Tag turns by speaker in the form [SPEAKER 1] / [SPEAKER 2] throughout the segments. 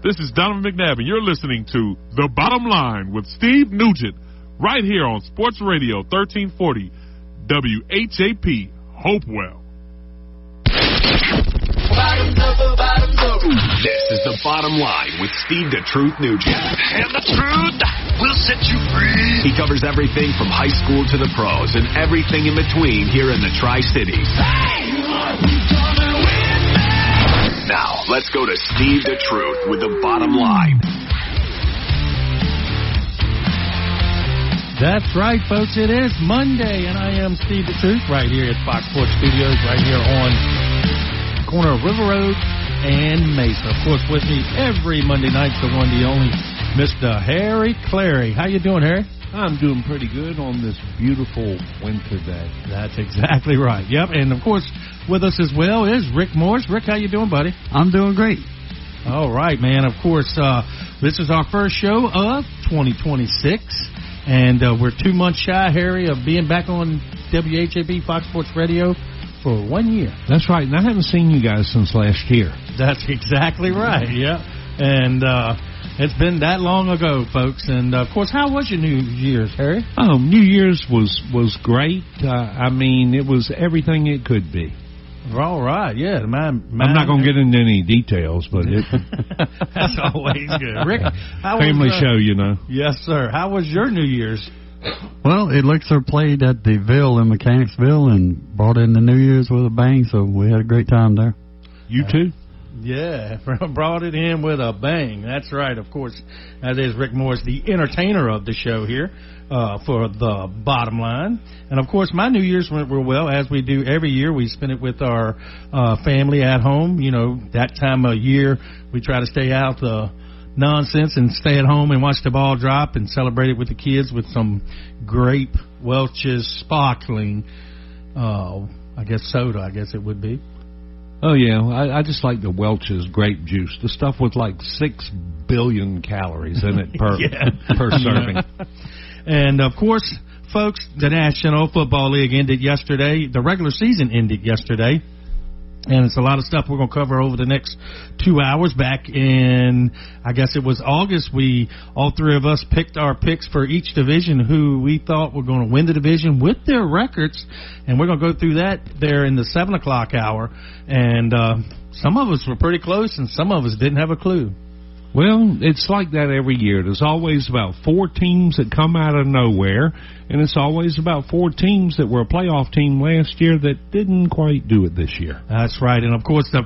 [SPEAKER 1] This is Donovan McNabb, and you're listening to The Bottom Line with Steve Nugent, right here on Sports Radio 1340, WHAP, Hopewell.
[SPEAKER 2] This is The Bottom Line with Steve the Truth Nugent.
[SPEAKER 3] And the truth will set you free.
[SPEAKER 2] He covers everything from high school to the pros and everything in between here in the Tri-Cities. Now, let's go to Steve the Truth with The Bottom Line.
[SPEAKER 4] That's right, folks. It is Monday, and I am Steve the Truth right here at Fox Sports Studios, right here on the corner of River Road and Mesa. Of course, with me every Monday night, the one, the only, Mr. Harry Clary. How you doing, Harry?
[SPEAKER 5] I'm doing pretty good on this beautiful winter day.
[SPEAKER 4] That's exactly right. Yep, and of course, with us as well is Rick Morris. Rick, how you doing, buddy?
[SPEAKER 6] I'm doing great.
[SPEAKER 4] All right, man. Of course, this is our first show of 2026, and we're 2 months shy, Harry, of being back on WHAP Fox Sports Radio for 1 year.
[SPEAKER 5] That's right, and I haven't seen you guys since last year.
[SPEAKER 4] That's exactly right, yeah. And it's been that long ago, folks. And, of course, how was your New Year's, Harry?
[SPEAKER 5] Oh, New Year's was great. I mean, it was everything it could be.
[SPEAKER 4] All right, yeah.
[SPEAKER 5] I'm not going to get into any details, but
[SPEAKER 4] that's always good. Rick, how
[SPEAKER 5] family
[SPEAKER 4] was,
[SPEAKER 5] show, you know.
[SPEAKER 4] Yes, sir. How was your New Year's?
[SPEAKER 6] Well, Elixir played at the Ville in Mechanicsville and brought in the New Year's with a bang, so we had a great time there.
[SPEAKER 5] You too?
[SPEAKER 4] Yeah, brought it in with a bang. That's right, of course. That is Rick Morris, the entertainer of the show here for The Bottom Line. And, of course, my New Year's went real well, as we do every year. We spend it with our family at home. You know, that time of year we try to stay out the nonsense and stay at home and watch the ball drop and celebrate it with the kids with some grape Welch's sparkling, I guess soda, I guess it would be.
[SPEAKER 5] Oh, yeah. I just like the Welch's grape juice. The stuff with like 6 billion calories in it per serving.
[SPEAKER 4] And, of course, folks, the National Football League ended yesterday. The regular season ended yesterday. And it's a lot of stuff we're going to cover over the next 2 hours. Back in, I guess it was August, all three of us picked our picks for each division, who we thought were going to win the division with their records. And we're going to go through that there in the 7 o'clock hour. And some of us were pretty close, and some of us didn't have a clue.
[SPEAKER 5] Well, it's like that every year. There's always about 4 teams that come out of nowhere, and it's always about 4 teams that were a playoff team last year that didn't quite do it this year.
[SPEAKER 4] That's right. And, of course, the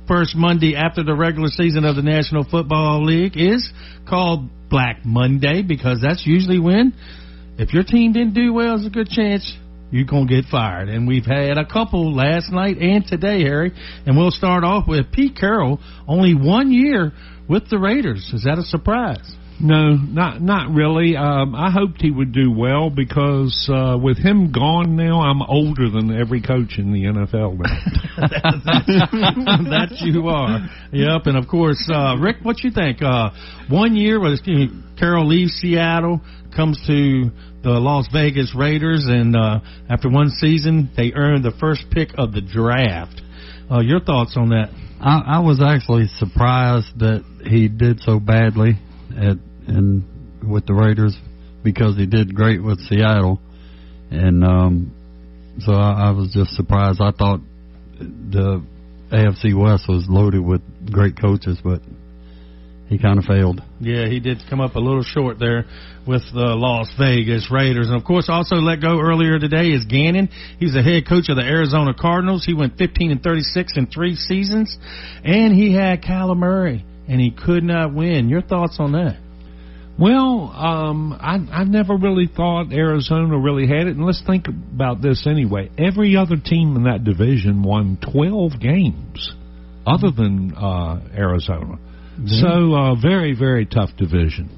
[SPEAKER 4] first Monday after the regular season of the National Football League is called Black Monday, because that's usually when, if your team didn't do well, there's a good chance you're going to get fired. And we've had a couple last night and today, Harry. And we'll start off with Pete Carroll, only 1 year with the Raiders. Is that a surprise?
[SPEAKER 5] No, not really. I hoped he would do well, because with him gone now, I'm older than every coach in the NFL now.
[SPEAKER 4] That you are. Yep, and of course, Rick, what you think? 1 year, Carroll leaves Seattle, comes to the Las Vegas Raiders, and after one season, they earned the first pick of the draft. Your thoughts on that?
[SPEAKER 6] I was actually surprised that he did so badly with the Raiders, because he did great with Seattle, and so I was just surprised. I thought the AFC West was loaded with great coaches, but he kind of failed.
[SPEAKER 4] Yeah, he did come up a little short there with the Las Vegas Raiders. And, of course, also let go earlier today is Gannon. He's the head coach of the Arizona Cardinals. He went 15-36 in 3 seasons. And he had Kyler Murray, and he could not win. Your thoughts on that?
[SPEAKER 5] Well, I never really thought Arizona really had it. And let's think about this anyway. Every other team in that division won 12 games other than Arizona. So, very, very tough division.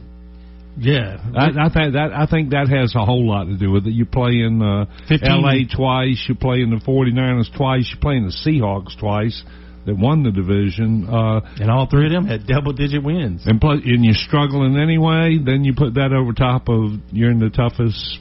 [SPEAKER 4] Yeah.
[SPEAKER 5] I think that has a whole lot to do with it. You play in L.A. twice, you play in the 49ers twice, you play in the Seahawks twice that won the division.
[SPEAKER 4] And all 3 of them had double-digit wins.
[SPEAKER 5] And you're struggling anyway, then you put that over top of you're in the toughest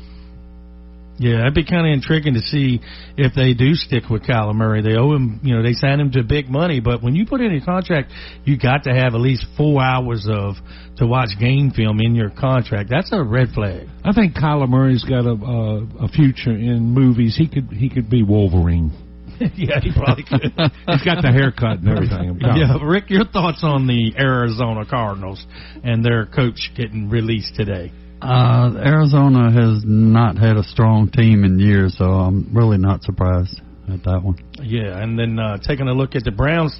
[SPEAKER 4] Yeah, that'd be kind of intriguing to see if they do stick with Kyler Murray. They owe him, they signed him to big money, but when you put in a contract, you got to have at least 4 hours to watch game film in your contract. That's a red flag.
[SPEAKER 5] I think Kyler Murray's got a future in movies. He could be Wolverine.
[SPEAKER 4] Yeah, he probably could.
[SPEAKER 5] He's got the haircut and everything.
[SPEAKER 4] Yeah, Rick, your thoughts on the Arizona Cardinals and their coach getting released today?
[SPEAKER 6] Arizona has not had a strong team in years, so I'm really not surprised at that one.
[SPEAKER 4] Yeah, and then taking a look at the Browns,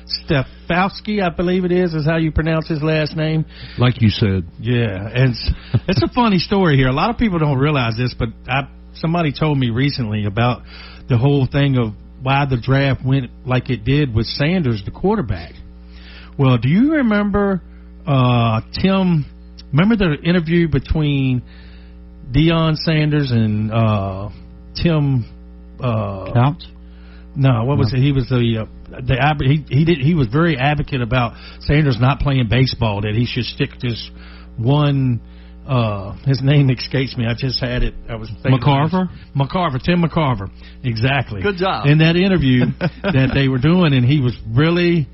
[SPEAKER 4] Stefanski, I believe it is how you pronounce his last name.
[SPEAKER 5] Like you said.
[SPEAKER 4] Yeah, and it's a funny story here. A lot of people don't realize this, but somebody told me recently about the whole thing of why the draft went like it did with Sanders, the quarterback. Well, do you remember Remember the interview between Deion Sanders and Tim
[SPEAKER 6] Couch?
[SPEAKER 4] No, what was it? He was he was very advocate about Sanders not playing baseball, that he should stick to this one. His name escapes me. I just had it. I was thinking McCarver, Tim McCarver. Exactly.
[SPEAKER 7] Good job.
[SPEAKER 4] In that interview that they were doing, and he was really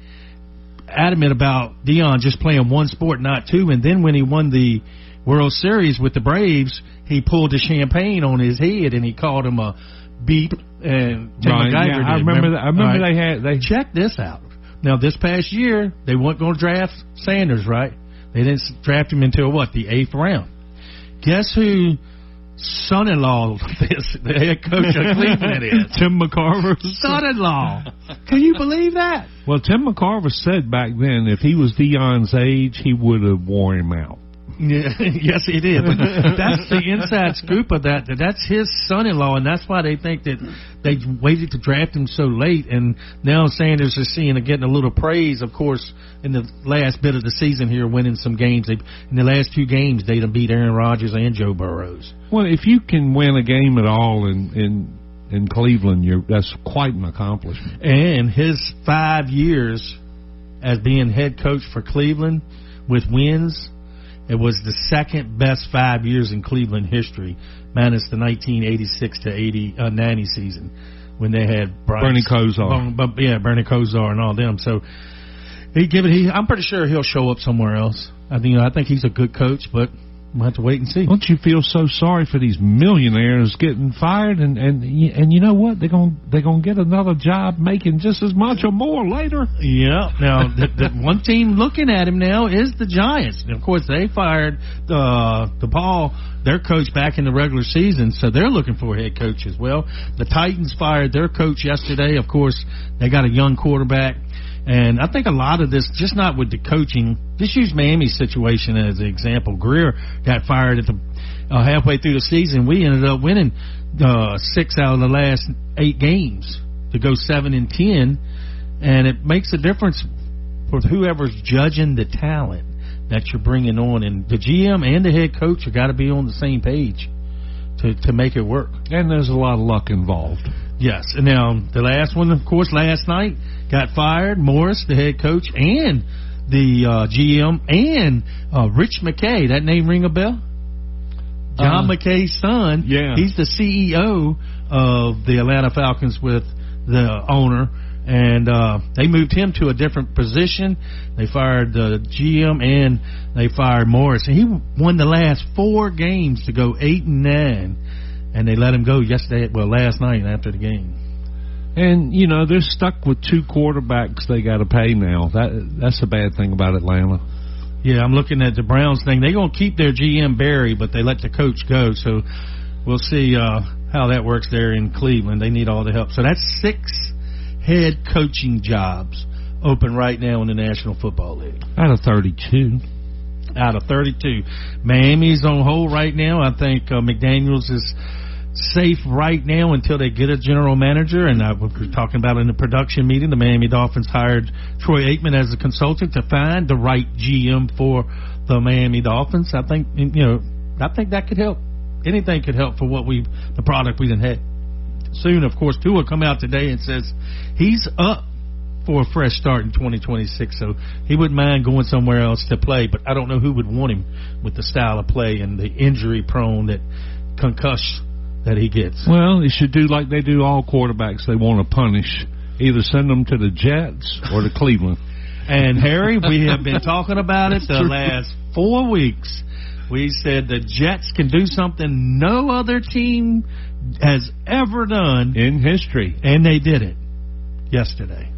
[SPEAKER 4] adamant about Deion just playing one sport, not two. And then when he won the World Series with the Braves, he pulled the champagne on his head and he called him a beep. And Tim McGiver did.
[SPEAKER 5] I remember that. I remember
[SPEAKER 4] right.
[SPEAKER 5] they
[SPEAKER 4] check this out. Now this past year they weren't going to draft Sanders, right? They didn't draft him until the 8th round. Guess who son-in-law the head coach of Cleveland is?
[SPEAKER 5] Tim McCarver's
[SPEAKER 4] son-in-law. Can you believe that?
[SPEAKER 5] Well, Tim McCarver said back then if he was Deion's age, he would have worn him out.
[SPEAKER 4] Yeah, yes, he did. But that's the inside scoop of that. That's his son-in-law, and that's why they think that they waited to draft him so late. And now Sanders is getting a little praise, of course, in the last bit of the season here, winning some games. In the last 2 games, they done beat Aaron Rodgers and Joe Burrows.
[SPEAKER 5] Well, if you can win a game at all in Cleveland, that's quite an accomplishment.
[SPEAKER 4] And his 5 years as being head coach for Cleveland with wins, it was the second best 5 years in Cleveland history, minus the 1986 to 90 season when they had
[SPEAKER 5] Bernie Kosar.
[SPEAKER 4] Bernie Kosar and all them. So I'm pretty sure he'll show up somewhere else. I think he's a good coach, but we'll have to wait and see.
[SPEAKER 5] Don't you feel so sorry for these millionaires getting fired? And you know what? They're gonna get another job making just as much or more later.
[SPEAKER 4] Yeah. Now the one team looking at him now is the Giants. And of course, they fired their coach back in the regular season, so they're looking for a head coach as well. The Titans fired their coach yesterday. Of course, they got a young quarterback. And I think a lot of this, just not with the coaching, just use Miami's situation as an example. Greer got fired at the halfway through the season. We ended up winning 6 out of the last 8 games to go 7-10, and it makes a difference for whoever's judging the talent that you're bringing on. And the GM and the head coach have got to be on the same page to make it work.
[SPEAKER 5] And there's a lot of luck involved.
[SPEAKER 4] Yes. And now the last one, of course, last night got fired. Morris, the head coach, and the GM, and Rich McKay. That name ring a bell? John McKay's son.
[SPEAKER 5] Yeah.
[SPEAKER 4] He's the CEO of the Atlanta Falcons with the owner. And they moved him to a different position. They fired the GM and they fired Morris. And he won the last 4 games to go 8-9. And they let him go last night after the game.
[SPEAKER 5] And, they're stuck with 2 quarterbacks they got to pay now. That's a bad thing about Atlanta.
[SPEAKER 4] Yeah, I'm looking at the Browns thing. They're going to keep their GM Barry, but they let the coach go. So we'll see how that works there in Cleveland. They need all the help. So that's 6 head coaching jobs open right now in the National Football League.
[SPEAKER 5] Out of 32.
[SPEAKER 4] Out of 32. Miami's on hold right now. I think McDaniels is safe right now until they get a general manager. And we were talking about in the production meeting, the Miami Dolphins hired Troy Aikman as a consultant to find the right GM for the Miami Dolphins. I think that could help. Anything could help for the product we done had. Soon, of course, Tua will come out today and says he's up for a fresh start in 2026, so he wouldn't mind going somewhere else to play, but I don't know who would want him with the style of play and the injury prone that concuss that he gets.
[SPEAKER 5] Well, he should do like they do all quarterbacks they want to punish. Either send them to the Jets or to Cleveland.
[SPEAKER 4] And, Harry, we have been talking about it the last 4 weeks. We said the Jets can do something no other team has ever done
[SPEAKER 5] in history.
[SPEAKER 4] And they did it yesterday.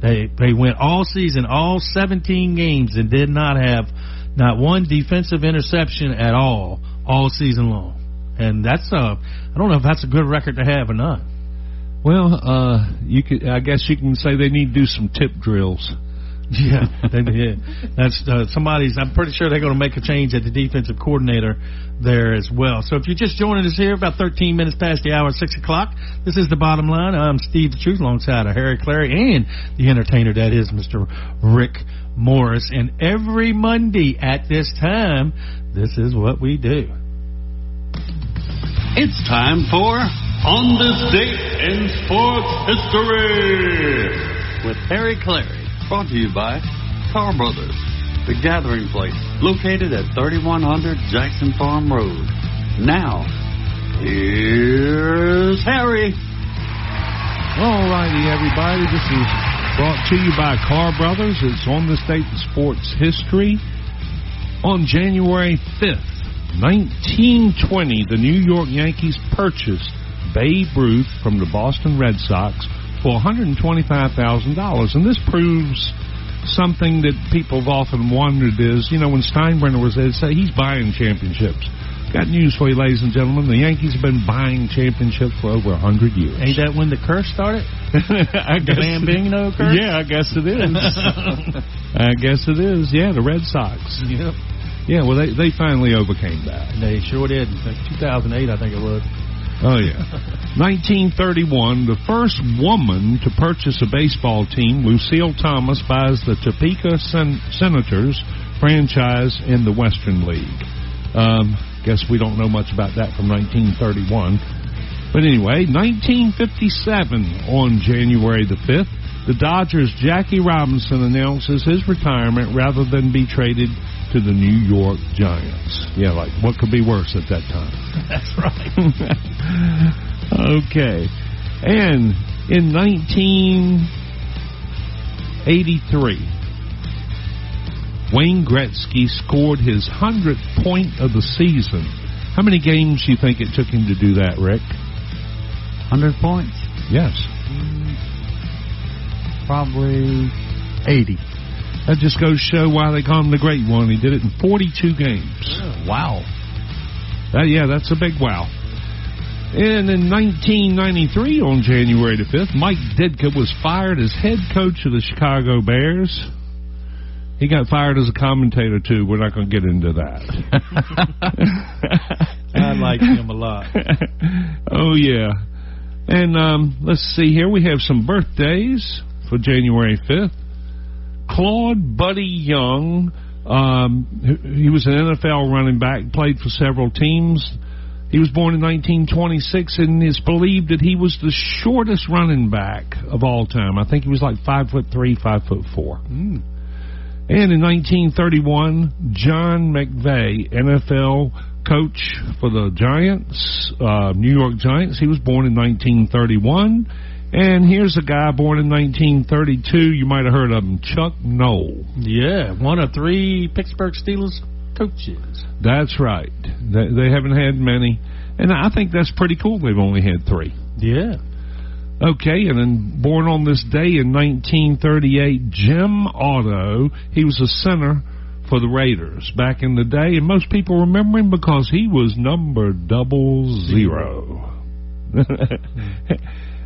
[SPEAKER 4] They went all season, all 17 games, and did not have not one defensive interception at all season long. And that's I don't know if that's a good record to have or not.
[SPEAKER 5] Well, I guess you can say they need to do some tip drills.
[SPEAKER 4] Yeah, that's somebody's. I'm pretty sure they're going to make a change at the defensive coordinator there as well. So if you're just joining us here, about 13 minutes past the hour, 6 o'clock. This is the Bottom Line. I'm Steve the Truth, alongside of Harry Clary and the entertainer that is Mr. Rick Morris. And every Monday at this time, this is what we do.
[SPEAKER 7] It's time for On This Date in Sports History
[SPEAKER 6] with Harry Clary. Brought to you by Car Brothers, the gathering place located at 3100 Jackson Farm Road. Now, here's Harry.
[SPEAKER 5] All righty, everybody. This is brought to you by Car Brothers. It's On This Date in Sports History. On January 5th, 1920, the New York Yankees purchased Babe Ruth from the Boston Red Sox for $125,000. And this proves something that people have often wondered is, when Steinbrenner was there, they'd say he's buying championships. Got news for you, ladies and gentlemen. The Yankees have been buying championships for over 100 years.
[SPEAKER 4] Ain't that when the curse started?
[SPEAKER 5] I guess.
[SPEAKER 4] The Bambino curse?
[SPEAKER 5] Yeah, I guess it is. I guess it is. Yeah, the Red Sox.
[SPEAKER 4] Yep.
[SPEAKER 5] Yeah, well, they finally overcame that.
[SPEAKER 4] They sure did. 2008, I think it was.
[SPEAKER 5] Oh, yeah. 1931, the first woman to purchase a baseball team, Lucille Thomas, buys the Topeka Senators franchise in the Western League. Guess we don't know much about that from 1931. But anyway, 1957, on January the 5th, the Dodgers' Jackie Robinson announces his retirement rather than be traded to the New York Giants. Yeah, like, what could be worse at that time?
[SPEAKER 4] That's right.
[SPEAKER 5] Okay. And in 1983, Wayne Gretzky scored his 100th point of the season. How many games do you think it took him to do that, Rick?
[SPEAKER 6] 100 points?
[SPEAKER 5] Yes.
[SPEAKER 6] Probably 80.
[SPEAKER 5] That just goes to show why they call him the Great One. He did it in 42 games.
[SPEAKER 6] Oh, wow.
[SPEAKER 5] That's a big wow. And in 1993, on January the 5th, Mike Ditka was fired as head coach of the Chicago Bears. He got fired as a commentator, too. We're not going to get into that.
[SPEAKER 4] I like him a lot.
[SPEAKER 5] Oh, yeah. And let's see here. We have some birthdays for January 5th. Claude Buddy Young, he was an NFL running back, played for several teams. He was born in 1926, and it's believed that he was the shortest running back of all time. I think he was like 5'3", 5'4". And in 1931, John McVay, NFL coach for the Giants, New York Giants. He was born in 1931. And here's a guy born in 1932. You might have heard of him, Chuck Noll.
[SPEAKER 4] Yeah, one of 3 Pittsburgh Steelers coaches.
[SPEAKER 5] That's right. They haven't had many. And I think that's pretty cool they've only had 3.
[SPEAKER 4] Yeah.
[SPEAKER 5] Okay, and then born on this day in 1938, Jim Otto. He was a center for the Raiders back in the day, and most people remember him because he was number 00.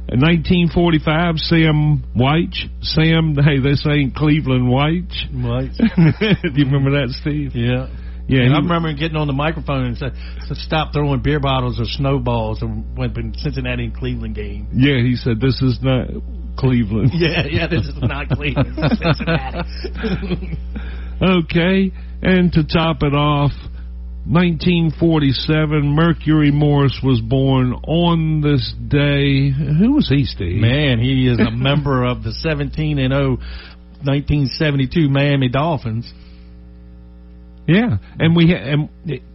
[SPEAKER 5] In 1945, Sam White. Hey, they're saying Cleveland White.
[SPEAKER 4] White.
[SPEAKER 5] Do you remember that, Steve?
[SPEAKER 4] Yeah. Yeah, I remember him getting on the microphone and said, stop throwing beer bottles or snowballs and went to Cincinnati and Cleveland game.
[SPEAKER 5] Yeah, he said, this is not Cleveland.
[SPEAKER 4] Yeah, this is not Cleveland. This is Cincinnati.
[SPEAKER 5] Okay, and to top it off, 1947, Mercury Morris was born on this day. Who was he, Steve?
[SPEAKER 4] Man, he is a member of the 17-0 1972 Miami Dolphins.
[SPEAKER 5] Yeah, and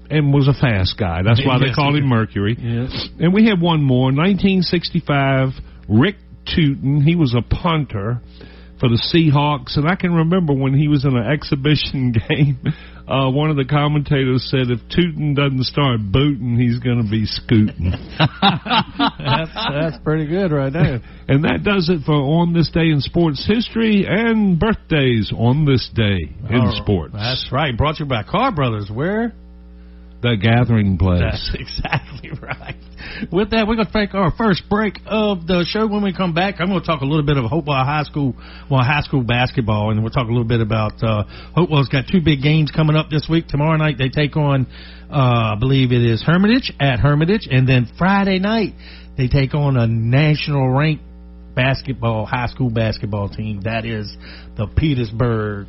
[SPEAKER 5] and was a fast guy. That's why they called him Mercury.
[SPEAKER 4] Yes.
[SPEAKER 5] And we have one more, 1965, Rick Tootin. He was a punter for the Seahawks, and I can remember when he was in an exhibition game, one of the commentators said if Tootin doesn't start booting, he's going to be scooting.
[SPEAKER 4] That's pretty good right there.
[SPEAKER 5] And that does it for On This Day in Sports History and birthdays on this day in sports.
[SPEAKER 4] That's right. Brought to you by Carr Brothers. Where?
[SPEAKER 5] The Gathering Place.
[SPEAKER 4] That's exactly right. With that, we're going to take our first break of the show. When we come back, I'm going to talk a little bit of Hopewell high school basketball, and we'll talk a little bit about Hopewell's got two big games coming up this week. Tomorrow night, they take on, I believe it is Hermitage at Hermitage, and then Friday night, they take on a national-ranked high school basketball team. That is the Petersburg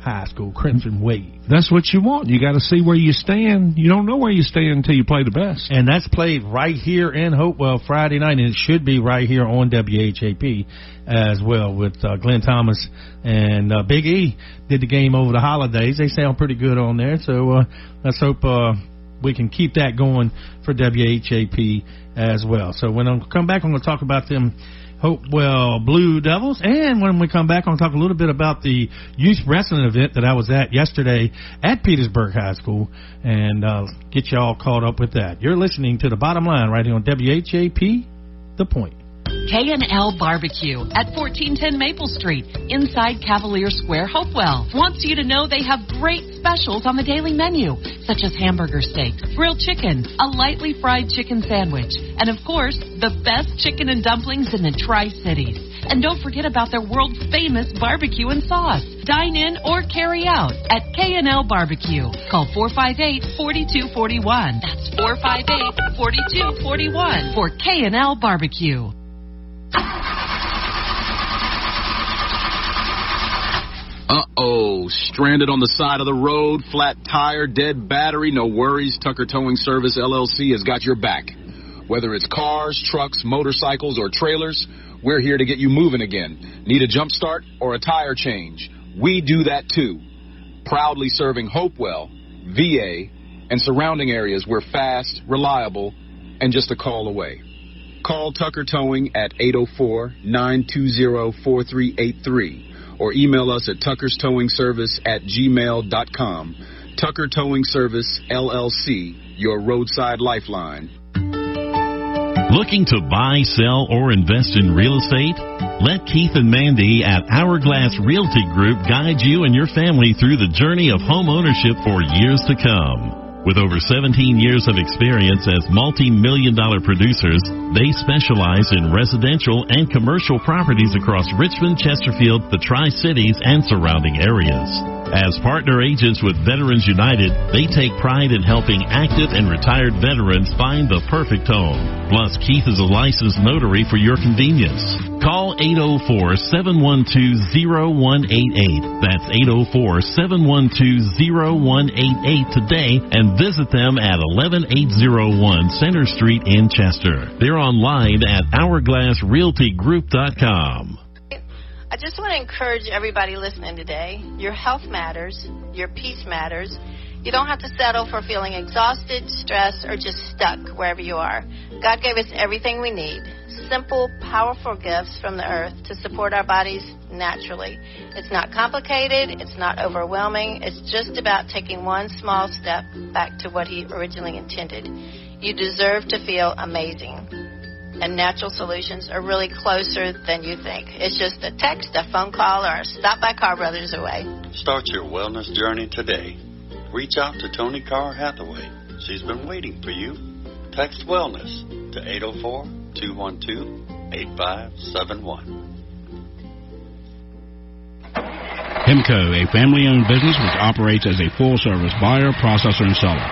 [SPEAKER 4] High School Crimson Wave.
[SPEAKER 5] That's what you want. You got to see where you stand. You don't know where you stand until you play the best.
[SPEAKER 4] And that's played right here in Hopewell Friday night, and it should be right here on WHAP as well with Glenn Thomas and Big E did the game over the holidays. They sound pretty good on there, so let's hope we can keep that going for WHAP as well. So when I come back, I'm going to talk about them Hopewell Blue Devils, and when we come back, I'm going to talk a little bit about the youth wrestling event that I was at yesterday at Petersburg High School, and get you all caught up with that. You're listening to The Bottom Line right here on WHAP, The Point.
[SPEAKER 8] K&L Barbecue at 1410 Maple Street, inside Cavalier Square, Hopewell. Wants you to know they have great specials on the daily menu, such as hamburger steaks, grilled chicken, a lightly fried chicken sandwich, and of course, the best chicken and dumplings in the Tri-Cities. And don't forget about their world-famous barbecue and sauce. Dine in or carry out at K&L Barbecue. Call 458-4241. That's 458-4241 for K&L Barbecue.
[SPEAKER 2] Uh-oh, stranded on the side of the road, flat tire, dead battery, no worries. Tucker Towing Service, LLC has got your back. Whether it's cars, trucks, motorcycles, or trailers, we're here to get you moving again. Need a jump start or a tire change? We do that too. Proudly serving Hopewell, VA, and surrounding areas. We're fast, reliable, and just a call away. Call Tucker Towing at 804-920-4383 or email us at tuckerstowingservice@gmail.com. Tucker Towing Service, LLC, your roadside lifeline.
[SPEAKER 9] Looking to buy, sell, or invest in real estate? Let Keith and Mandy at Hourglass Realty Group guide you and your family through the journey of home ownership for years to come. With over 17 years of experience as multi-million-dollar producers, they specialize in residential and commercial properties across Richmond, Chesterfield, the Tri-Cities, and surrounding areas. As partner agents with Veterans United, they take pride in helping active and retired veterans find the perfect home. Plus, Keith is a licensed notary for your convenience. Call 804-712-0188. That's 804-712-0188 today and visit them at 11801 Center Street in Chester. They're online at hourglassrealtygroup.com.
[SPEAKER 10] I just want to encourage everybody listening today. Your health matters. Your peace matters. You don't have to settle for feeling exhausted, stressed, or just stuck wherever you are. God gave us everything we need. Simple, powerful gifts from the earth to support our bodies naturally. It's not complicated. It's not overwhelming. It's just about taking one small step back to what He originally intended. You deserve to feel amazing. And natural solutions are really closer than you think. It's just a text, a phone call, or a stop by Carr Brothers away.
[SPEAKER 11] Start your wellness journey today. Reach out to Tony Carr Hathaway. She's been waiting for you. Text wellness to 804-212-8571.
[SPEAKER 12] Hemco, a family-owned business which operates as a full-service buyer, processor, and seller.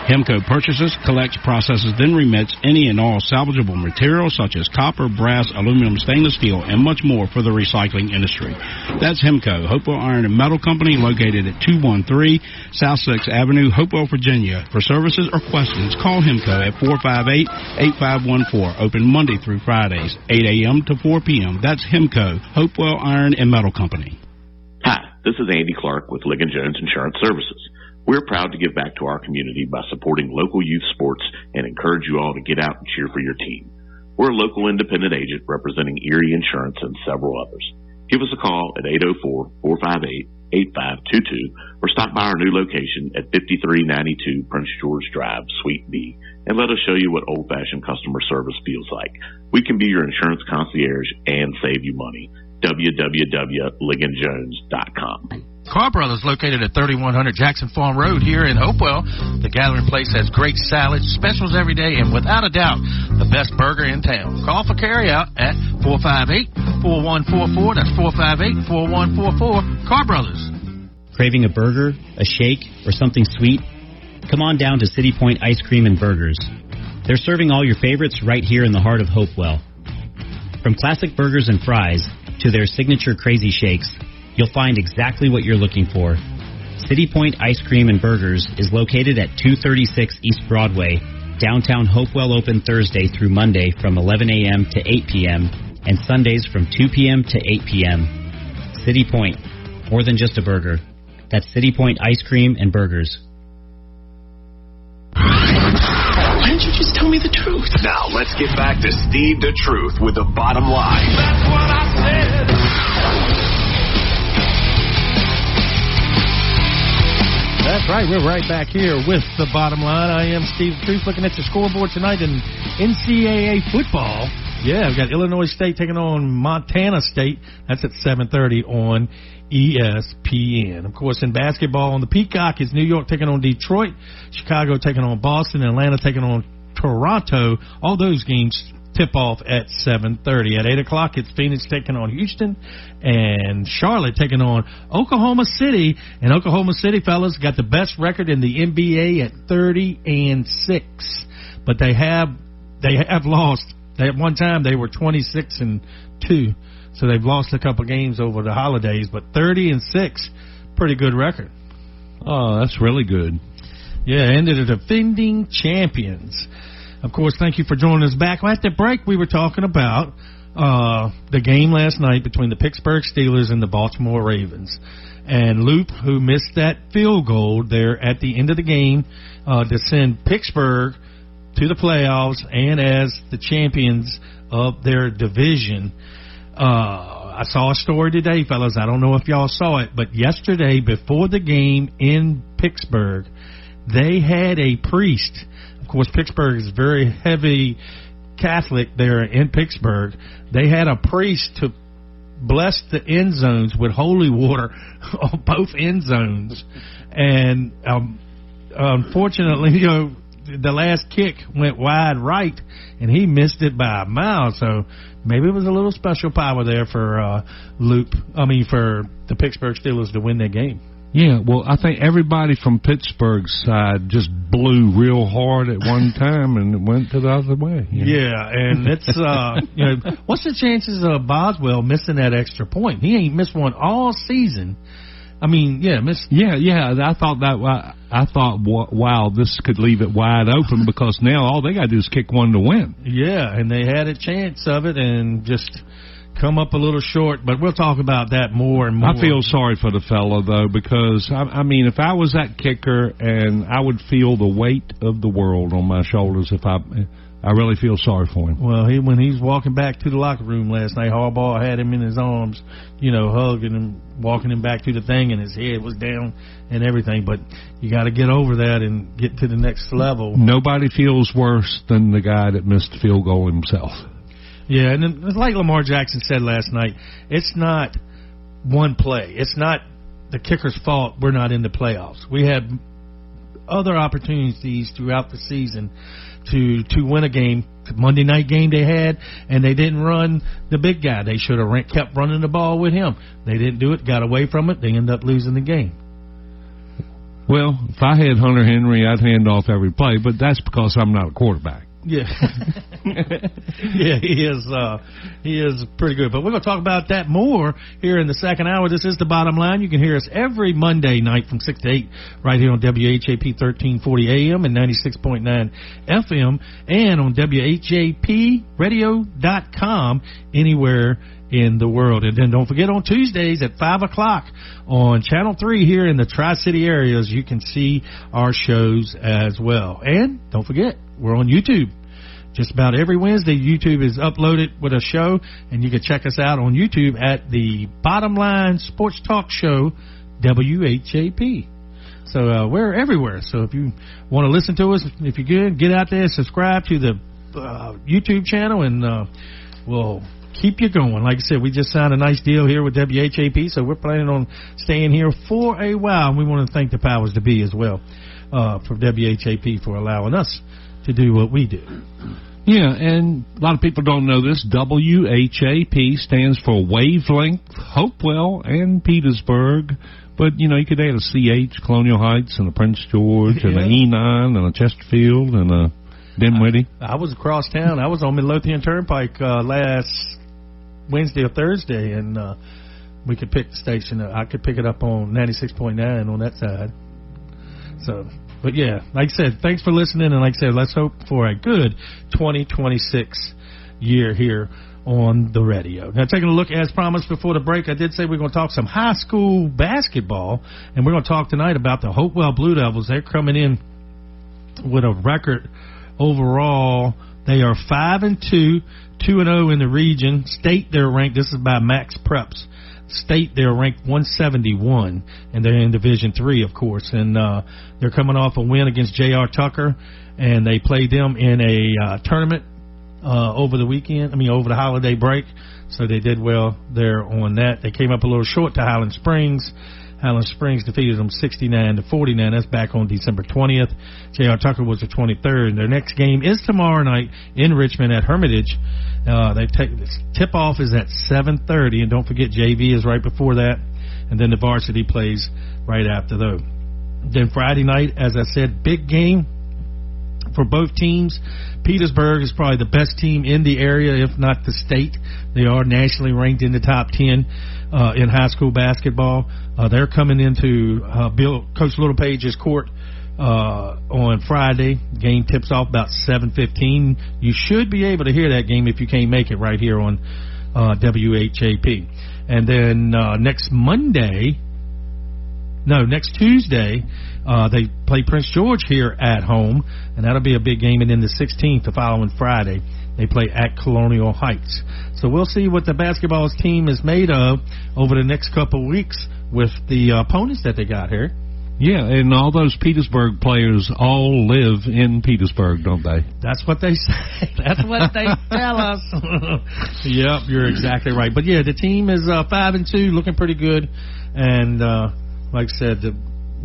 [SPEAKER 12] Hemco purchases, collects, processes, then remits any and all salvageable materials such as copper, brass, aluminum, stainless steel, and much more for the recycling industry. That's Hemco, Hopewell Iron and Metal Company, located at 213 South 6th Avenue, Hopewell, Virginia. For services or questions, call Hemco at 458-8514, open Monday through Fridays, 8 a.m. to 4 p.m. That's Hemco, Hopewell Iron and Metal Company.
[SPEAKER 13] Hi, this is Andy Clark with Ligon Jones Insurance Services. We're proud to give back to our community by supporting local youth sports and encourage you all to get out and cheer for your team. We're a local independent agent representing Erie Insurance and several others. Give us a call at 804-458-8522 or stop by our new location at 5392 Prince George Drive, Suite B, and let us show you what old-fashioned customer service feels like. We can be your insurance concierge and save you money. www.ligonjones.com.
[SPEAKER 4] Carr Brothers, located at 3100 Jackson Farm Road here in Hopewell. The Gathering Place has great salads, specials every day, and without a doubt, the best burger in town. Call for carryout at 458-4144. That's 458-4144. Carr Brothers.
[SPEAKER 14] Craving a burger, a shake, or something sweet? Come on down to City Point Ice Cream and Burgers. They're serving all your favorites right here in the heart of Hopewell. From classic burgers and fries to their signature crazy shakes, you'll find exactly what you're looking for. City Point Ice Cream and Burgers is located at 236 East Broadway, downtown Hopewell, open Thursday through Monday from 11 a.m. to 8 p.m. and Sundays from 2 p.m. to 8 p.m. City Point, more than just a burger. That's City Point Ice Cream and Burgers.
[SPEAKER 3] Why didn't you just tell me the truth?
[SPEAKER 15] Now, let's get back to Steve the Truth with the bottom line.
[SPEAKER 3] That's what I said.
[SPEAKER 4] That's right. We're right back here with the bottom line. I am Steve Truth, looking at your scoreboard tonight in NCAA football. Yeah, we've got Illinois State taking on Montana State. That's at 7:30 on ESPN. Of course, in basketball on the Peacock is New York taking on Detroit, Chicago taking on Boston, and Atlanta taking on Toronto. All those games tip off at 7:30. At 8 o'clock, it's Phoenix taking on Houston and Charlotte taking on Oklahoma City. And Oklahoma City, fellas, got the best record in the NBA at 30-6. But they have lost. At one time, they were 26-2. So they've lost a couple games over the holidays. But 30-6, pretty good record.
[SPEAKER 5] Oh, that's really good.
[SPEAKER 4] Yeah, and they're the defending champions. Of course, thank you for joining us back. At the break, we were talking about the game last night between the Pittsburgh Steelers and the Baltimore Ravens. And Loop, who missed that field goal there at the end of the game to send Pittsburgh to the playoffs and as the champions of their division. I saw a story today, fellas. I don't know if y'all saw it, but yesterday before the game in Pittsburgh, they had a priest. Of course, Pittsburgh is very heavy Catholic there in Pittsburgh. They had a priest to bless the end zones with holy water on both end zones. And unfortunately, the last kick went wide right, and he missed it by a mile. So maybe it was a little special power there for for the Pittsburgh Steelers to win that game.
[SPEAKER 5] Yeah, well, I think everybody from Pittsburgh's side just blew real hard at one time, and it went to the other way.
[SPEAKER 4] Yeah, and it's what's the chances of Boswell missing that extra point? He ain't missed one all season. I mean, missed.
[SPEAKER 5] Yeah. I thought, wow, this could leave it wide open because now all they got to do is kick one to win.
[SPEAKER 4] Yeah, and they had a chance of it and just come up a little short, but we'll talk about that more and more.
[SPEAKER 5] I feel sorry for the fellow, though, because, I mean, if I was that kicker, and I would feel the weight of the world on my shoulders if I really feel sorry for him.
[SPEAKER 4] Well, when he's walking back to the locker room last night, Harbaugh had him in his arms, hugging him, walking him back to the thing, and his head was down and everything. But you got to get over that and get to the next level.
[SPEAKER 5] Nobody feels worse than the guy that missed the field goal himself.
[SPEAKER 4] Yeah, and then, like Lamar Jackson said last night, it's not one play. It's not the kicker's fault we're not in the playoffs. We had other opportunities throughout the season to win a game. The Monday night game they had, and they didn't run the big guy. They should have kept running the ball with him. They didn't do it, got away from it. They ended up losing the game.
[SPEAKER 5] Well, if I had Hunter Henry, I'd hand off every play, but that's because I'm not a quarterback.
[SPEAKER 4] Yeah. Yeah, he is pretty good. But we're going to talk about that more here in the second hour. This is The Bottom Line. You can hear us every Monday night from 6 to 8 right here on WHAP 1340 AM and 96.9 FM and on WHAPradio.com anywhere in the world. And then don't forget, on Tuesdays at 5 o'clock on Channel 3 here in the Tri-City areas, you can see our shows as well. And don't forget, we're on YouTube. Just about every Wednesday, YouTube is uploaded with a show, and you can check us out on YouTube at the Bottom Line Sports Talk Show, WHAP. So we're everywhere. So if you want to listen to us, if you're good, get out there, subscribe to the YouTube channel, and we'll keep you going. Like I said, we just signed a nice deal here with WHAP, so we're planning on staying here for a while. And we want to thank the powers to be as well for WHAP for allowing us to do what we do.
[SPEAKER 5] Yeah, and a lot of people don't know this. WHAP stands for Wavelength, Hopewell, and Petersburg. But, you could add a CH, Colonial Heights, and a Prince George, and an E9, and a Chesterfield, and a Dinwiddie.
[SPEAKER 4] I was across town. I was on Midlothian Turnpike last Wednesday or Thursday, and we could pick the station. I could pick it up on 96.9 on that side. So... But, yeah, like I said, thanks for listening. And like I said, let's hope for a good 2026 year here on the radio. Now, taking a look, as promised before the break, I did say we're going to talk some high school basketball. And we're going to talk tonight about the Hopewell Blue Devils. They're coming in with a record overall. They are 5-2, 2-0 in the region. State, they're ranked. This is by Max Preps. State, they're ranked 171, and they're in Division III, of course. And they're coming off a win against J.R. Tucker, and they played them in a tournament over the holiday break. So they did well there on that. They came up a little short to Highland Springs. Highland Springs defeated them 69-49. That's back on December 20th. J.R. Tucker was the 23rd. Their next game is tomorrow night in Richmond at Hermitage. Tip-off is at 7:30, and don't forget JV is right before that, and then the varsity plays right after those. Then Friday night, as I said, big game for both teams. Petersburg is probably the best team in the area, if not the state. They are nationally ranked in the top 10 in high school basketball. They're coming into Coach Littlepage's court on Friday. Game tips off about 7:15. You should be able to hear that game if you can't make it right here on WHAP. And then next Tuesday, they play Prince George here at home, and that'll be a big game. And then the 16th, the following Friday, they play at Colonial Heights. So we'll see what the basketball team is made of over the next couple of weeks with the opponents that they got here.
[SPEAKER 5] Yeah, and all those Petersburg players all live in Petersburg, don't they?
[SPEAKER 4] That's what they say. That's what they tell us. Yep, you're exactly right. But, yeah, the team is 5-2, looking pretty good. And like I said,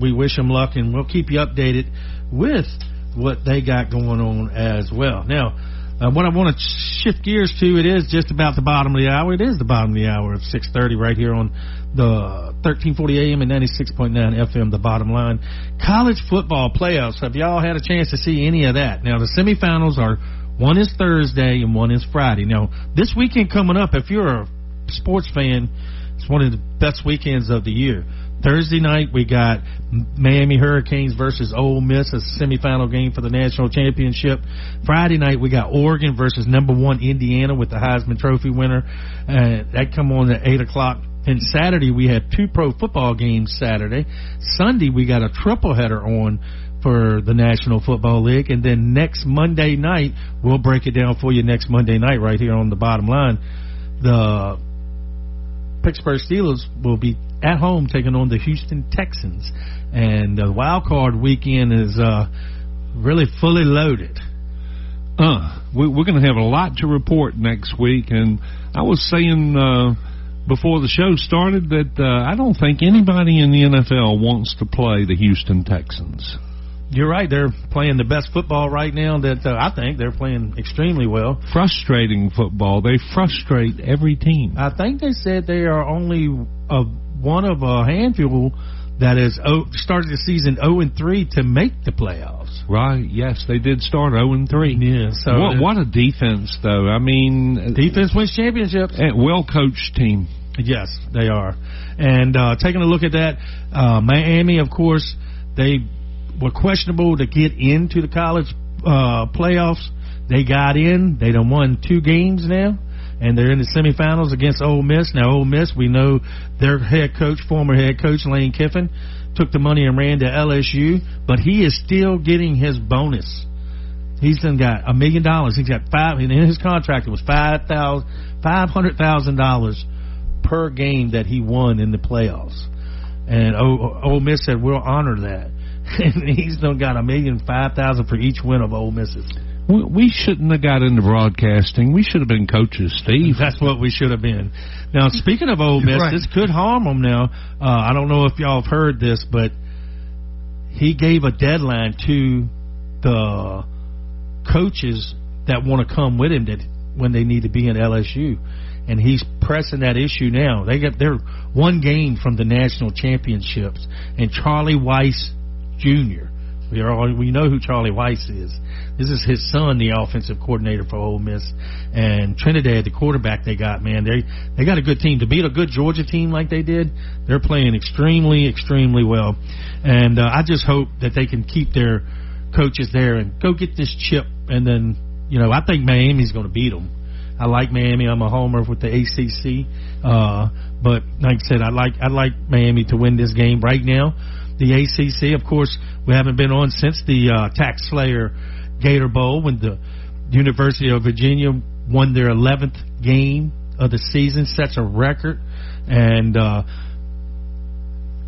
[SPEAKER 4] we wish them luck, and we'll keep you updated with what they got going on as well. Now, what I want to shift gears to, it is just about the bottom of the hour. It is the bottom of the hour of 6:30 right here on the 1340 AM and 96.9 FM, the bottom line. College football playoffs. Have y'all had a chance to see any of that? Now, the semifinals are, one is Thursday and one is Friday. Now, this weekend coming up, if you're a sports fan, it's one of the best weekends of the year. Thursday night, we got Miami Hurricanes versus Ole Miss, a semifinal game for the national championship. Friday night, we got Oregon versus number 1 Indiana with the Heisman Trophy winner. That come on at 8 o'clock. And Saturday, we had 2 pro football games Saturday. Sunday, we got a triple header on for the National Football League. And then next Monday night, we'll break it down for you next Monday night right here on the bottom line. The Pittsburgh Steelers will be at home taking on the Houston Texans. And the wild card weekend is really fully loaded.
[SPEAKER 5] We're going to have a lot to report next week. And I was saying before the show started that I don't think anybody in the NFL wants to play the Houston Texans.
[SPEAKER 4] You're right. They're playing the best football right now that I think they're playing extremely well.
[SPEAKER 5] Frustrating football. They frustrate every team.
[SPEAKER 4] I think they said they are only one of a handful that has started the season 0-3 to make the playoffs.
[SPEAKER 5] Right. Yes, they did start 0-3.
[SPEAKER 4] Yeah. So
[SPEAKER 5] what a defense, though. I mean,
[SPEAKER 4] defense wins championships.
[SPEAKER 5] Well-coached team.
[SPEAKER 4] Yes, they are. And taking a look at that, Miami, of course, they were questionable to get into the college playoffs. They got in. They done won 2 games now. and they're in the semifinals against Ole Miss. Now, Ole Miss, we know their former head coach, Lane Kiffin, took the money and ran to LSU, but he is still getting his bonus. He's done got $1 million. He's got and in his contract it was $500,000 per game that he won in the playoffs. And Ole Miss said, we'll honor that. And he's done got $1,005,000 for each win of Ole Miss's.
[SPEAKER 5] We shouldn't have got into broadcasting. We should have been coaches, Steve.
[SPEAKER 4] That's what we should have been. Now, speaking of Ole Miss, this could harm them now. I don't know if y'all have heard this, but he gave a deadline to the coaches that want to come with him when they need to be in LSU. And he's pressing that issue now. They're one game from the national championships. And Charlie Weiss Jr., we know who Charlie Weiss is. This is his son, the offensive coordinator for Ole Miss. And Trinidad, the quarterback they got, man, they got a good team. To beat a good Georgia team like they did, they're playing extremely, extremely well. And I just hope that they can keep their coaches there and go get this chip. And then, I think Miami's going to beat them. I like Miami. I'm a homer with the ACC. But like I said, I like Miami to win this game right now. The ACC, of course, we haven't been on since the Tax Slayer Gator Bowl when the University of Virginia won their 11th game of the season, sets a record. And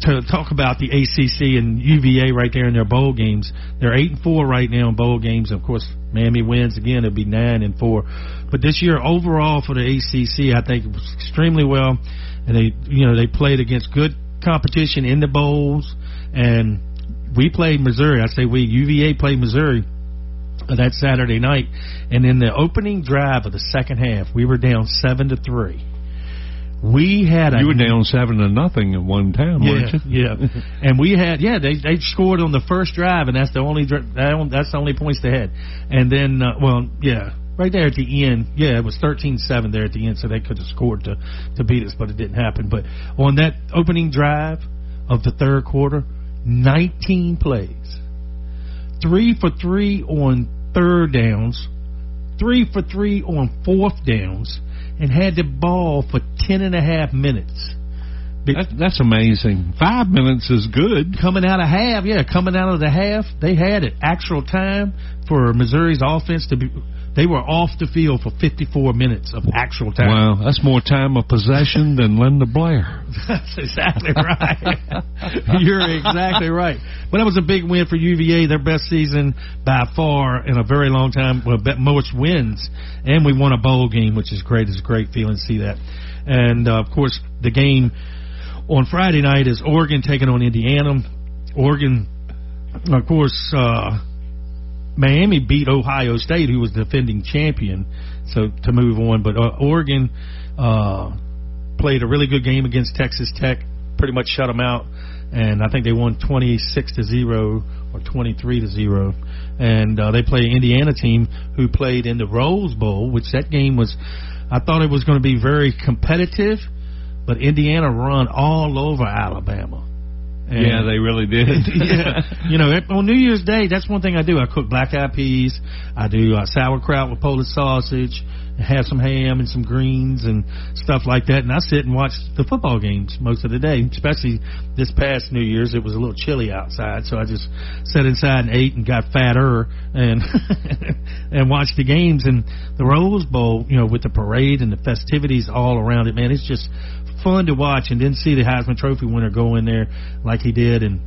[SPEAKER 4] to talk about the ACC and UVA right there in their bowl games, they're 8-4 right now in bowl games. Of course, Miami wins again; it'll be 9-4. But this year, overall for the ACC, I think it was extremely well, and they played against good competition in the bowls. And we played Missouri. I say UVA played Missouri that Saturday night, and in the opening drive of the second half, we were down 7-3. We had
[SPEAKER 5] you were down 7-0 at one time, weren't you?
[SPEAKER 4] Yeah. And we had they scored on the first drive, and that's the only points they had. And then right there at the end, it was 13-7 there at the end, so they could have scored to beat us, but it didn't happen. But on that opening drive of the third quarter, 19 plays, 3 for 3 on third downs, 3 for 3 on fourth downs, and had the ball for 10.5 minutes.
[SPEAKER 5] That's amazing. 5 minutes is good.
[SPEAKER 4] Coming out of the half, they had it. Actual time for Missouri's offense to be. They were off the field for 54 minutes of actual time.
[SPEAKER 5] Wow, that's more time of possession than Linda Blair.
[SPEAKER 4] That's exactly right. You're exactly right. But that was a big win for UVA, their best season by far in a very long time. Well, most wins. And we won a bowl game, which is great. It's a great feeling to see that. And, of course, the game on Friday night is Oregon taking on Indiana. Oregon, of course, Miami beat Ohio State, who was the defending champion, so to move on. But Oregon played a really good game against Texas Tech, pretty much shut them out, and I think they won 26-0 or 23-0. And they play an Indiana team who played in the Rose Bowl, which that game was, I thought it was going to be very competitive, but Indiana run all over Alabama.
[SPEAKER 5] And they really did.
[SPEAKER 4] On New Year's Day, that's one thing I do. I cook black-eyed peas. I do sauerkraut with Polish sausage, have some ham and some greens and stuff like that. And I sit and watch the football games most of the day, especially this past New Year's. It was a little chilly outside, so I just sat inside and ate and got fatter and and watched the games. And the Rose Bowl, with the parade and the festivities all around it, man, it's just fun to watch, and then see the Heisman Trophy winner go in there like he did and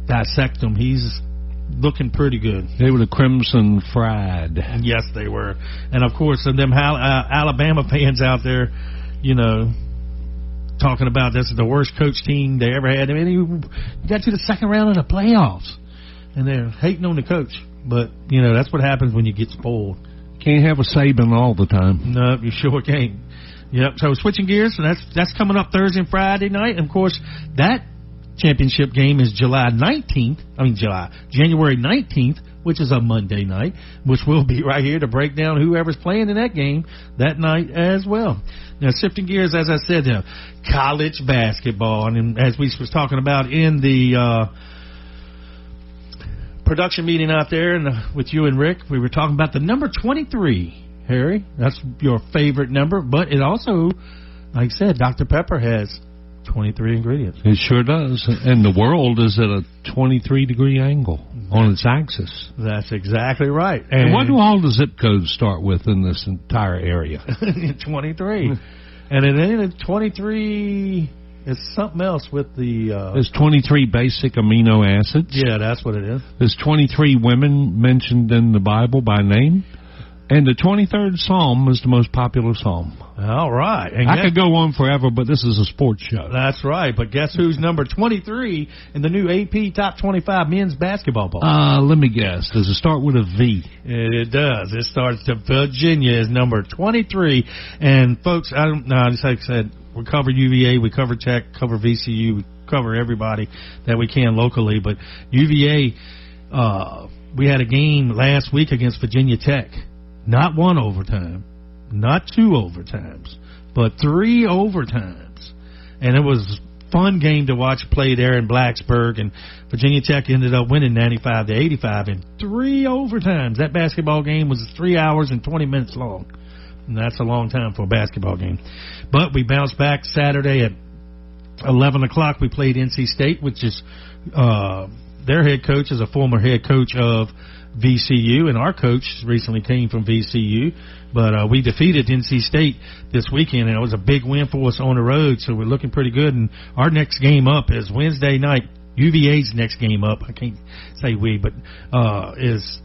[SPEAKER 4] dissect him. He's looking pretty good.
[SPEAKER 5] They were the Crimson Fried.
[SPEAKER 4] Yes, they were. And, of course, them Alabama fans out there, talking about this is the worst coach team they ever had. I mean, he got to the second round of the playoffs, and they're hating on the coach. But, that's what happens when you get spoiled.
[SPEAKER 5] Can't have a Saban all the time.
[SPEAKER 4] No, you sure can't. Yep. So switching gears, so that's coming up Thursday and Friday night. And of course, that championship game is January 19th, which is a Monday night, which we'll be right here to break down whoever's playing in that game that night as well. Now, shifting gears, as I said, college basketball, and as we was talking about in the production meeting out there and with you and Rick, we were talking about the number 23 Harry. That's your favorite number. But it also, like I said, Dr. Pepper has 23 ingredients.
[SPEAKER 5] It sure does. And the world is at a 23-degree angle on its axis.
[SPEAKER 4] That's exactly right.
[SPEAKER 5] And what do all the zip codes start with in this entire area?
[SPEAKER 4] 23. And then 23 is something else with the...
[SPEAKER 5] There's 23 basic amino acids.
[SPEAKER 4] Yeah, that's what it is.
[SPEAKER 5] There's 23 women mentioned in the Bible by name. And the 23rd Psalm is the most popular psalm.
[SPEAKER 4] All right. And
[SPEAKER 5] I could go on forever, but this is a sports show.
[SPEAKER 4] That's right. But guess who's number 23 in the new AP Top 25 men's basketball poll?
[SPEAKER 5] Let me guess. Does it start with a V?
[SPEAKER 4] It does. It starts to Virginia is number 23. And, folks, just like I said, we cover UVA, we cover Tech, cover VCU, we cover everybody that we can locally. But UVA, we had a game last week against Virginia Tech. Not one overtime, not two overtimes, but three overtimes. And it was a fun game to watch play there in Blacksburg. And Virginia Tech ended up winning 95-85 in three overtimes. That basketball game was 3 hours and 20 minutes long. And that's a long time for a basketball game. But we bounced back Saturday at 11 o'clock. We played NC State, which is their head coach is a former head coach of VCU, and our coach recently came from VCU, but we defeated NC State this weekend, and it was a big win for us on the road, so we're looking pretty good. And our next game up is Wednesday night. UVA's next game up, I can't say we, but is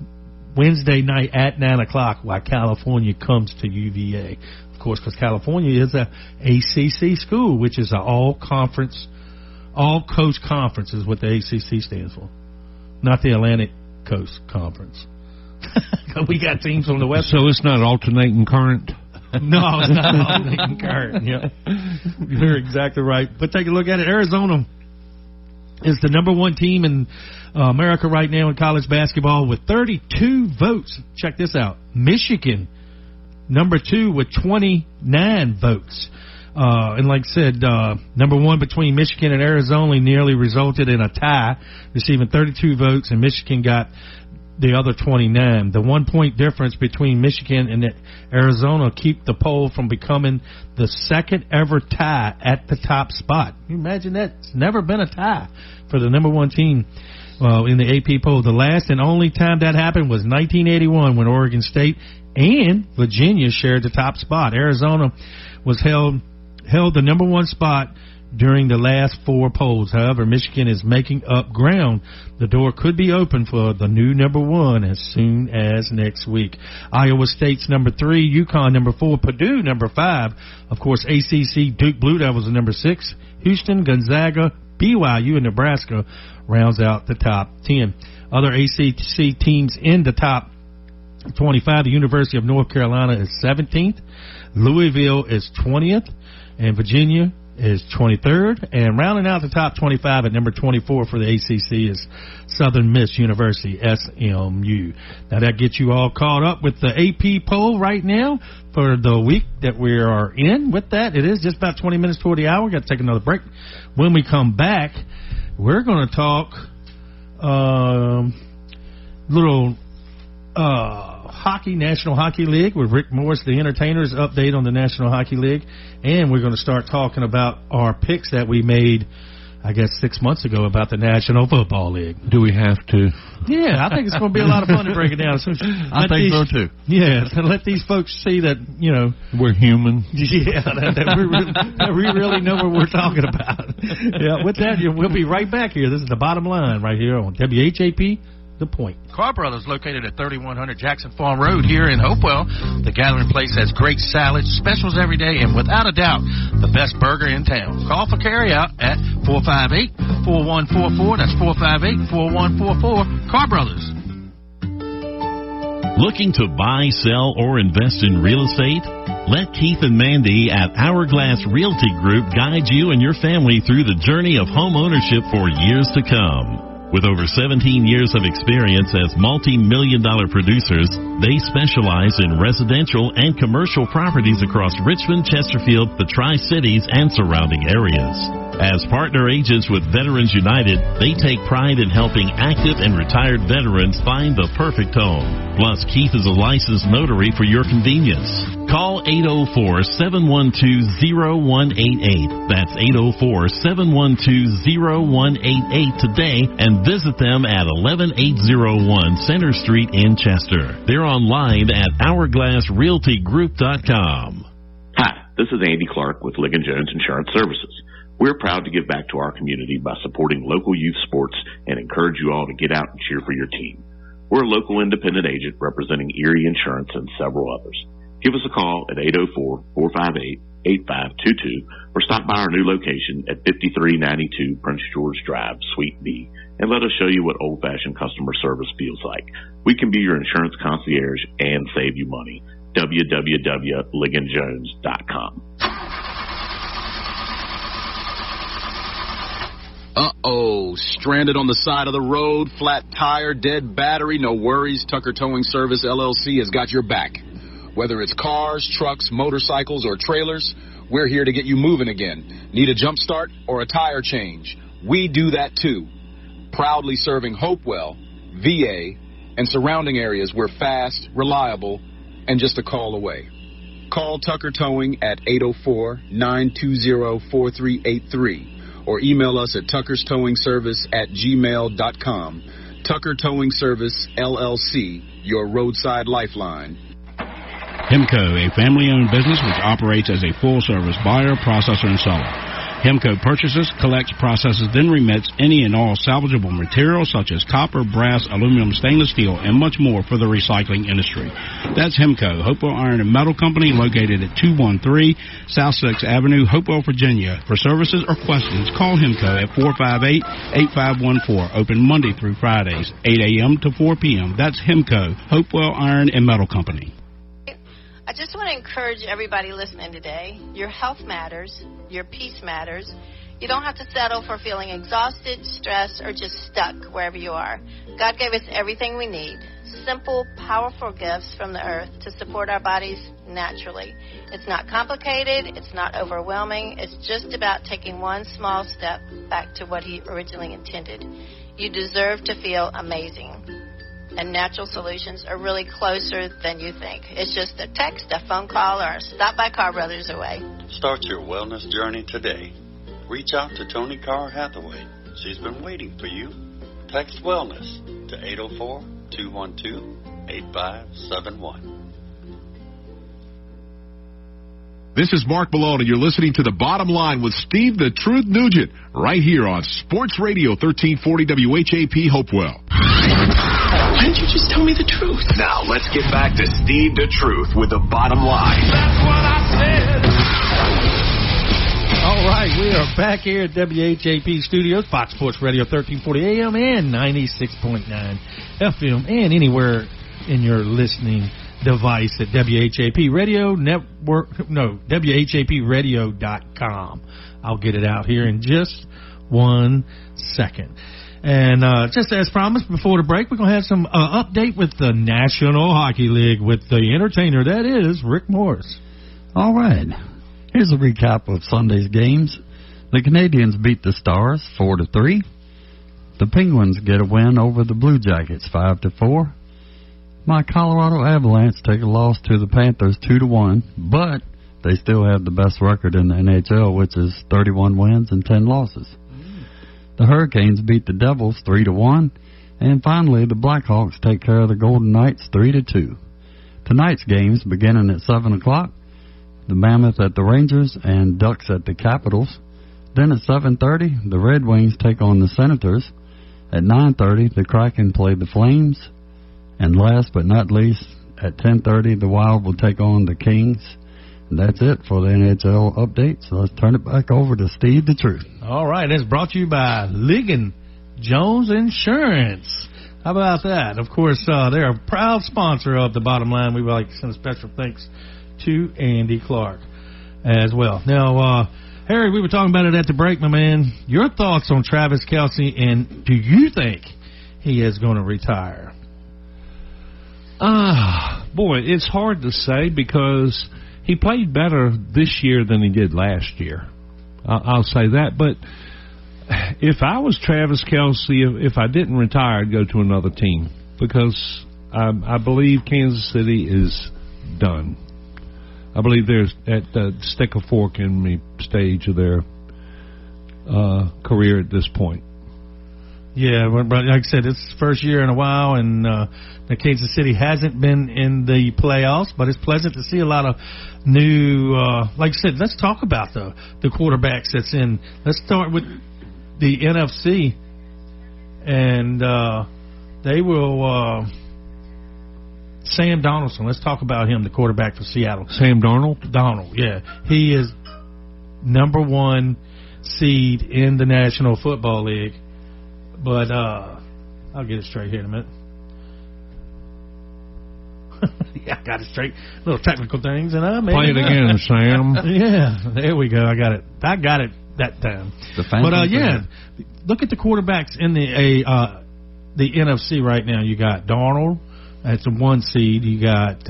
[SPEAKER 4] Wednesday night at 9 o'clock while California comes to UVA. Of course, because California is a ACC school, which is an all-coast conference is what the ACC stands for, not the Atlantic Coast Conference. We got teams on the west.
[SPEAKER 5] So it's not alternating current?
[SPEAKER 4] No, it's not alternating current. Yeah, you're exactly right. But take a look at it. Arizona is the number one team in America right now in college basketball with 32 votes. Check this out. Michigan, number 2 with 29 votes. And like I said, number one between Michigan and Arizona nearly resulted in a tie, receiving 32 votes, and Michigan got the other 29. The 1 point difference between Michigan and Arizona keep the poll from becoming the second ever tie at the top spot. Can you imagine that? It's never been a tie for the number one team in the AP poll. The last and only time that happened was 1981 when Oregon State and Virginia shared the top spot. Arizona was held the number one spot during the last 4 polls. However, Michigan is making up ground. The door could be open for the new number 1 as soon as next week. Iowa State's number 3, UConn number 4, Purdue number 5. Of course, ACC, Duke Blue Devils are number 6. Houston, Gonzaga, BYU, and Nebraska rounds out the top 10. Other ACC teams in the top 25, the University of North Carolina is 17th. Louisville is 20th. And Virginia is 23rd. And rounding out the top 25 at number 24 for the ACC is Southern Miss University, SMU. Now, that gets you all caught up with the AP poll right now for the week that we are in. With that, it is just about 20 minutes toward the hour. We've got to take another break. When we come back, we're going to talk little hockey, National Hockey League with Rick Morris, the Entertainer's update on the National Hockey League. And we're going to start talking about our picks that we made, I guess, 6 months ago about the National Football League.
[SPEAKER 5] Do we have to?
[SPEAKER 4] Yeah, I think it's going to be a lot of fun to break it down. So
[SPEAKER 6] I think so, too.
[SPEAKER 4] Yeah, to let these folks see that, you know.
[SPEAKER 5] We're human.
[SPEAKER 4] Yeah, that we really know what we're talking about. Yeah, with that, we'll be right back here. This is the Bottom Line right here on WHAP. The Point.
[SPEAKER 16] Carr Brothers, located at 3100 Jackson Farm Road here in Hopewell. The Gathering Place has great salads, specials every day, and without a doubt, the best burger in town. Call for carryout at 458-4144. That's 458-4144. Carr Brothers.
[SPEAKER 9] Looking to buy, sell, or invest in real estate? Let Keith and Mandy at Hourglass Realty Group guide you and your family through the journey of home ownership for years to come. With over 17 years of experience as multi-million-dollar producers, they specialize in residential and commercial properties across Richmond, Chesterfield, the Tri-Cities, and surrounding areas. As partner agents with Veterans United, they take pride in helping active and retired veterans find the perfect home. Plus, Keith is a licensed notary for your convenience. Call 804-712-0188. That's 804-712-0188 today and visit them at 11801 Center Street in Chester. They're online at hourglassrealtygroup.com.
[SPEAKER 13] Hi, this is Andy Clark with Ligon Jones Insurance Services. We're proud to give back to our community by supporting local youth sports and encourage you all to get out and cheer for your team. We're a local independent agent representing Erie Insurance and several others. Give us a call at 804-458-8522 or stop by our new location at 5392 Prince George Drive, Suite B, and let us show you what old-fashioned customer service feels like. We can be your insurance concierge and save you money. www.ligonjones.com.
[SPEAKER 2] Uh-oh, stranded on the side of the road, flat tire, dead battery, no worries. Tucker Towing Service, LLC has got your back. Whether it's cars, trucks, motorcycles, or trailers, we're here to get you moving again. Need a jump start or a tire change? We do that too. Proudly serving Hopewell, VA, and surrounding areas. We're fast, reliable, and just a call away. Call Tucker Towing at 804-920-4383 or email us at tuckerstowingservice@gmail.com. Tucker Towing Service, LLC, your roadside lifeline.
[SPEAKER 12] Hemco, a family-owned business which operates as a full-service buyer, processor, and seller. Hemco purchases, collects, processes, then remits any and all salvageable materials such as copper, brass, aluminum, stainless steel, and much more for the recycling industry. That's Hemco, Hopewell Iron and Metal Company, located at 213 South 6th Avenue, Hopewell, Virginia. For services or questions, call Hemco at 458-8514, open Monday through Fridays, 8 a.m. to 4 p.m. That's Hemco, Hopewell Iron and Metal Company.
[SPEAKER 10] I just want to encourage everybody listening today. Your health matters. Your peace matters. You don't have to settle for feeling exhausted, stressed, or just stuck wherever you are. God gave us everything we need. Simple, powerful gifts from the earth to support our bodies naturally. It's not complicated. It's not overwhelming. It's just about taking one small step back to what He originally intended. You deserve to feel amazing. And natural solutions are really closer than you think. It's just a text, a phone call, or a stop by Carr Brothers away.
[SPEAKER 11] Start your wellness journey today. Reach out to Tony Carr Hathaway. She's been waiting for you. Text wellness to 804-212-8571.
[SPEAKER 1] This is Mark Malone, and you're listening to The Bottom Line with Steve the Truth Nugent, right here on Sports Radio 1340 WHAP Hopewell.
[SPEAKER 3] Why didn't you just tell me the truth?
[SPEAKER 15] Now, let's get back to Steve the Truth with The Bottom Line.
[SPEAKER 3] That's what I said.
[SPEAKER 4] All right, we are back here at WHAP Studios, Fox Sports Radio 1340 AM and 96.9 FM, and anywhere in your listening device at WHAP Radio Network, no, WHAPradio.com. I'll get it out here in just 1 second. And just as promised before the break, we're going to have some update with the National Hockey League with the entertainer, that is Rick Morris.
[SPEAKER 6] All right. Here's a recap of Sunday's games. The Canadians beat the Stars 4-3. The Penguins get a win over the Blue Jackets 5-4. My Colorado Avalanche take a loss to the Panthers 2-1, but they still have the best record in the NHL, which is 31 wins and 10 losses. The Hurricanes beat the Devils 3-1, and finally the Blackhawks take care of the Golden Knights 3-2. Tonight's games beginning at 7 o'clock. The Mammoth at the Rangers and Ducks at the Capitals. Then at 7:30, the Red Wings take on the Senators. At 9:30, the Kraken play the Flames. And last but not least, at 10:30, the Wild will take on the Kings. And that's it for the NHL update. So let's turn it back over to Steve the Truth.
[SPEAKER 4] All right, it's brought to you by Ligon Jones Insurance. How about that? Of course, they're a proud sponsor of The Bottom Line. We would like to send a special thanks to Andy Clark as well. Now, Harry, we were talking about it at the break, my man. Your thoughts on Travis Kelce, and do you think he is going to retire?
[SPEAKER 5] Boy, it's hard to say because he played better this year than he did last year. I'll say that. But if I was Travis Kelce, if I didn't retire, I'd go to another team because I believe Kansas City is done. I believe they're at the stick a fork in me stage of their career at this point.
[SPEAKER 4] Yeah, but like I said, it's the first year in a while, and the Kansas City hasn't been in the playoffs, but it's pleasant to see a lot of new, like I said, let's talk about the quarterbacks that's in. Let's start with the NFC, and they will, Sam Donaldson, let's talk about him, the quarterback for Seattle.
[SPEAKER 5] Sam Darnold?
[SPEAKER 4] Donald, yeah. He is number 1 seed in the National Football League. But I'll get it straight here in a minute. Yeah, I got it straight. Little technical things, and I made
[SPEAKER 5] Play it again, Sam.
[SPEAKER 4] Yeah, there we go. I got it that time. But yeah, look at the quarterbacks in the NFC right now. You got Darnold, that's a 1 seed. You got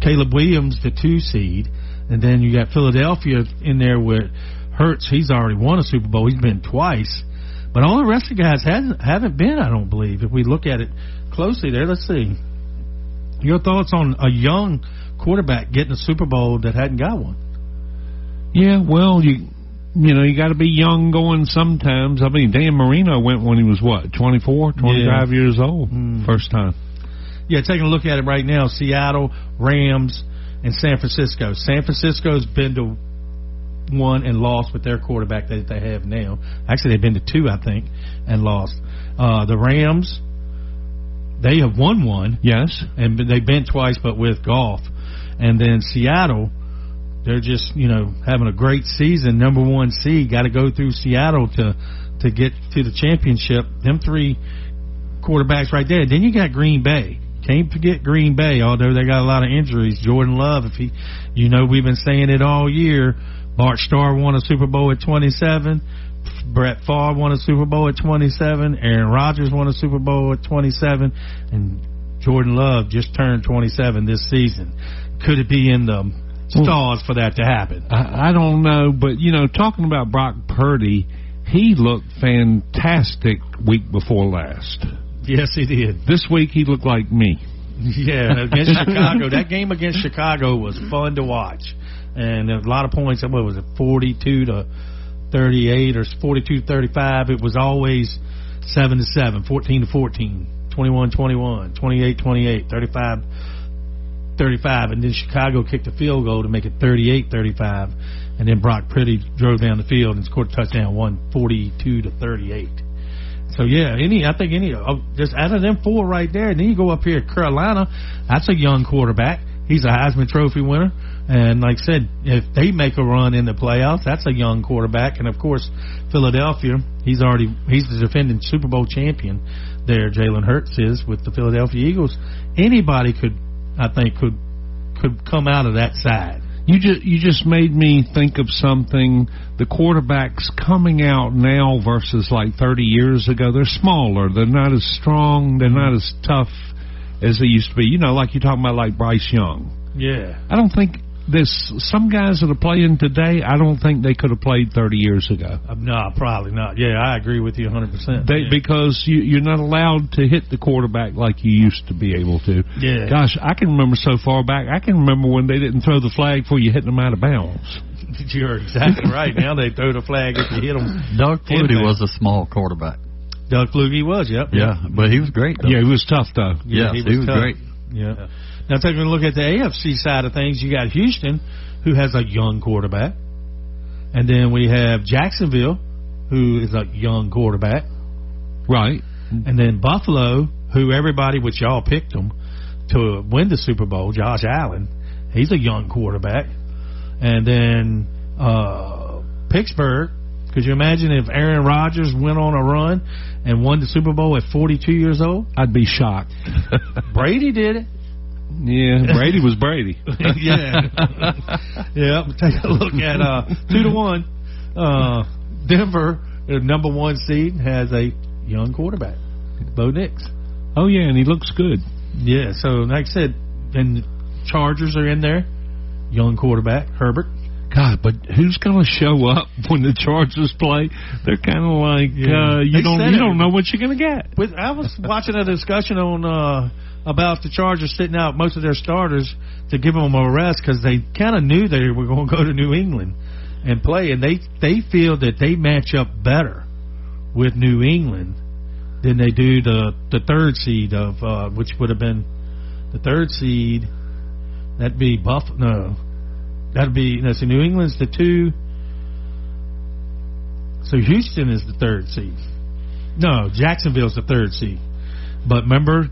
[SPEAKER 4] Caleb Williams, the 2 seed, and then you got Philadelphia in there with Hurts. He's already won a Super Bowl. He's been twice. But all the rest of the guys haven't been, I don't believe. If we look at it closely there, let's see. Your thoughts on a young quarterback getting a Super Bowl that hadn't got one?
[SPEAKER 5] Yeah, well, you got to be young going sometimes. I mean, Dan Marino went when he was, 24, 25 years old, first time.
[SPEAKER 4] Yeah, taking a look at it right now, Seattle, Rams, and San Francisco. San Francisco's been to 1 and lost with their quarterback that they have now. Actually, they've been to 2, I think, and lost. The Rams, they have won 1.
[SPEAKER 5] Yes.
[SPEAKER 4] And they've been twice, but with Goff. And then Seattle, they're just, having a great season. Number 1 seed. Got to go through Seattle to get to the championship. Them 3 quarterbacks right there. Then you got Green Bay. Can't forget Green Bay, although they got a lot of injuries. Jordan Love, we've been saying it all year. Bart Starr won a Super Bowl at 27. Brett Favre won a Super Bowl at 27. Aaron Rodgers won a Super Bowl at 27. And Jordan Love just turned 27 this season. Could it be in the stars for that to happen?
[SPEAKER 5] I don't know, but, talking about Brock Purdy, he looked fantastic week before last.
[SPEAKER 4] Yes, he did.
[SPEAKER 5] This week he looked like me.
[SPEAKER 4] Yeah, against Chicago. That game against Chicago was fun to watch. And a lot of points, what was it, 42-38 or 42-35? It was always 7-7, 14-14, 21-21, 28-28, 35-35. And then Chicago kicked a field goal to make it 38-35. And then Brock Purdy drove down the field and scored a touchdown, won 42-38. So, yeah, just out of them 4 right there, and then you go up here at Carolina, that's a young quarterback. He's a Heisman Trophy winner. And like I said, if they make a run in the playoffs, that's a young quarterback. And, of course, Philadelphia, he's the defending Super Bowl champion there, Jalen Hurts is, with the Philadelphia Eagles. Anybody could come out of that side.
[SPEAKER 5] You just made me think of something. The quarterbacks coming out now versus like 30 years ago, they're smaller. They're not as strong. They're not as tough as they used to be. Like you're talking about like Bryce Young.
[SPEAKER 4] Yeah.
[SPEAKER 5] I don't think there's some guys that are playing today, I don't think they could have played 30 years ago.
[SPEAKER 4] No, probably not. Yeah, I agree with you 100%.
[SPEAKER 5] Because you're not allowed to hit the quarterback like you used to be able to.
[SPEAKER 4] Yeah.
[SPEAKER 5] Gosh, I can remember so far back, I can remember when they didn't throw the flag before you hit them out of bounds.
[SPEAKER 4] You're exactly right. Now they throw the flag if you hit them.
[SPEAKER 6] Doug Flutie was a small quarterback.
[SPEAKER 4] Doug Flutie was, yep.
[SPEAKER 6] Yeah, but he was great, though.
[SPEAKER 5] Yeah, he was tough, though.
[SPEAKER 6] Yeah, he was great.
[SPEAKER 4] Yeah. Now, taking a look at the AFC side of things, you got Houston, who has a young quarterback. And then we have Jacksonville, who is a young quarterback.
[SPEAKER 5] Right.
[SPEAKER 4] And then Buffalo, who everybody, which y'all picked them to win the Super Bowl, Josh Allen. He's a young quarterback. And then Pittsburgh. Could you imagine if Aaron Rodgers went on a run and won the Super Bowl at 42 years old?
[SPEAKER 5] I'd be shocked.
[SPEAKER 4] Brady did it.
[SPEAKER 5] Yeah, Brady was Brady.
[SPEAKER 4] Yeah. Yeah, take a look at 2-1. Denver, the number 1 seed, has a young quarterback, Bo Nix.
[SPEAKER 5] Oh, yeah, and he looks good.
[SPEAKER 4] Yeah, so like I said, and the Chargers are in there, young quarterback, Herbert.
[SPEAKER 5] God, but who's going to show up when the Chargers play? They're kind of like you don't know what you're going to get.
[SPEAKER 4] I was watching a discussion on about the Chargers sitting out most of their starters to give them a rest because they kind of knew they were going to go to New England and play, and they feel that they match up better with New England than they do the third seed of which would have been the third seed. That'd be Buffalo. That'd be so New England's the 2. So Houston is the 3rd seed. No, Jacksonville's the 3rd seed. But remember,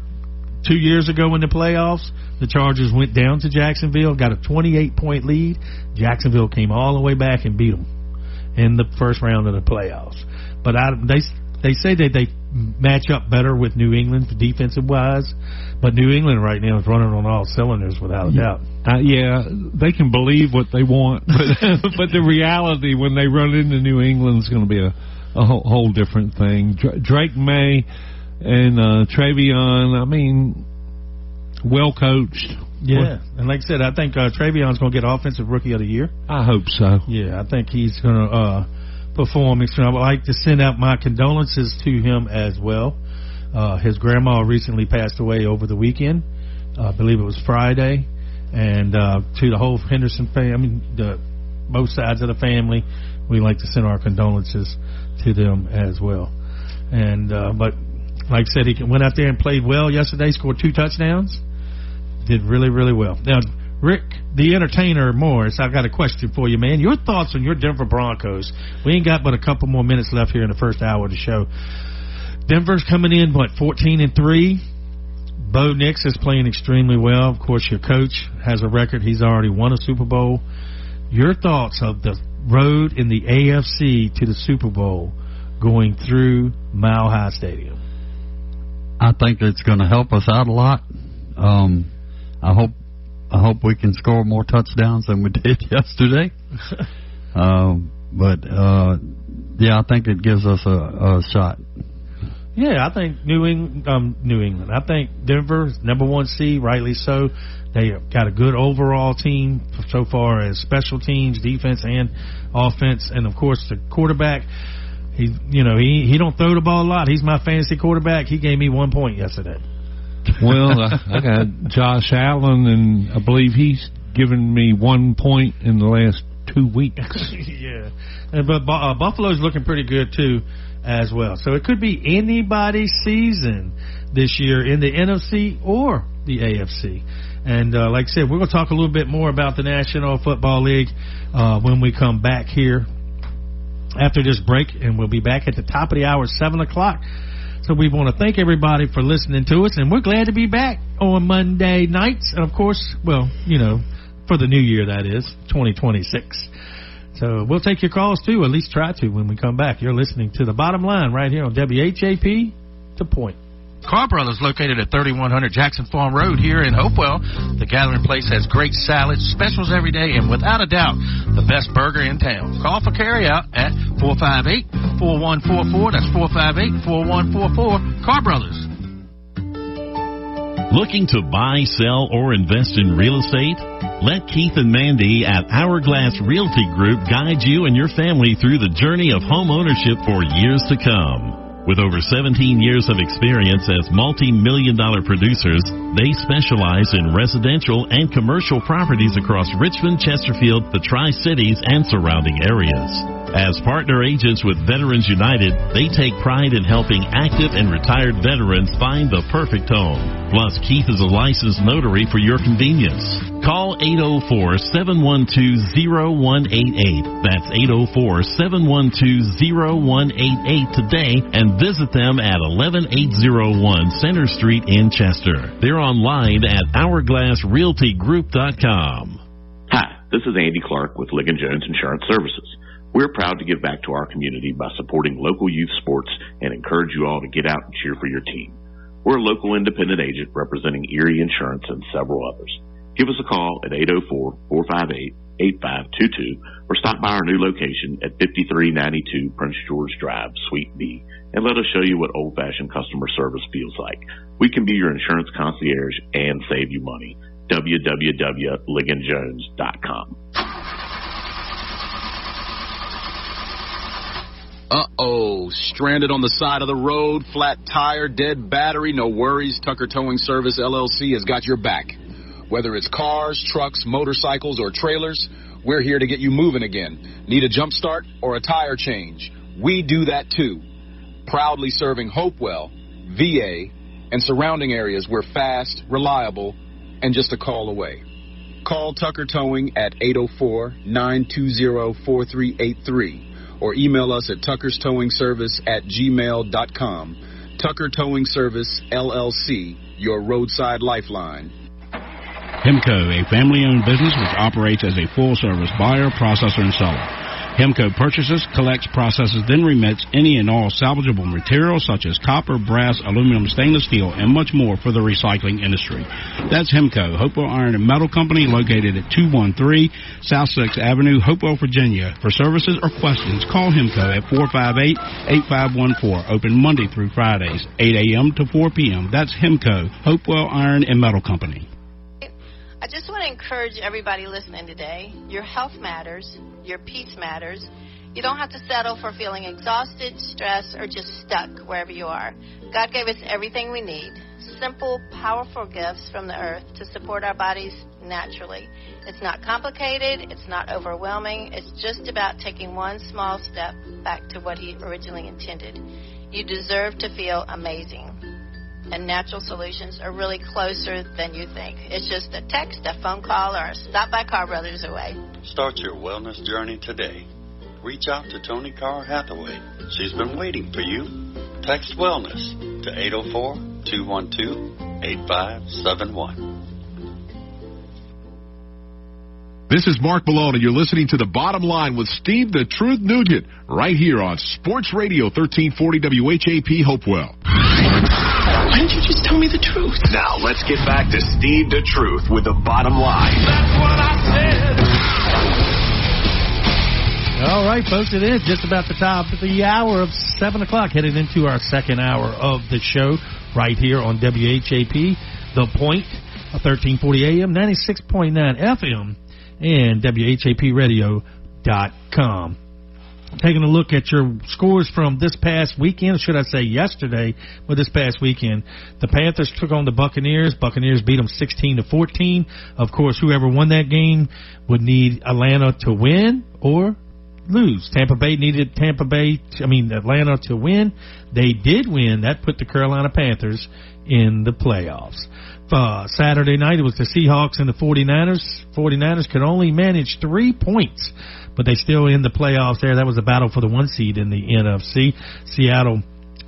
[SPEAKER 4] 2 years ago in the playoffs, the Chargers went down to Jacksonville, got a 28-point lead. Jacksonville came all the way back and beat them in the first round of the playoffs. But they say that they match up better with New England defensive-wise, but New England right now is running on all cylinders without a doubt.
[SPEAKER 5] Yeah, they can believe what they want, but the reality when they run into New England is going to be a whole different thing. Drake May and Travion, I mean, well coached.
[SPEAKER 4] Yeah, and like I said, I think Travion's going to get Offensive Rookie of the Year.
[SPEAKER 5] I hope so.
[SPEAKER 4] Yeah, I think he's going to perform. I would like to send out my condolences to him as well. His grandma recently passed away over the weekend. I believe it was Friday. And to the whole Henderson family, both sides of the family, we like to send our condolences to them as well. And but like I said, he went out there and played well yesterday, scored 2 touchdowns, did really, really well. Now, Rick, the entertainer Morris, I've got a question for you, man. Your thoughts on your Denver Broncos? We ain't got but a couple more minutes left here in the first hour of the show. Denver's coming in, 14-3. Bo Nix is playing extremely well. Of course, your coach has a record. He's already won a Super Bowl. Your thoughts of the road in the AFC to the Super Bowl going through Mile High Stadium?
[SPEAKER 6] I think it's going to help us out a lot. I hope we can score more touchdowns than we did yesterday. But I think it gives us a shot.
[SPEAKER 4] Yeah, I think New England. I think Denver's number 1 seed, rightly so. They got a good overall team so far as special teams, defense, and offense. And, of course, the quarterback, he don't throw the ball a lot. He's my fantasy quarterback. He gave me 1 point yesterday.
[SPEAKER 5] Well, I got Josh Allen, and I believe he's given me 1 point in the last 2 weeks.
[SPEAKER 4] Yeah. But Buffalo's looking pretty good, too, as well. So it could be anybody's season this year in the NFC or the AFC. And like I said, we're going to talk a little bit more about the National Football League when we come back here after this break. And we'll be back at the top of the hour, 7 o'clock. So we want to thank everybody for listening to us. And we're glad to be back on Monday nights. And, of course, for the new year, that is, 2026. So we'll take your calls, too, or at least try to when we come back. You're listening to The Bottom Line right here on WHAP, The Point.
[SPEAKER 16] Carr Brothers, located at 3100 Jackson Farm Road here in Hopewell. The Gathering Place has great salads, specials every day, and without a doubt, the best burger in town. Call for carryout at 458-4144. That's 458-4144. Carr Brothers.
[SPEAKER 9] Looking to buy, sell, or invest in real estate? Let Keith and Mandy at Hourglass Realty Group guide you and your family through the journey of home ownership for years to come. With over 17 years of experience as multi-million-dollar producers, they specialize in residential and commercial properties across Richmond, Chesterfield, the Tri-Cities, and surrounding areas. As partner agents with Veterans United, they take pride in helping active and retired veterans find the perfect home. Plus, Keith is a licensed notary for your convenience. Call 804-712-0188. That's 804-712-0188 today and visit them at 11801 Center Street in Chester. They're online at hourglassrealtygroup.com.
[SPEAKER 13] Hi, this is Andy Clark with Ligon Jones Insurance Services. We're proud to give back to our community by supporting local youth sports and encourage you all to get out and cheer for your team. We're a local independent agent representing Erie Insurance and several others. Give us a call at 804-458-8522 or stop by our new location at 5392 Prince George Drive, Suite B, and let us show you what old-fashioned customer service feels like. We can be your insurance concierge and save you money. www.ligonjones.com.
[SPEAKER 2] Uh-oh, stranded on the side of the road, flat tire, dead battery, no worries. Tucker Towing Service, LLC has got your back. Whether it's cars, trucks, motorcycles, or trailers, we're here to get you moving again. Need a jump start or a tire change? We do that too. Proudly serving Hopewell, VA, and surrounding areas. We're fast, reliable, and just a call away. Call Tucker Towing at 804-920-4383 or email us at tuckerstowingservice@gmail.com. Tucker Towing Service, LLC, your roadside lifeline.
[SPEAKER 12] Hemco, a family-owned business which operates as a full-service buyer, processor, and seller. Hemco purchases, collects, processes, then remits any and all salvageable materials such as copper, brass, aluminum, stainless steel, and much more for the recycling industry. That's Hemco, Hopewell Iron and Metal Company, located at 213 South 6th Avenue, Hopewell, Virginia. For services or questions, call Hemco at 458-8514. Open Monday through Fridays, 8 a.m. to 4 p.m. That's Hemco, Hopewell Iron and Metal Company.
[SPEAKER 10] I just want to encourage everybody listening today. Your health matters. Your peace matters. You don't have to settle for feeling exhausted, stressed, or just stuck wherever you are. God gave us everything we need. Simple, powerful gifts from the earth to support our bodies naturally. It's not complicated. It's not overwhelming. It's just about taking one small step back to what He originally intended. You deserve to feel amazing. And natural solutions are really closer than you think. It's just a text, a phone call, or a stop by Car Brothers away.
[SPEAKER 11] Start your wellness journey today. Reach out to Tony Carr Hathaway. She's been waiting for you. Text wellness to 804-212-8571.
[SPEAKER 1] This is Mark Malone, and you're listening to The Bottom Line with Steve the Truth Nugent right here on Sports Radio 1340 WHAP Hopewell.
[SPEAKER 3] Why didn't you just tell me the truth?
[SPEAKER 15] Now, let's get back to Steve the Truth with The Bottom Line.
[SPEAKER 3] That's what I said.
[SPEAKER 4] All right, folks, it is just about the top of the hour of 7 o'clock, heading into our second hour of the show right here on WHAP, The Point, 1340 AM, 96.9 FM, and WHAPradio.com. Taking a look at your scores from this past weekend, should I say yesterday, but this past weekend. The Panthers took on the Buccaneers. Buccaneers beat them 16-14. Of course, whoever won that game would need Atlanta to win or lose. Atlanta to win. They did win. That put the Carolina Panthers in the playoffs. Saturday night, it was the Seahawks and the 49ers. 49ers could only manage 3 points, but they still in the playoffs there. That was a battle for the 1 seed in the NFC. Seattle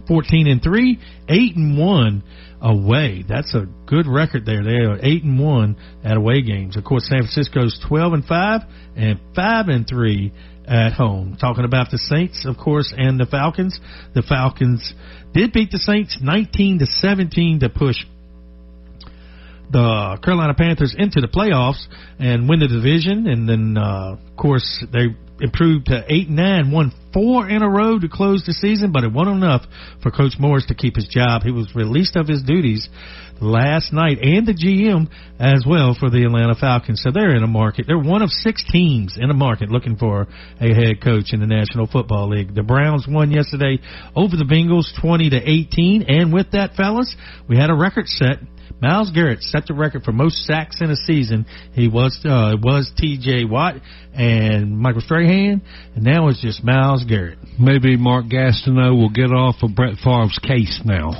[SPEAKER 4] 14-3, 8-1 away. That's a good record there. They are 8-1 at away games. Of course, San Francisco's 12-5 and 5-3 at home. Talking about the Saints, of course, and the Falcons. The Falcons did beat the Saints 19-17 to push the Carolina Panthers into the playoffs and win the division. And then, of course, they improved to 8-9, won 4 in a row to close the season, but it wasn't enough for Coach Morris to keep his job. He was released of his duties last night, and the GM as well for the Atlanta Falcons. So they're in a market. They're one of 6 teams in a market looking for a head coach in the National Football League. The Browns won yesterday over the Bengals 20-18, and with that, fellas, we had a record set. Myles Garrett set the record for most sacks in a season. He was T.J. Watt and Michael Strahan, and now it's just Myles Garrett.
[SPEAKER 5] Maybe Mark Gastineau will get off of Brett Favre's case now.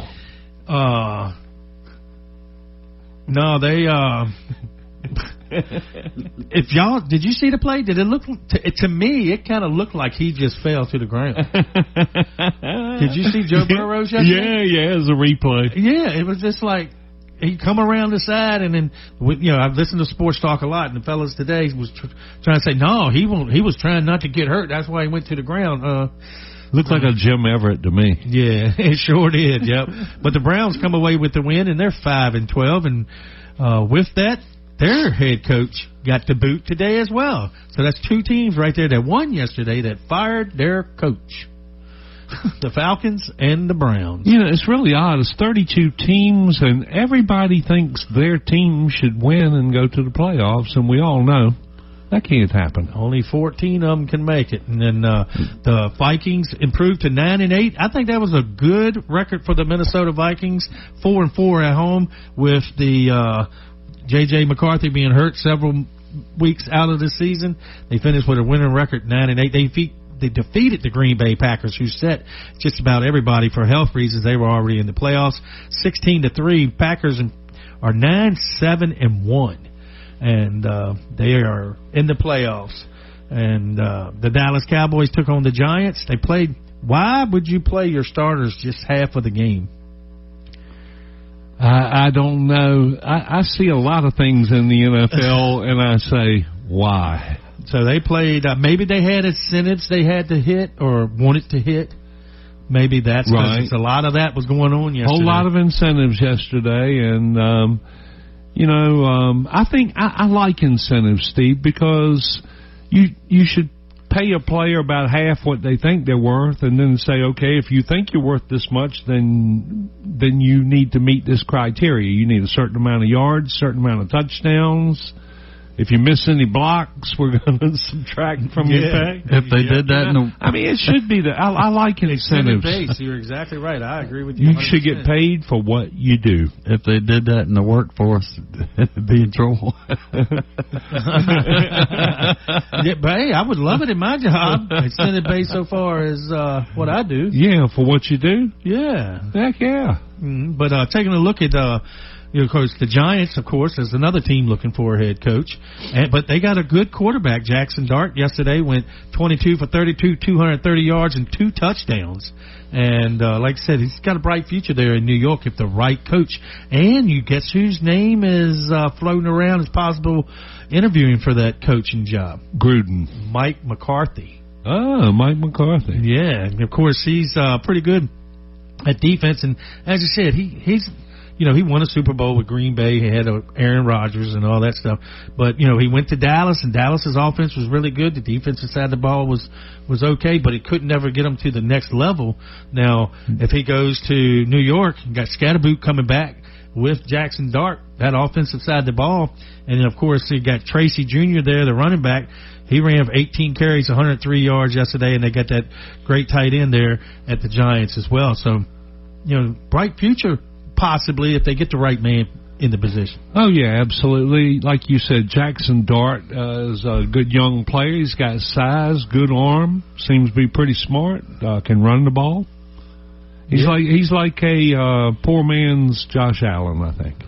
[SPEAKER 4] No, they if y'all did you see the play? Did it look to me? It kind of looked like he just fell to the ground. Did you see Joe Burrow yesterday?
[SPEAKER 5] Yeah, it was a replay.
[SPEAKER 4] Yeah, it was just like he come around the side, and then I've listened to sports talk a lot, and the fellas today was trying to say no, he won't. He was trying not to get hurt. That's why he went to the ground.
[SPEAKER 5] Looked like a Jim Everett to me.
[SPEAKER 4] Yeah, it sure did. Yep. But the Browns come away with the win, and they're 5-12, and with that, their head coach got the boot today as well. So that's 2 teams right there that won yesterday that fired their coach. The Falcons and the Browns.
[SPEAKER 5] It's really odd. It's 32 teams, and everybody thinks their team should win and go to the playoffs, and we all know That can't happen.
[SPEAKER 4] Only 14 of them can make it. And then the Vikings improved to 9-8. I think that was a good record for the Minnesota Vikings, 4-4 at home, with the J.J. McCarthy being hurt several weeks out of the season. They finished with a winning record, 9-8. They defeated the Green Bay Packers, who set just about everybody for health reasons. They were already in the playoffs, 16-3. Packers are 9-7-1. And they are in the playoffs. And the Dallas Cowboys took on the Giants. They played. Why would you play your starters just half of the game?
[SPEAKER 5] I don't know. I see a lot of things in the NFL, and I say, why?
[SPEAKER 4] So they played. Maybe they had incentives they had to hit or wanted to hit. Maybe that's because a lot of that was going on yesterday. A whole
[SPEAKER 5] lot of incentives yesterday, and I think I like incentives, Steve, because you should pay a player about half what they think they're worth, and then say, okay, if you think you're worth this much, then you need to meet this criteria. You need a certain amount of yards, certain amount of touchdowns. If you miss any blocks, we're going to subtract from your pay.
[SPEAKER 6] If they did that,
[SPEAKER 5] I mean, it should be that. I like incentives.
[SPEAKER 4] Base. You're exactly right. I agree with you. 100%.
[SPEAKER 5] You should get paid for what you do.
[SPEAKER 6] If they did that in the workforce, it'd be in trouble.
[SPEAKER 4] But hey, I would love it in my job. Incentive base so far as what I do.
[SPEAKER 5] Yeah, for what you do.
[SPEAKER 4] Yeah,
[SPEAKER 5] heck yeah.
[SPEAKER 4] But taking a look at. Of course, the Giants, of course, is another team looking for a head coach. But they got a good quarterback. Jackson Dart yesterday went 22 for 32, 230 yards, and 2 touchdowns. And like I said, he's got a bright future there in New York if the right coach. And you guess whose name is floating around as possible interviewing for that coaching job?
[SPEAKER 5] Gruden.
[SPEAKER 4] Mike McCarthy.
[SPEAKER 5] Oh, Mike McCarthy.
[SPEAKER 4] Yeah, and of course, he's pretty good at defense. And as you said, he's... he won a Super Bowl with Green Bay. He had Aaron Rodgers and all that stuff. But, he went to Dallas, and Dallas's offense was really good. The defensive side of the ball was okay, but he couldn't never get them to the next level. Now, if he goes to New York, you got Scatterboot coming back with Jackson Dart, that offensive side of the ball. And then, of course, you got Tracy Jr. there, the running back. He ran for 18 carries, 103 yards yesterday, and they got that great tight end there at the Giants as well. So, bright future. Possibly, if they get the right man in the position.
[SPEAKER 5] Oh, yeah, absolutely. Like you said, Jackson Dart is a good young player. He's got size, good arm, seems to be pretty smart, can run the ball. He's like a poor man's Josh Allen, I think.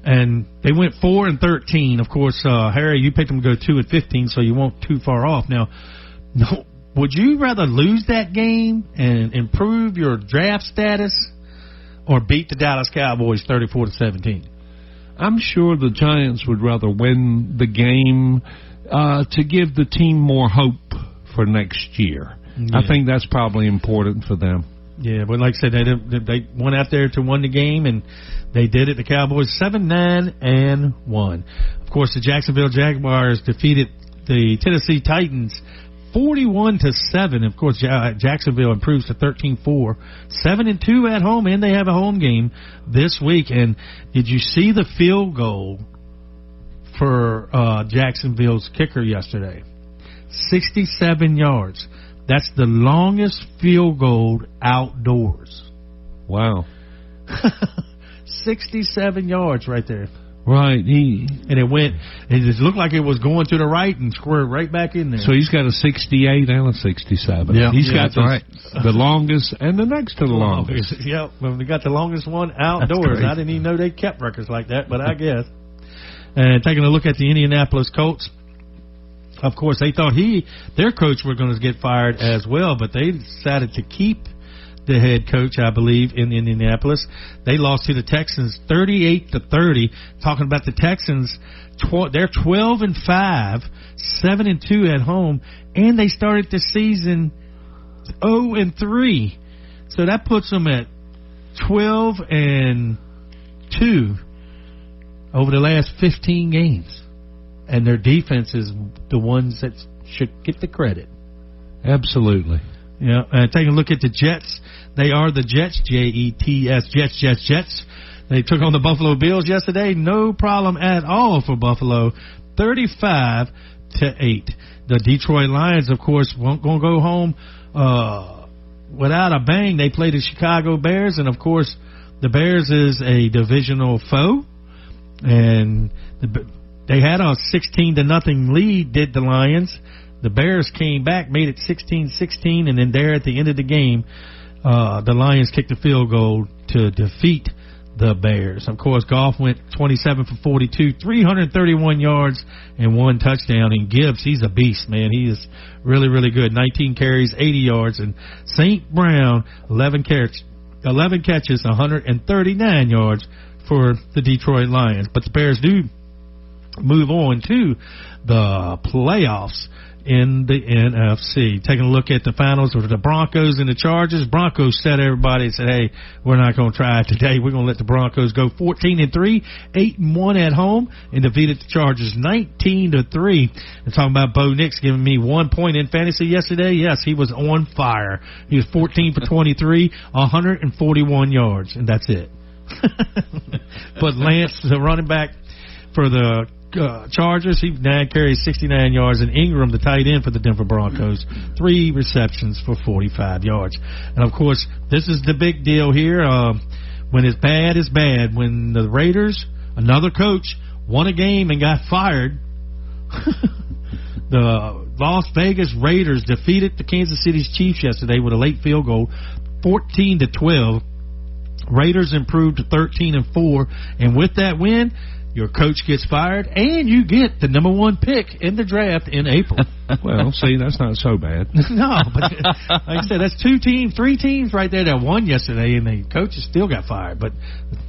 [SPEAKER 4] And they went 4-13. Of course, Harry, you picked them to go 2-15, so you weren't too far off. Now, would you rather lose that game and improve your draft status, or beat the Dallas Cowboys 34-17?
[SPEAKER 5] I'm sure the Giants would rather win the game to give the team more hope for next year. Yeah. I think that's probably important for them.
[SPEAKER 4] Yeah, but like I said, they went out there to win the game, and they did it. The Cowboys 7-9-1. Of course, the Jacksonville Jaguars defeated the Tennessee Titans 41-7. Of course, Jacksonville improves to 13-4, 7-2 at home, and they have a home game this week. And did you see the field goal for Jacksonville's kicker yesterday? 67 yards. That's the longest field goal outdoors.
[SPEAKER 5] Wow.
[SPEAKER 4] 67 yards right there.
[SPEAKER 5] Right.
[SPEAKER 4] And it just looked like it was going to the right and squared right back in there.
[SPEAKER 5] So he's got a 68 and a 67.
[SPEAKER 6] Yeah,
[SPEAKER 5] he's got the longest and the next to the longest.
[SPEAKER 4] Yep. Well, they got the longest one outdoors. I didn't even know they kept records like that, but I guess. And taking a look at the Indianapolis Colts, of course, they thought their coach were going to get fired as well, but they decided to keep the head coach, I believe, in Indianapolis. They lost to the Texans 38-30. Talking about the Texans, they're 12-5, 7-2 at home, and they started the season 0-3. So that puts them at 12-2 over the last 15 games. And their defense is the ones that should get the credit.
[SPEAKER 5] Absolutely.
[SPEAKER 4] Yeah, taking a look at the Jets. They are the Jets, Jets, Jets. They took on the Buffalo Bills yesterday. No problem at all for Buffalo. 35-24. The Detroit Lions, of course, won't going to go home without a bang. They play the Chicago Bears, and of course, the Bears is a divisional foe, and they had a 16-0 lead. Did the Lions? The Bears came back, made it 16-16, and then there at the end of the game, the Lions kicked a field goal to defeat the Bears. Of course, Goff went 27 for 42, 331 yards, and 1 touchdown. And Gibbs, he's a beast, man. He is really, really good. 19 carries, 80 yards. And St. Brown, 11 catches, 139 yards for the Detroit Lions. But the Bears do move on to the playoffs in the NFC. Taking a look at the finals with the Broncos and the Chargers. Broncos said everybody and said, hey, we're not going to try it today. We're going to let the Broncos go 14-3, 8-1 at home, and defeated the Chargers 19-3. And talking about Bo Nix giving me 1 point in fantasy yesterday. Yes, he was on fire. He was 14 for 23, 141 yards, and that's it. But Lance, the running back for the Chargers, he carries 69 yards, and Ingram, the tight end for the Denver Broncos, 3 receptions for 45 yards. And of course, this is the big deal here. When it's bad, it's bad. When the Raiders, another coach, won a game and got fired, the Las Vegas Raiders defeated the Kansas City Chiefs yesterday with a late field goal, 14-12. Raiders improved to 13-4, and with that win, your coach gets fired, and you get the number 1 pick in the draft in April.
[SPEAKER 5] Well, see, that's not so bad.
[SPEAKER 4] No, but like I said, that's 3 teams right there that won yesterday, and the coaches still got fired, but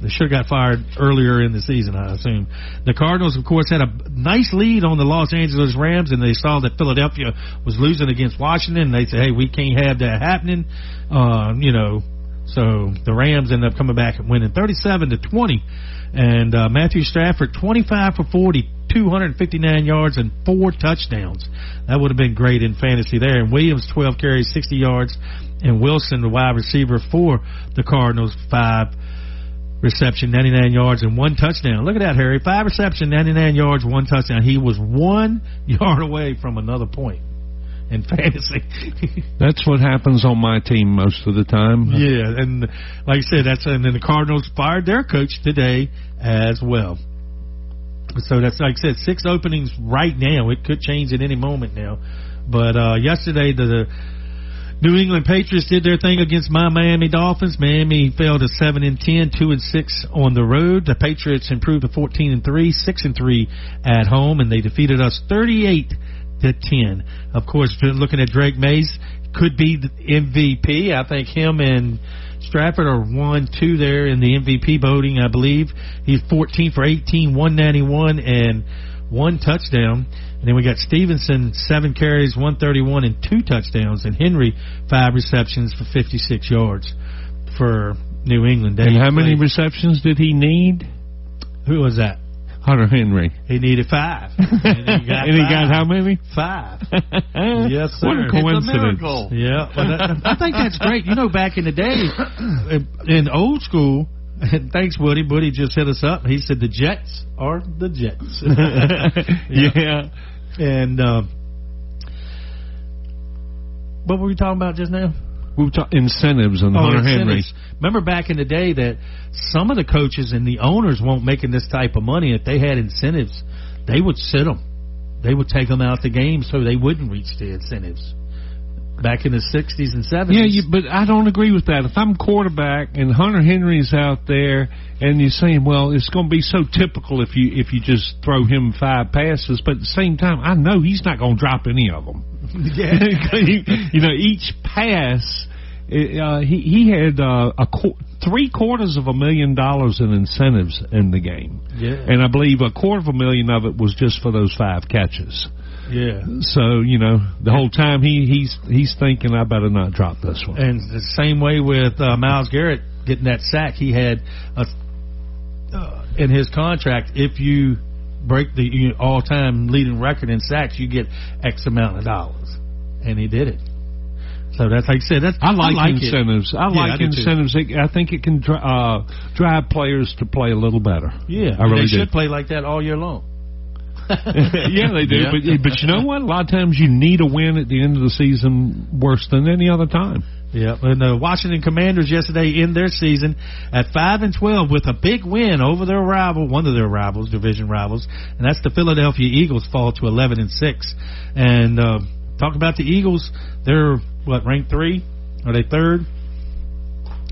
[SPEAKER 4] they should have got fired earlier in the season, I assume. The Cardinals, of course, had a nice lead on the Los Angeles Rams, and they saw that Philadelphia was losing against Washington, and they said, hey, we can't have that happening, So the Rams ended up coming back and winning 37-20. And Matthew Stafford, 25 for 40, 259 yards, and 4 touchdowns. That would have been great in fantasy there. And Williams, 12 carries, 60 yards. And Wilson, the wide receiver for the Cardinals, 5 reception, 99 yards, and 1 touchdown. Look at that, Harry. 5 reception, 99 yards, 1 touchdown. He was 1 yard away from another point in fantasy.
[SPEAKER 5] That's what happens on my team most of the time.
[SPEAKER 4] Yeah, and like I said, and then the Cardinals fired their coach today as well. So that's, like I said, 6 openings right now. It could change at any moment now. But yesterday, the New England Patriots did their thing against my Miami Dolphins. Miami fell to 7-10, 2-6 on the road. The Patriots improved to 14-3, 6-3 at home, and they defeated us 38-10. Of course, looking at Drake Mays, could be the MVP. I think him and Stratford are 1-2 there in the MVP voting, I believe. He's 14 for 18, 191, and 1 touchdown. And then we got Stevenson, 7 carries, 131, and 2 touchdowns. And Henry, 5 receptions for 56 yards for New England.
[SPEAKER 5] And how many receptions did he need?
[SPEAKER 4] Who was that?
[SPEAKER 5] Hunter Henry.
[SPEAKER 4] He needed 5. And he
[SPEAKER 5] got how many?
[SPEAKER 4] 5. Yes, sir.
[SPEAKER 5] What a coincidence.
[SPEAKER 4] Yeah. Well, I think that's great. You know, back in the day, in old school, and thanks, Woody. Woody just hit us up. He said the Jets are the Jets.
[SPEAKER 5] Yeah.
[SPEAKER 4] And what were we talking about just now?
[SPEAKER 5] We were talking incentives on Hunter Henry.
[SPEAKER 4] Remember back in the day that some of the coaches and the owners weren't making this type of money. If they had incentives, they would sit them. They would take them out the game so they wouldn't reach the incentives. Back in the 60s and 70s.
[SPEAKER 5] Yeah, but I don't agree with that. If I'm quarterback and Hunter Henry's out there and you're saying, well, it's going to be so typical if you just throw him 5 passes, but at the same time, I know he's not going to drop any of them.
[SPEAKER 4] Yeah.
[SPEAKER 5] Each pass, he had $750,000 in incentives in the game.
[SPEAKER 4] Yeah.
[SPEAKER 5] And I believe $250,000 of it was just for those 5 catches.
[SPEAKER 4] Yeah.
[SPEAKER 5] So, the whole time he's thinking, I better not drop this one.
[SPEAKER 4] And the same way with Myles Garrett getting that sack, he had in his contract, if you break the all-time leading record in sacks, you get X amount of dollars. And he did it. So that's, like I said,
[SPEAKER 5] I like incentives.
[SPEAKER 4] It.
[SPEAKER 5] I like incentives. I think it can drive players to play a little better.
[SPEAKER 4] Yeah.
[SPEAKER 5] I really
[SPEAKER 4] should play like that all year long.
[SPEAKER 5] Yeah, they do. Yeah. But you know what? A lot of times you need a win at the end of the season worse than any other time.
[SPEAKER 4] Yeah, and the Washington Commanders yesterday end their season at 5-12 with a big win over their rival, one of their rivals, division rivals, and that's the Philadelphia Eagles. Fall to 11-6. And talk about the Eagles, they're ranked 3? Are they 3rd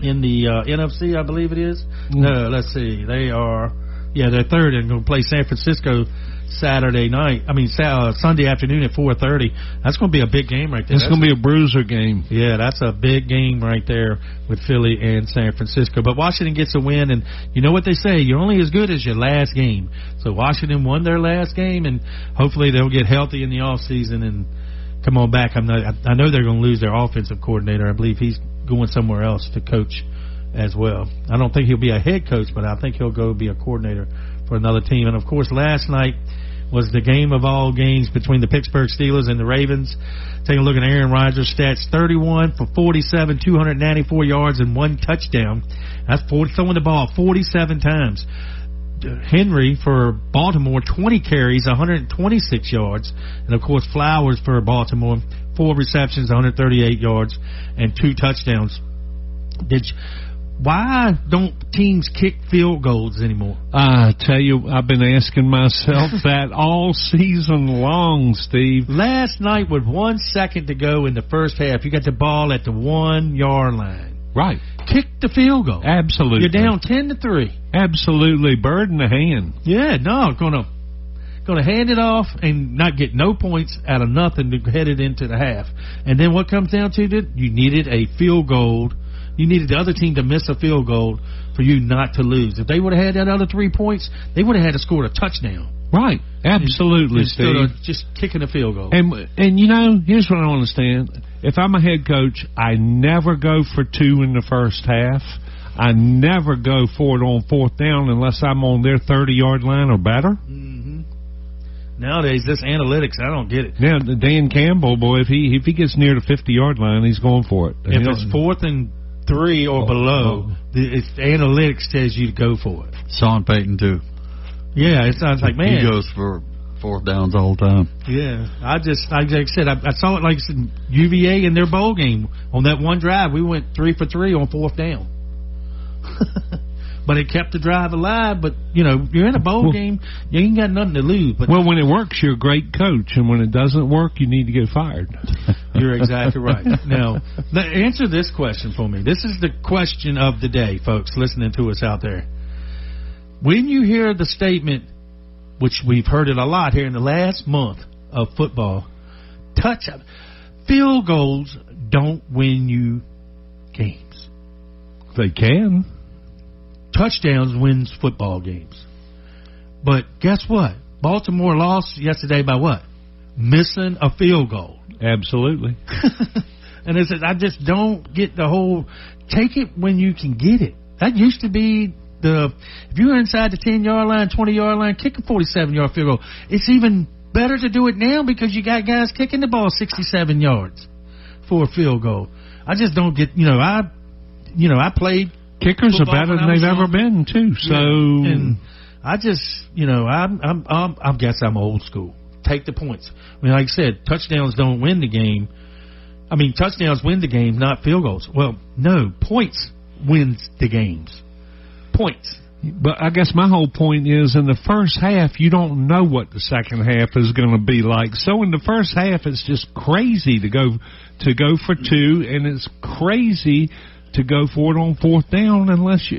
[SPEAKER 4] in the NFC? I believe it is. No, let's see, they are. Yeah, they're 3rd and going to play San Francisco Sunday afternoon at 4:30. That's going to be a big game right there.
[SPEAKER 5] It's going to be a bruiser game.
[SPEAKER 4] Yeah, that's a big game right there with Philly and San Francisco. But Washington gets a win, and you know what they say, you're only as good as your last game. So Washington won their last game, and hopefully they'll get healthy in the off season and come on back. I know they're going to lose their offensive coordinator. I believe he's going somewhere else to coach as well. I don't think he'll be a head coach, but I think he'll go be a coordinator for another team. And, of course, last night was the game of all games between the Pittsburgh Steelers and the Ravens. Taking a look at Aaron Rodgers' stats, 31 for 47, 294 yards, and 1 touchdown. That's throwing the ball 47 times. Henry for Baltimore, 20 carries, 126 yards. And, of course, Flowers for Baltimore, 4 receptions, 138 yards, and 2 touchdowns. Why don't teams kick field goals anymore?
[SPEAKER 5] I tell you, I've been asking myself that all season long, Steve.
[SPEAKER 4] Last night with 1 second to go in the first half, you got the ball at the 1-yard line.
[SPEAKER 5] Right.
[SPEAKER 4] Kick the field goal.
[SPEAKER 5] Absolutely.
[SPEAKER 4] You're down 10-3.
[SPEAKER 5] Absolutely. Bird in the hand.
[SPEAKER 4] Yeah, no, gonna hand it off and not get no points out of nothing to head it into the half. And then what comes down to it? You needed a field goal. You needed the other team to miss a field goal for you not to lose. If they would have had that other 3 points, they would have had to score a touchdown.
[SPEAKER 5] Right. Absolutely, Steve.
[SPEAKER 4] Instead of just kicking a field goal.
[SPEAKER 5] And you know, here's what I don't understand. If I'm a head coach, I never go for 2 in the first half. I never go for it on 4th down unless I'm on their 30-yard line or better.
[SPEAKER 4] Mm-hmm. Nowadays, this analytics, I don't get it.
[SPEAKER 5] Now, Dan Campbell, boy, if he gets near the 50-yard line, he's going for it.
[SPEAKER 4] If it's 4th and 3 or below, the analytics tells you to go for it.
[SPEAKER 6] Sean Payton, too.
[SPEAKER 4] Yeah, it sounds like, man.
[SPEAKER 6] He goes for 4th downs the whole time.
[SPEAKER 4] Yeah, like I said, I saw it like UVA in their bowl game. On that one drive, we went 3 for 3 on 4th down. But it kept the drive alive. But, you know, you're in a bowl game, you ain't got nothing to lose. But
[SPEAKER 5] when it works, you're a great coach. And when it doesn't work, you need to get fired.
[SPEAKER 4] You're exactly right. Now, answer this question for me. This is the question of the day, folks, listening to us out there. When you hear the statement, which we've heard it a lot here in the last month of football, field goals don't win you games.
[SPEAKER 5] They can.
[SPEAKER 4] Touchdowns wins football games. But guess what? Baltimore lost yesterday by what? Missing a field goal.
[SPEAKER 5] Absolutely.
[SPEAKER 4] And I just don't get the whole take it when you can get it. That used to be if you're inside the 10-yard line, 20-yard line, kick a 47-yard field goal. It's even better to do it now because you got guys kicking the ball 67 yards for a field goal. I just don't get, I played.
[SPEAKER 5] Kickers are better than they've ever been, too. So,
[SPEAKER 4] yeah. And I just, I guess I'm old school. Take the points. I mean, like I said, touchdowns don't win the game. I mean, touchdowns win the game, not field goals. Well, no, points wins the games. Points.
[SPEAKER 5] But I guess my whole point is in the first half, you don't know what the second half is going to be like. So in the first half, it's just crazy to go for 2, and it's crazy to go for it on 4th down unless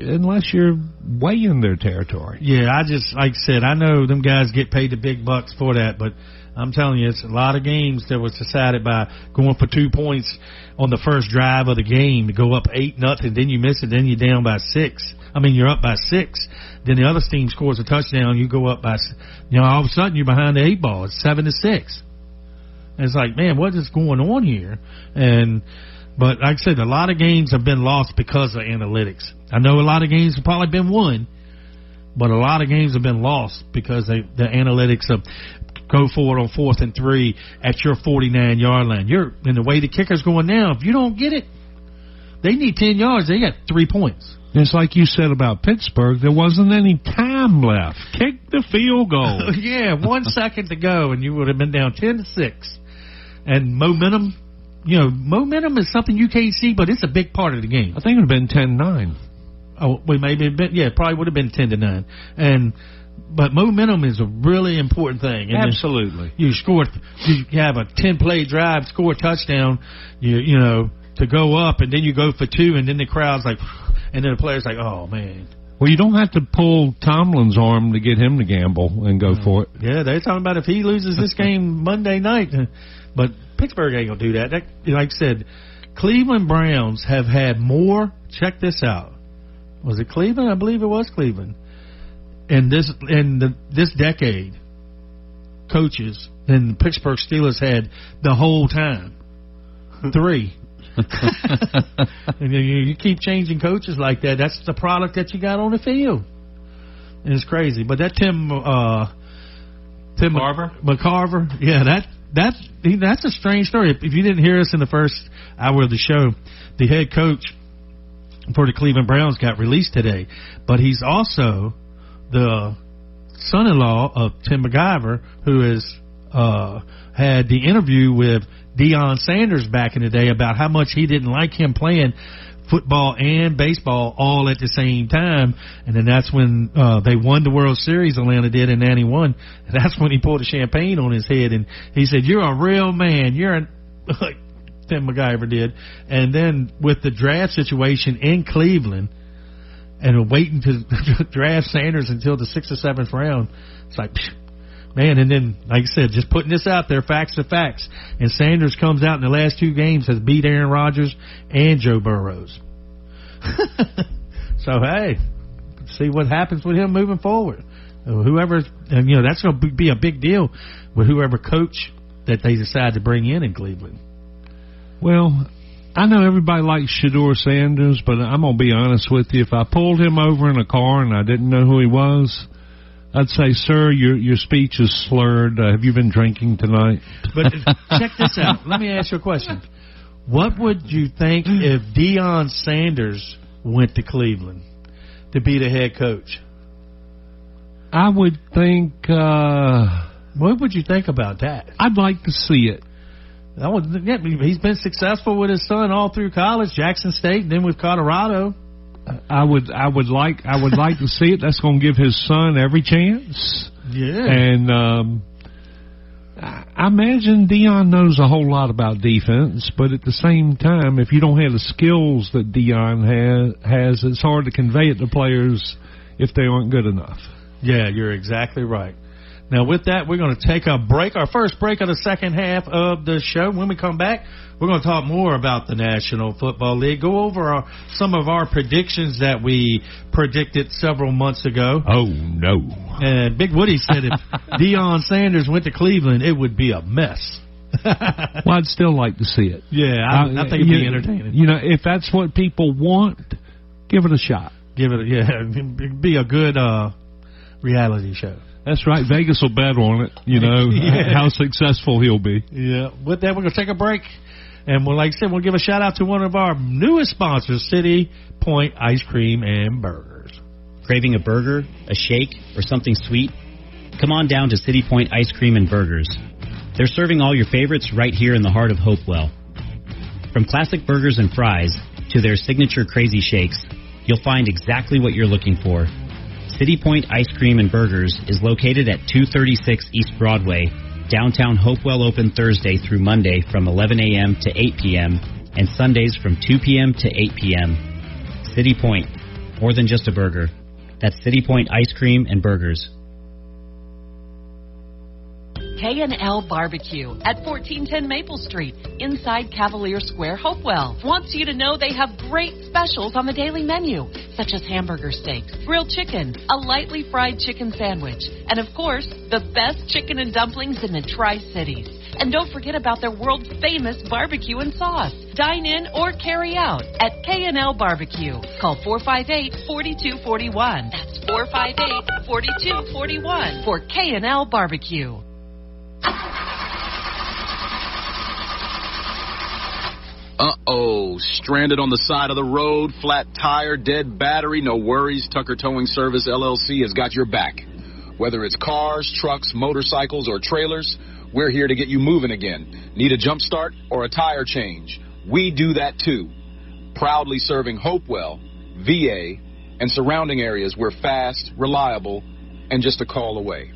[SPEAKER 5] you're way in their territory.
[SPEAKER 4] Yeah, like I said, I know them guys get paid the big bucks for that, but I'm telling you, it's a lot of games that was decided by going for 2 points on the first drive of the game to go up 8-0, then you miss it, then you're down by 6. I mean, you're up by 6. Then the other team scores a touchdown, you go up by, all of a sudden you're behind the 8 ball. It's 7-6. And it's like, man, what is going on here? But like I said, a lot of games have been lost because of analytics. I know a lot of games have probably been won, but a lot of games have been lost because the analytics of go for it on 4th and 3 at your 49-yard line. And the way the kicker's going now, if you don't get it, they need 10 yards. They got 3 points.
[SPEAKER 5] It's like you said about Pittsburgh. There wasn't any time time left. Kick the field goal.
[SPEAKER 4] Yeah, 1 second to go, and you would have been down 10-6. And momentum, momentum is something you can't see, but it's a big part of the game.
[SPEAKER 5] I think it would have been 10-9.
[SPEAKER 4] Oh, we maybe it probably would have been 10-9. But momentum is a really important thing. And
[SPEAKER 5] absolutely.
[SPEAKER 4] You have a 10-play drive, score a touchdown, to go up, and then you go for 2, and then the crowd's like, and then the player's like, oh man.
[SPEAKER 5] Well, you don't have to pull Tomlin's arm to get him to gamble and go for it.
[SPEAKER 4] Yeah, they're talking about if he loses this game Monday night, but Pittsburgh ain't gonna do that. Like I said, Cleveland Browns have had more. Check this out. Was it Cleveland? I believe it was Cleveland. In this decade, coaches than the Pittsburgh Steelers had the whole time. 3. And you keep changing coaches like that. That's the product that you got on the field. And it's crazy. But that Tim McCarver, yeah, that's a strange story. If you didn't hear us in the first hour of the show, the head coach for the Cleveland Browns got released today. But he's also the son-in-law of Tim McGyver, who has had the interview with Deion Sanders back in the day about how much he didn't like him playing football and baseball all at the same time. And then that's when they won the World Series, Atlanta did, in 91. And that's when he pulled the champagne on his head, and he said, "You're a real man. Like Tim McGyver did." And then with the draft situation in Cleveland, and waiting to draft Sanders until the 6th or 7th round, it's like, man. And then, like I said, just putting this out there, facts are facts. And Sanders comes out in the last 2 games, has beat Aaron Rodgers and Joe Burrows. So, hey, see what happens with him moving forward. Whoever, and that's going to be a big deal with whoever coach that they decide to bring in Cleveland.
[SPEAKER 5] Well, I know everybody likes Shedeur Sanders, but I'm going to be honest with you. If I pulled him over in a car and I didn't know who he was, I'd say, "Sir, your speech is slurred. Have you been drinking tonight?"
[SPEAKER 4] But check this out. Let me ask you a question. What would you think if Deion Sanders went to Cleveland to be the head coach?
[SPEAKER 5] I would think...
[SPEAKER 4] what would you think about that?
[SPEAKER 5] I'd like to see it.
[SPEAKER 4] He's been successful with his son all through college, Jackson State, and then with Colorado.
[SPEAKER 5] I would like to see it. That's going to give his son every chance.
[SPEAKER 4] Yeah.
[SPEAKER 5] And I imagine Deion knows a whole lot about defense, but at the same time, if you don't have the skills that Deion has, it's hard to convey it to players if they aren't good enough.
[SPEAKER 4] Yeah, you're exactly right. Now, with that, we're going to take a break, our first break of the second half of the show. When we come back, we're going to talk more about the National Football League, go over some of our predictions that we predicted several months ago.
[SPEAKER 5] Oh, no.
[SPEAKER 4] And Big Woody said if Deion Sanders went to Cleveland, it would be a mess.
[SPEAKER 5] Well, I'd still like to see it.
[SPEAKER 4] Yeah, I think it'd be entertaining.
[SPEAKER 5] If that's what people want, give it a shot.
[SPEAKER 4] It'd be a good reality show.
[SPEAKER 5] That's right. Vegas will bet on it, how successful he'll be.
[SPEAKER 4] Yeah. With that, we're going to take a break. And like I said, we'll give a shout-out to one of our newest sponsors, City Point Ice Cream and Burgers.
[SPEAKER 14] Craving a burger, a shake, or something sweet? Come on down to City Point Ice Cream and Burgers. They're serving all your favorites right here in the heart of Hopewell. From classic burgers and fries to their signature crazy shakes, you'll find exactly what you're looking for. City Point Ice Cream and Burgers is located at 236 East Broadway, downtown Hopewell, open Thursday through Monday from 11 a.m. to 8 p.m. and Sundays from 2 p.m. to 8 p.m. City Point, more than just a burger. That's City Point Ice Cream and Burgers.
[SPEAKER 8] K&L Barbecue at 1410 Maple Street, inside Cavalier Square, Hopewell. Wants you to know they have great specials on the daily menu, such as hamburger steaks, grilled chicken, a lightly fried chicken sandwich, and of course, the best chicken and dumplings in the Tri-Cities. And don't forget about their world-famous barbecue and sauce. Dine in or carry out at K&L Barbecue. Call 458-4241. That's 458-4241 for K&L Barbecue.
[SPEAKER 2] Uh-oh, stranded on the side of the road, flat tire, dead battery, no worries. Tucker Towing Service, LLC has got your back. Whether it's cars, trucks, motorcycles, or trailers, we're here to get you moving again. Need a jump start or a tire change? We do that too. Proudly serving Hopewell, VA, and surrounding areas. We're fast, reliable, and just a call away.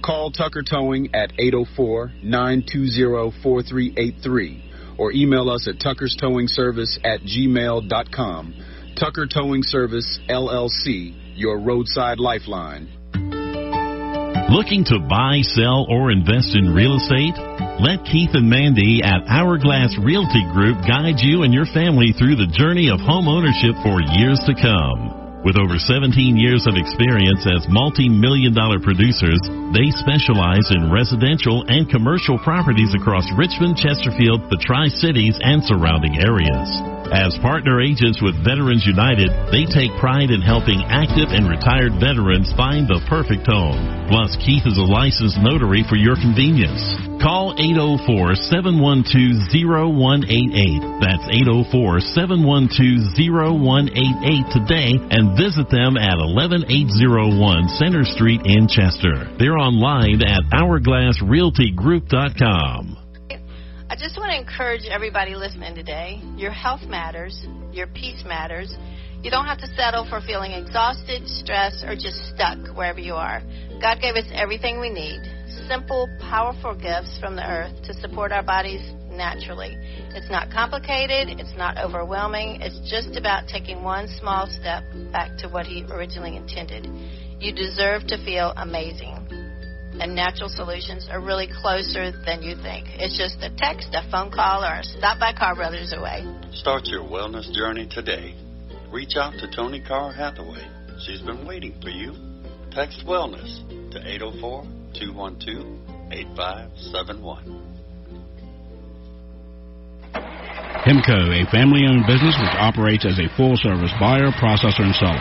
[SPEAKER 2] Call Tucker Towing at 804-920-4383 or email us at tuckerstowingservice@gmail.com. Tucker Towing Service, LLC, your roadside lifeline.
[SPEAKER 9] Looking to buy, sell, or invest in real estate? Let Keith and Mandy at Hourglass Realty Group guide you and your family through the journey of home ownership for years to come. With over 17 years of experience as multi-million-dollar producers, they specialize in residential and commercial properties across Richmond, Chesterfield, the Tri-Cities, and surrounding areas. As partner agents with Veterans United, they take pride in helping active and retired veterans find the perfect home. Plus, Keith is a licensed notary for your convenience. Call 804-712-0188. That's 804-712-0188 today and visit them at 11801 Center Street in Chester. They're online at hourglassrealtygroup.com.
[SPEAKER 10] I just want to encourage everybody listening today. Your health matters. Your peace matters. You don't have to settle for feeling exhausted, stressed, or just stuck wherever you are. God gave us everything we need. Simple, powerful gifts from the earth to support our bodies naturally. It's not complicated. It's not overwhelming. It's just about taking one small step back to what He originally intended. You deserve to feel amazing. And natural solutions are really closer than you think. It's just a text, a phone call, or a stop by Car Brothers away.
[SPEAKER 11] Start your wellness journey today. Reach out to Tony Carr Hathaway. She's been waiting for you. Text wellness to 804-212-8571.
[SPEAKER 12] Hemco, a family-owned business which operates as a full-service buyer, processor, and seller.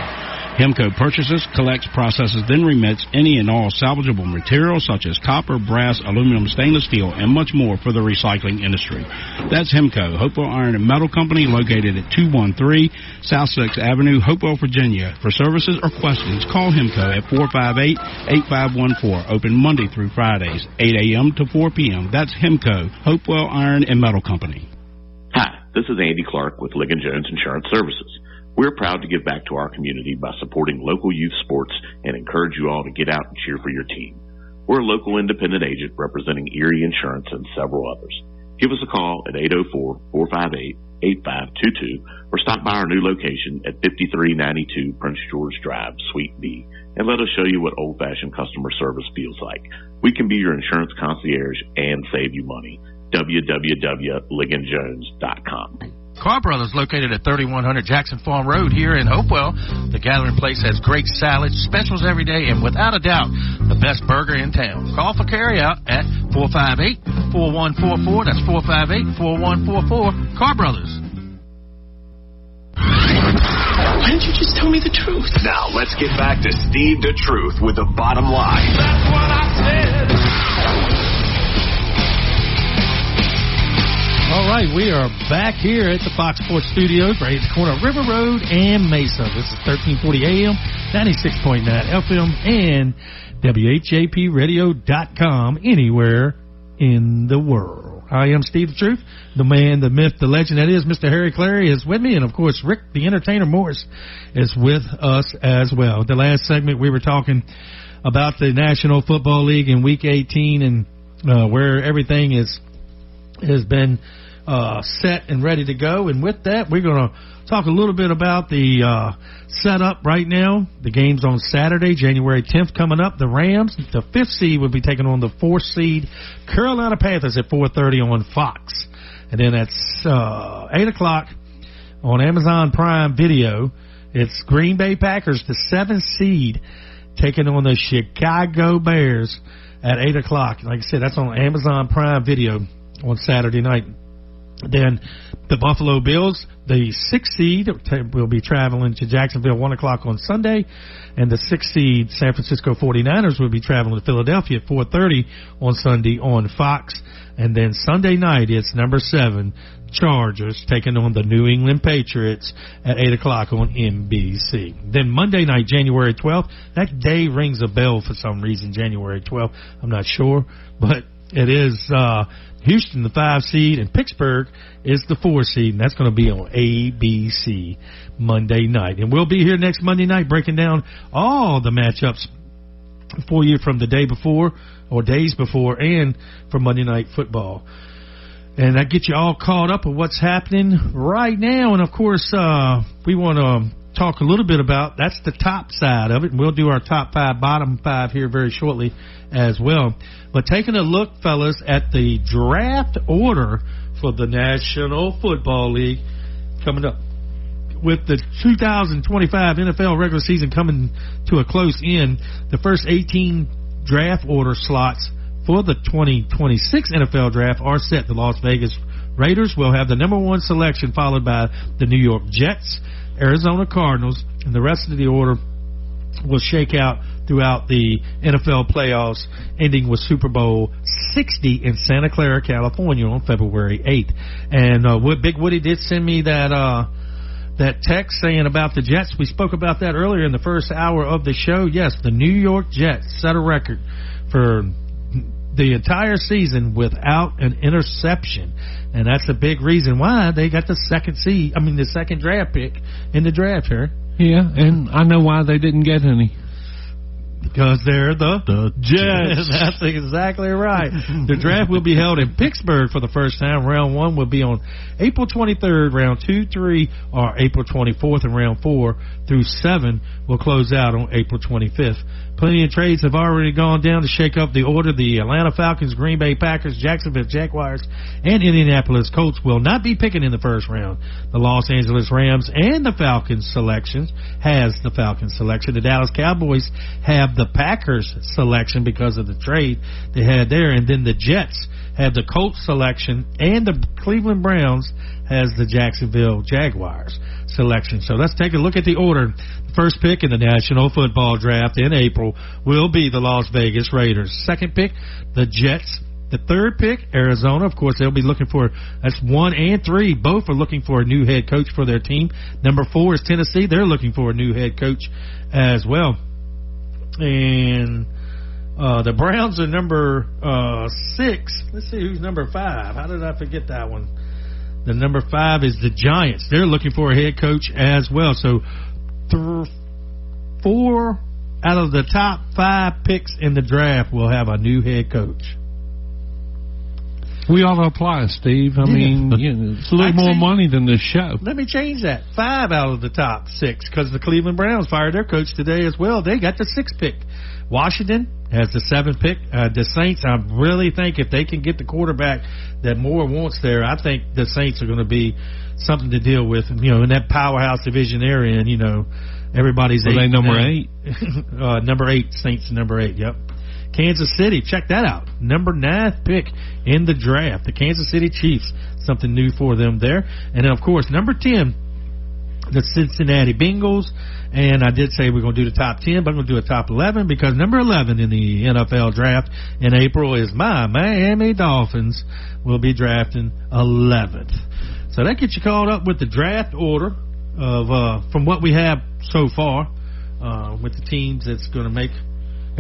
[SPEAKER 12] Hemco purchases, collects, processes, then remits any and all salvageable materials such as copper, brass, aluminum, stainless steel, and much more for the recycling industry. That's Hemco, Hopewell Iron and Metal Company, located at 213 South 6th Avenue, Hopewell, Virginia. For services or questions, call Hemco at 458-8514, open Monday through Fridays, 8 a.m. to 4 p.m. That's Hemco, Hopewell Iron and Metal Company.
[SPEAKER 13] Hi, this is Andy Clark with Ligon Jones Insurance Services. We're proud to give back to our community by supporting local youth sports and encourage you all to get out and cheer for your team. We're a local independent agent representing Erie Insurance and several others. Give us a call at 804-458-8522 or stop by our new location at 5392 Prince George Drive, Suite B, and let us show you what old-fashioned customer service feels like. We can be your insurance concierge and save you money. www.ligonjones.com.
[SPEAKER 16] Car Brothers, located at 3100 Jackson Farm Road here in Hopewell. The Gathering Place has great salads, specials every day, and without a doubt, the best burger in town. Call for carryout at 458-4144. That's 458-4144. Car Brothers.
[SPEAKER 3] Why didn't you just tell me the truth?
[SPEAKER 15] Now, let's get back to Steve the Truth with the bottom line.
[SPEAKER 3] That's what I said.
[SPEAKER 4] All right, we are back here at the Fox Sports Studios, right at the corner of River Road and Mesa. This is 1340 AM, 96.9 FM, and WHAPradio.com, anywhere in the world. I am Steve the Truth, the man, the myth, the legend that is Mr. Harry Clary is with me, and of course Rick the Entertainer Morris is with us as well. The last segment we were talking about the National Football League in Week 18 and where everything has been set and ready to go. And with that, we're going to talk a little bit about the setup right now. The game's on Saturday, January 10th coming up. The Rams, the 5th seed, will be taking on the 4th seed Carolina Panthers at 4:30 on Fox. And then at 8 o'clock on Amazon Prime Video, it's Green Bay Packers, the 7th seed, taking on the Chicago Bears at 8 o'clock. Like I said, that's on Amazon Prime Video on Saturday night. Then the Buffalo Bills, the 6th seed, will be traveling to Jacksonville 1 o'clock on Sunday. And the 6th seed San Francisco 49ers will be traveling to Philadelphia at 4:30 on Sunday on Fox. And then Sunday night, it's number 7 Chargers taking on the New England Patriots at 8 o'clock on NBC. Then Monday night, January 12th, that day rings a bell for some reason, January 12th. I'm not sure, but it is Houston, the 5 seed, and Pittsburgh is the 4 seed, and that's going to be on ABC Monday night. And we'll be here next Monday night breaking down all the matchups for you from the day before or days before and for Monday Night Football. And that gets you all caught up with what's happening right now. And, of course, we want to talk a little bit about that's the top side of it. And we'll do our top 5, bottom 5 here very shortly as well. But taking a look, fellas, at the draft order for the National Football League coming up. With the 2025 NFL regular season coming to a close end, the first 18 draft order slots for the 2026 NFL draft are set. The Las Vegas Raiders will have the number 1 selection, followed by the New York Jets, Arizona Cardinals, and the rest of the order will shake out throughout the NFL playoffs, ending with Super Bowl 60 in Santa Clara, California on February 8th. And Big Woody did send me that text saying about the Jets. We spoke about that earlier in the first hour of the show. Yes, the New York Jets set a record for the entire season without an interception, and that's a big reason why they got the second draft pick in the draft here.
[SPEAKER 5] Yeah, and I know why they didn't get any.
[SPEAKER 4] Because they're the Jets. That's exactly right. The draft will be held in Pittsburgh for the first time. Round 1 will be on April 23rd. Round 2, 3 are April 24th, and round 4 through 7 will close out on April 25th. Plenty of trades have already gone down to shake up the order. The Atlanta Falcons, Green Bay Packers, Jacksonville Jaguars, and Indianapolis Colts will not be picking in the first round. The Los Angeles Rams and the Falcons has the Falcons selection. The Dallas Cowboys have the Packers selection because of the trade they had there. And then the Jets have the Colts selection, and the Cleveland Browns has the Jacksonville Jaguars selection. So let's take a look at the order. The first pick in the National Football Draft in April will be the Las Vegas Raiders. Second pick, the Jets. The third pick, Arizona. Of course, they'll be looking for, that's 1 and 3. Both are looking for a new head coach for their team. Number 4 is Tennessee. They're looking for a new head coach as well. And the Browns are number 6. Let's see who's number 5. How did I forget that one? The number 5 is the Giants. They're looking for a head coach as well. So 4 out of the top 5 picks in the draft will have a new head coach.
[SPEAKER 5] We ought to apply, Steve. I mean, it's a little more money than this show.
[SPEAKER 4] Let me change that. 5 out of the top 6, because the Cleveland Browns fired their coach today as well. They got the 6th pick. Washington has the 7th pick. The Saints, I really think if they can get the quarterback that Moore wants there, I think the Saints are going to be something to deal with, in that powerhouse division they're in, everybody's
[SPEAKER 5] Are they number 8?
[SPEAKER 4] Number 8, Saints number 8, yep. Kansas City, check that out. Number 9th pick in the draft. The Kansas City Chiefs, something new for them there. And then, of course, number 10, the Cincinnati Bengals. And I did say we're going to do the top 10, but I'm going to do a top 11 because number 11 in the NFL draft in April is my Miami Dolphins. Will be drafting 11th. So that gets you caught up with the draft order of from what we have so far with the teams that's going to make.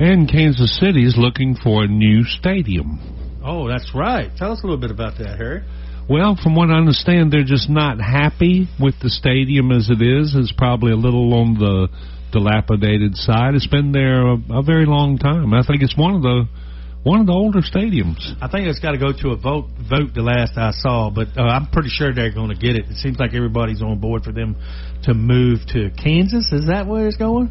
[SPEAKER 5] And Kansas City is looking for a new stadium.
[SPEAKER 4] Oh, that's right. Tell us a little bit about that, Harry.
[SPEAKER 5] Well, from what I understand, they're just not happy with the stadium as it is. It's probably a little on the dilapidated side. It's been there a very long time. I think it's one of the older stadiums.
[SPEAKER 4] I think it's got to go to a vote the last I saw, but I'm pretty sure they're going to get it. It seems like everybody's on board for them to move to Kansas. Is that where it's going?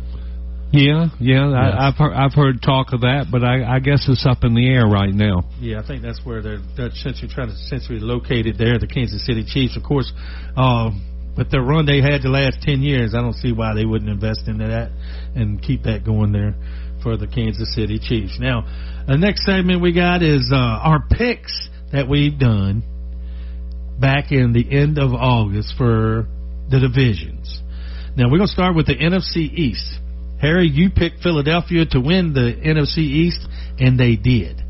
[SPEAKER 5] Yeah. Yes. I've heard talk of that, but I guess it's up in the air right now.
[SPEAKER 4] Yeah, I think that's where they're essentially located there, the Kansas City Chiefs, of course. But the run they had the last 10 years, I don't see why they wouldn't invest into that and keep that going there for the Kansas City Chiefs. Now, the next segment we got is our picks that we've done back in the end of August for the divisions. Now, we're going to start with the NFC East. Harry, you picked Philadelphia to win the NFC East, and they did.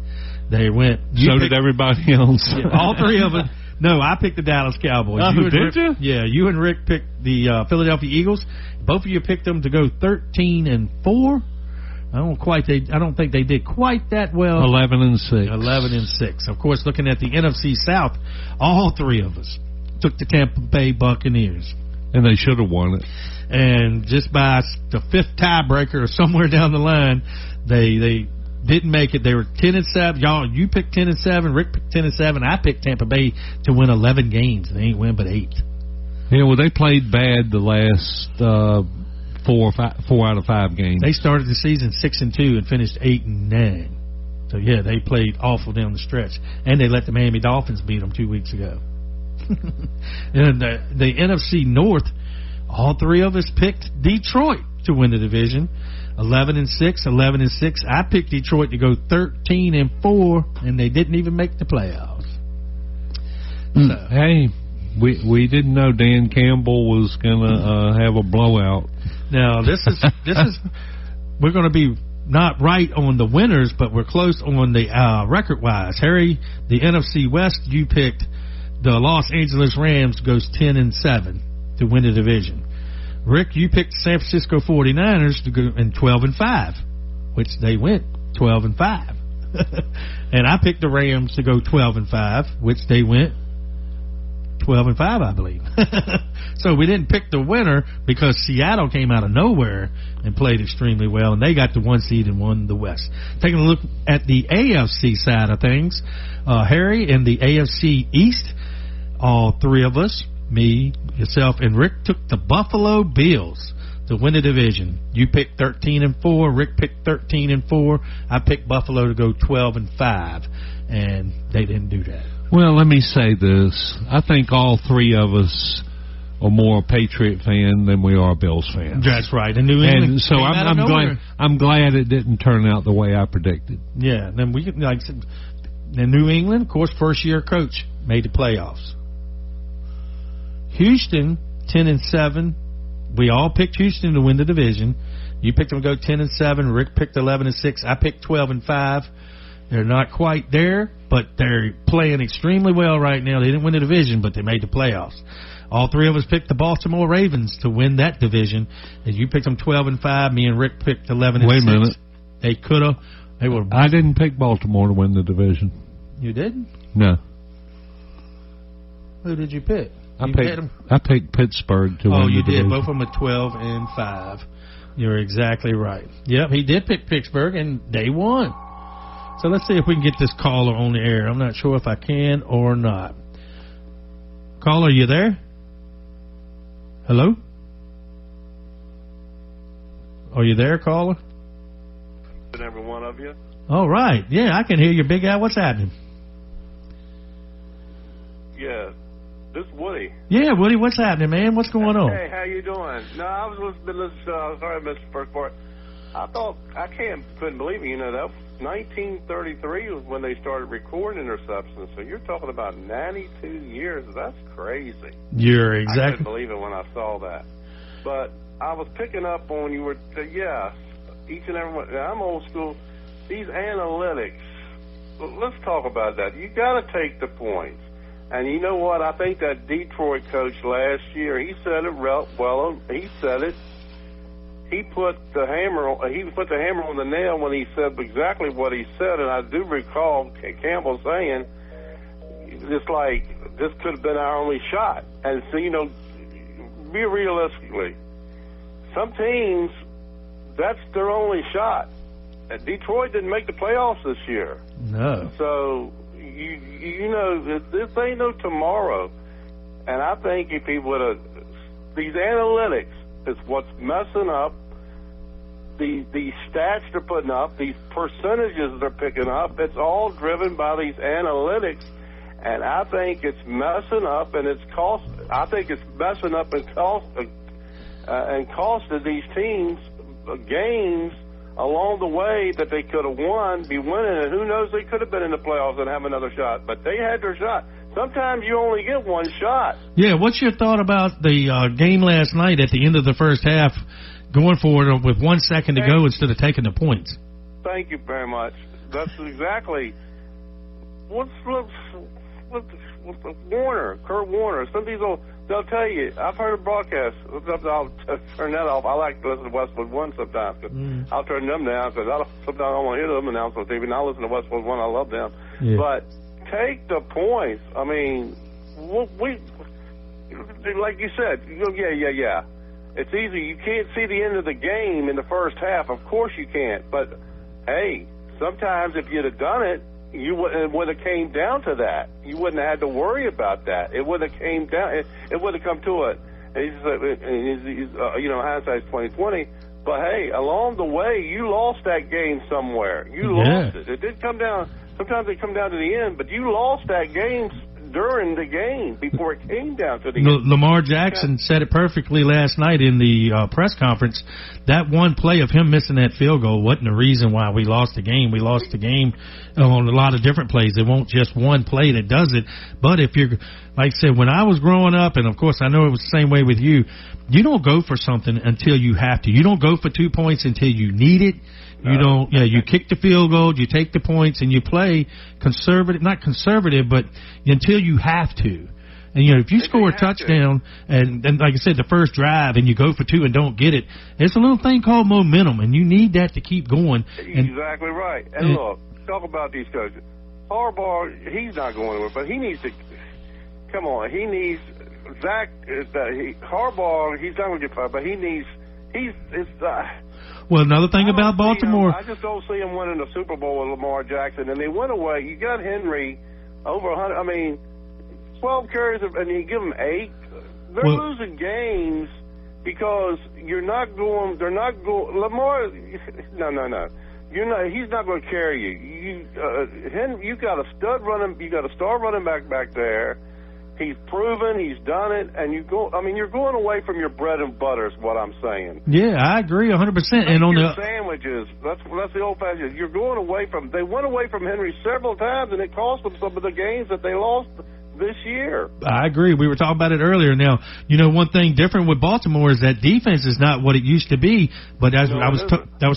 [SPEAKER 4] They went.
[SPEAKER 5] So did everybody else.
[SPEAKER 4] Yeah, all three of them. No, I picked the Dallas Cowboys.
[SPEAKER 5] Oh, did you?
[SPEAKER 4] Yeah, you and Rick picked the Philadelphia Eagles. Both of you picked them to go 13-4. I don't think they did quite that well.
[SPEAKER 5] 11-6.
[SPEAKER 4] 11-6. Of course, looking at the NFC South, all three of us took the Tampa Bay Buccaneers.
[SPEAKER 5] And they should have won it.
[SPEAKER 4] And just by the fifth tiebreaker or somewhere down the line, they didn't make it. They were 10-7. Y'all, you picked 10-7. Rick picked 10-7. I picked Tampa Bay to win 11 games. They ain't win but 8.
[SPEAKER 5] Yeah, well, they played bad the last 4 out of 5 games.
[SPEAKER 4] They started the season 6-2 and finished 8-9. So yeah, they played awful down the stretch, and they let the Miami Dolphins beat them 2 weeks ago. And the NFC North, all three of us picked Detroit to win the division. 11-6, 11-6. I picked Detroit to go 13-4, and they didn't even make the playoffs. So,
[SPEAKER 5] hey, we didn't know Dan Campbell was gonna have a blowout.
[SPEAKER 4] Now this is we're going to be not right on the winners, but we're close on the record wise. Harry, the NFC West, you picked the Los Angeles Rams goes 10-7 to win the division. Rick, you picked San Francisco 49ers to go in 12-5, which they went 12-5. And I picked the Rams to go 12-5, which they went 12-5, I believe. So we didn't pick the winner because Seattle came out of nowhere and played extremely well, and they got the 1 seed and won the West. Taking a look at the AFC side of things, Harry, in the AFC East, all three of us, me, yourself, and Rick, took the Buffalo Bills to win the division. You picked 13-4. Rick picked 13-4. I picked Buffalo to go 12-5, and they didn't do that.
[SPEAKER 5] Well, let me say this. I think all three of us are more a Patriot fan than we are Bills fans.
[SPEAKER 4] That's right. And New England.
[SPEAKER 5] And so I'm glad it didn't turn out the way I predicted.
[SPEAKER 4] Yeah. And then we like in New England, of course, first year coach made the playoffs. Houston 10-7. We all picked Houston to win the division. You picked them to go 10-7. Rick picked 11-6. I picked 12-5. They're not quite there, but they're playing extremely well right now. They didn't win the division, but they made the playoffs. All three of us picked the Baltimore Ravens to win that division. And you picked them 12-5. Me and Rick picked 11-6.
[SPEAKER 5] Wait a minute.
[SPEAKER 4] They could have. They were.
[SPEAKER 5] I didn't pick Baltimore to win the division.
[SPEAKER 4] You didn't?
[SPEAKER 5] No.
[SPEAKER 4] Who did you pick?
[SPEAKER 5] I picked Pittsburgh to win the division.
[SPEAKER 4] Oh, you did. Both of them at 12-5. You're exactly right. Yep, he did pick Pittsburgh, and they won. So let's see if we can get this caller on the air. I'm not sure if I can or not. Caller, are you there? Hello? Are you there, caller?
[SPEAKER 17] Every one of you.
[SPEAKER 4] All right. Yeah, I can hear you, Big Al. What's happening?
[SPEAKER 17] Yeah. This is Woody.
[SPEAKER 4] Yeah, Woody, what's happening, man? What's going on?
[SPEAKER 17] Hey, how you doing? No, I was listening. Sorry, I missed the first part. Couldn't believe it. You know, that was 1933 was when they started recording interceptions. So you're talking about 92 years. That's crazy.
[SPEAKER 4] You're exactly.
[SPEAKER 17] I couldn't believe it when I saw that. But I was picking up on you were, each and every one. I'm old school. These analytics. Let's talk about that. You got to take the points. And you know what? I think that Detroit coach last year, he said it well. He said it. He put the hammer on the nail when he said exactly what he said. And I do recall Campbell saying, just like, this could have been our only shot. And so, be realistically, some teams, that's their only shot. And Detroit didn't make the playoffs this year.
[SPEAKER 4] No.
[SPEAKER 17] So, this ain't no tomorrow. And I think if he would have, these analytics is what's messing up these stats they're putting up, these percentages they're picking up. It's all driven by these analytics, and I think it's messing up, and I think it's messing up and costed these teams games along the way that they could have won, be winning, and who knows, they could have been in the playoffs and have another shot. But they had their shot. sometimes you only get one shot.
[SPEAKER 4] Yeah, what's your thought about the game last night at the end of the first half, going for it with 1 second to go instead of taking the points?
[SPEAKER 17] Thank you very much. That's exactly what's Warner, Kurt Warner. Some people, they'll tell you. I've heard a broadcast. I'll turn that off. I like to listen to Westwood One sometimes. I'll turn them down because sometimes I want to hear them announce on TV. And I listen to Westwood One. I love them. Yeah. But take the points. I mean, we like you said. Yeah. It's easy. You can't see the end of the game in the first half. Of course you can't. But hey, sometimes if you'd have done it, it would have came down to that. You wouldn't have had to worry about that. It would have came down. It would have come to it. Hindsight's 20/20. But hey, along the way, you lost that game somewhere. You lost it. It did come down. Sometimes it come down to the end, but you lost that game during the game before it came down to the end.
[SPEAKER 4] Lamar Jackson said it perfectly last night in the press conference. That one play of him missing that field goal wasn't the reason why we lost the game. We lost the game on a lot of different plays. It won't just one play that does it. But if you're, like I said, when I was growing up, and of course I know it was the same way with you, you don't go for something until you have to. You don't go for 2 points until you need it. You don't, you kick the field goal, you take the points, and you play conservative, not conservative, but until you have to. And, if you score a touchdown, and like I said, the first drive, and you go for 2 and don't get it, it's a little thing called momentum, and you need that to keep going.
[SPEAKER 17] Exactly right. And look, talk about these coaches. Harbaugh, he's not going anywhere, but he needs to, come on, he needs, Harbaugh, he's not going to get fired, but
[SPEAKER 4] well, another thing about Baltimore,
[SPEAKER 17] I just don't see him winning the Super Bowl with Lamar Jackson. And they went away. You got Henry over 100. I mean, 12 carries, and you give him 8. They're losing games because you're not going. They're not going. Lamar, no. You're not. He's not going to carry you. You got a stud running. You got a star running back there. He's proven, he's done it, and you're going away from your bread and butter is what I'm saying.
[SPEAKER 4] Yeah, I agree 100%. And on the
[SPEAKER 17] sandwiches, that's the old-fashioned. You're going away from. They went away from Henry several times, and it cost them some of the games that they lost this year.
[SPEAKER 4] I agree. We were talking about it earlier. Now, one thing different with Baltimore is that defense is not what it used to be. But as I was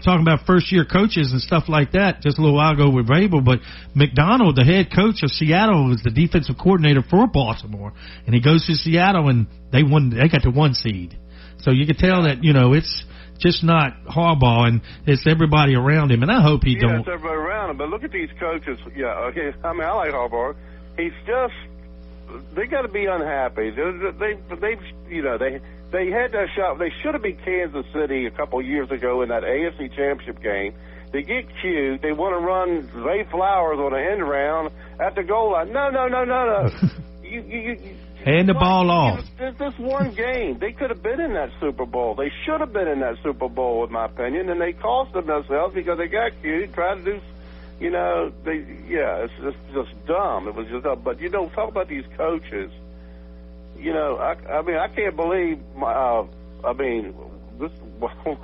[SPEAKER 4] talking about first-year coaches and stuff like that just a little while ago with Rabel. But McDonald, the head coach of Seattle, is the defensive coordinator for Baltimore, and he goes to Seattle and they got the 1 seed. So you can tell that it's just not Harbaugh, and it's everybody around him. And I hope he don't.
[SPEAKER 17] Yeah, it's everybody around him. But look at these coaches. Yeah, okay. I mean, I like Harbaugh. He's just. They got to be unhappy. They had that shot. They should have beat Kansas City a couple years ago in that AFC Championship game. They get cute. They want to run Zay Flowers on an end round at the goal line. No.
[SPEAKER 4] Hand the ball off.
[SPEAKER 17] This one game, they could have been in that Super Bowl. They should have been in that Super Bowl, in my opinion, and they cost them themselves because they got cute, tried to do. It's just dumb. It was just dumb. But, talk about these coaches. I can't believe, what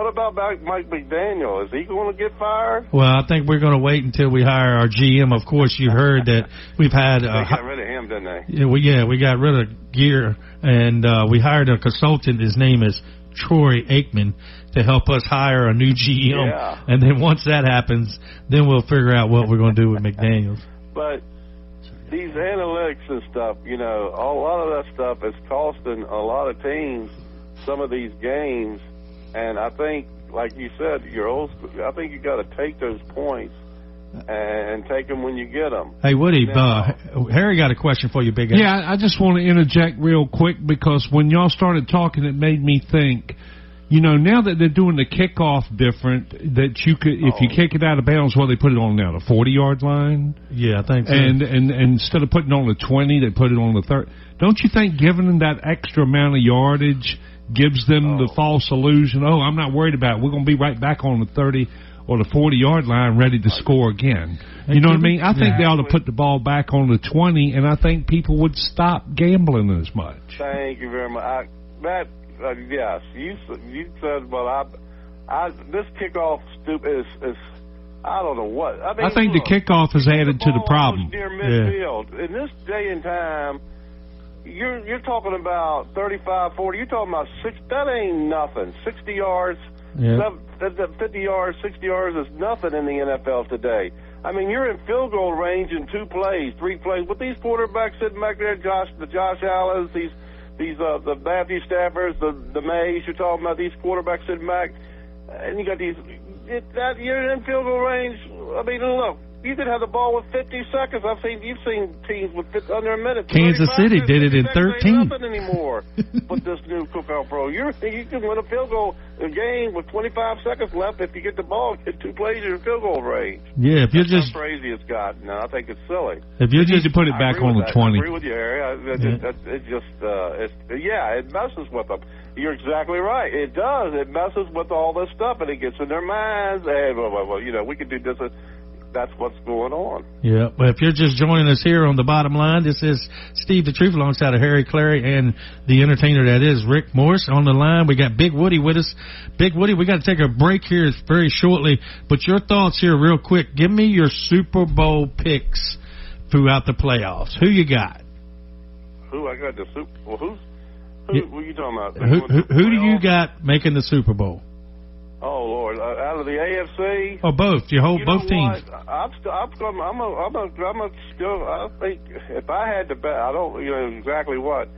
[SPEAKER 17] about Mike McDaniel? Is he going to get fired?
[SPEAKER 4] Well, I think we're going to wait until we hire our GM. Of course, you heard that we've had...
[SPEAKER 17] they got rid of him, didn't they?
[SPEAKER 4] Yeah, we got rid of Gear, and we hired a consultant. His name is Troy Aikman, to help us hire a new GM.
[SPEAKER 17] Yeah.
[SPEAKER 4] And then once that happens, then we'll figure out what we're going to do with McDaniels.
[SPEAKER 17] But these analytics and stuff, a lot of that stuff is costing a lot of teams some of these games. And I think, like you said, I think you got to take those points and take them when you get them.
[SPEAKER 4] Hey, Woody, Harry got a question for you, big guy.
[SPEAKER 5] Yeah, I just want to interject real quick because when y'all started talking, it made me think, now that they're doing the kickoff different, that you could, if you kick it out of bounds, they put it on now, the 40-yard line?
[SPEAKER 4] Yeah, I think so.
[SPEAKER 5] And instead of putting it on the 20, they put it on the 30. Don't you think giving them that extra amount of yardage gives them the false illusion, I'm not worried about it. We're going to be right back on the 30 or the 40-yard line ready to score again. You know what I mean? I think they ought to put the ball back on the 20, and I think people would stop gambling as much.
[SPEAKER 17] Thank you very much. Yes, you said, this kickoff is I don't know what. I mean,
[SPEAKER 5] I think the kickoff has added to the problem.
[SPEAKER 17] Near midfield. In this day and time, you're talking about 35, 40. You're talking about that ain't nothing. 60 yards, 50 yards, 60 yards is nothing in the NFL today. I mean, you're in field goal range in 2 plays, 3 plays. With these quarterbacks sitting back there, the Josh Allens, the Matthew Staffors, the Mays, you're talking about these quarterbacks sitting back, and you got these. You're in field goal range. I mean, look, you could have the ball with 50 seconds. You've seen teams with under a minute.
[SPEAKER 4] Kansas City did it in 13.
[SPEAKER 17] Nothing anymore with this new Cookout Pro. You can win a field goal game with 25 seconds left if you get the ball, get 2 plays in your field goal range.
[SPEAKER 4] Yeah, if you're
[SPEAKER 17] That's how crazy it's gotten. I think it's silly.
[SPEAKER 5] If you need to put it back on the 20.
[SPEAKER 17] I agree with you, Harry. It messes with them. You're exactly right. It does. It messes with all this stuff, and it gets in their minds. And we can do this. That's what's going on.
[SPEAKER 4] Yeah, but if you're just joining us here on The Bottom Line, this is Steve the Truth alongside of Harry Clary and the entertainer that is Rick Morris on the line. We got Big Woody with us. Big Woody, we got to take a break here very shortly, but your thoughts here real quick. Give me your Super Bowl picks throughout the playoffs. Who you got?
[SPEAKER 17] Who I got the Super Bowl? Who are you talking about?
[SPEAKER 4] Who do you got making the Super Bowl?
[SPEAKER 17] Oh Lord! Out of the AFC,
[SPEAKER 4] or both? Both teams.
[SPEAKER 17] I think if I had to bet, I don't exactly what.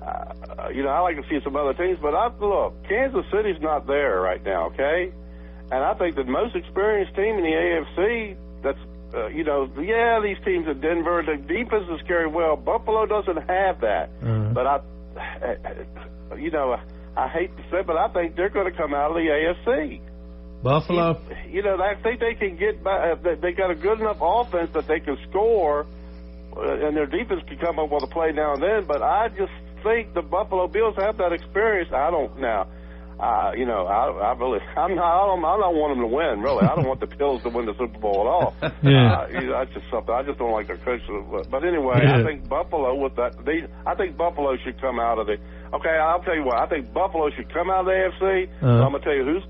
[SPEAKER 17] I like to see some other teams, but look, Kansas City's not there right now, okay? And I think the most experienced team in the AFC. That's these teams in Denver, the defenses carry well. Buffalo doesn't have that, but I hate to say it, but I think they're going to come out of the AFC.
[SPEAKER 4] Buffalo?
[SPEAKER 17] I think they can get by. They got a good enough offense that they can score, and their defense can come up with a play now and then, but I just think the Buffalo Bills have that experience. I don't now. I don't want them to win, really. I don't want the Bills to win the Super Bowl at all. That's just something. I just don't like their coach. But anyway, I think Buffalo with that. I think Buffalo should come out of the. Okay, I'll tell you what. I think Buffalo should come out of the AFC. I'm gonna tell you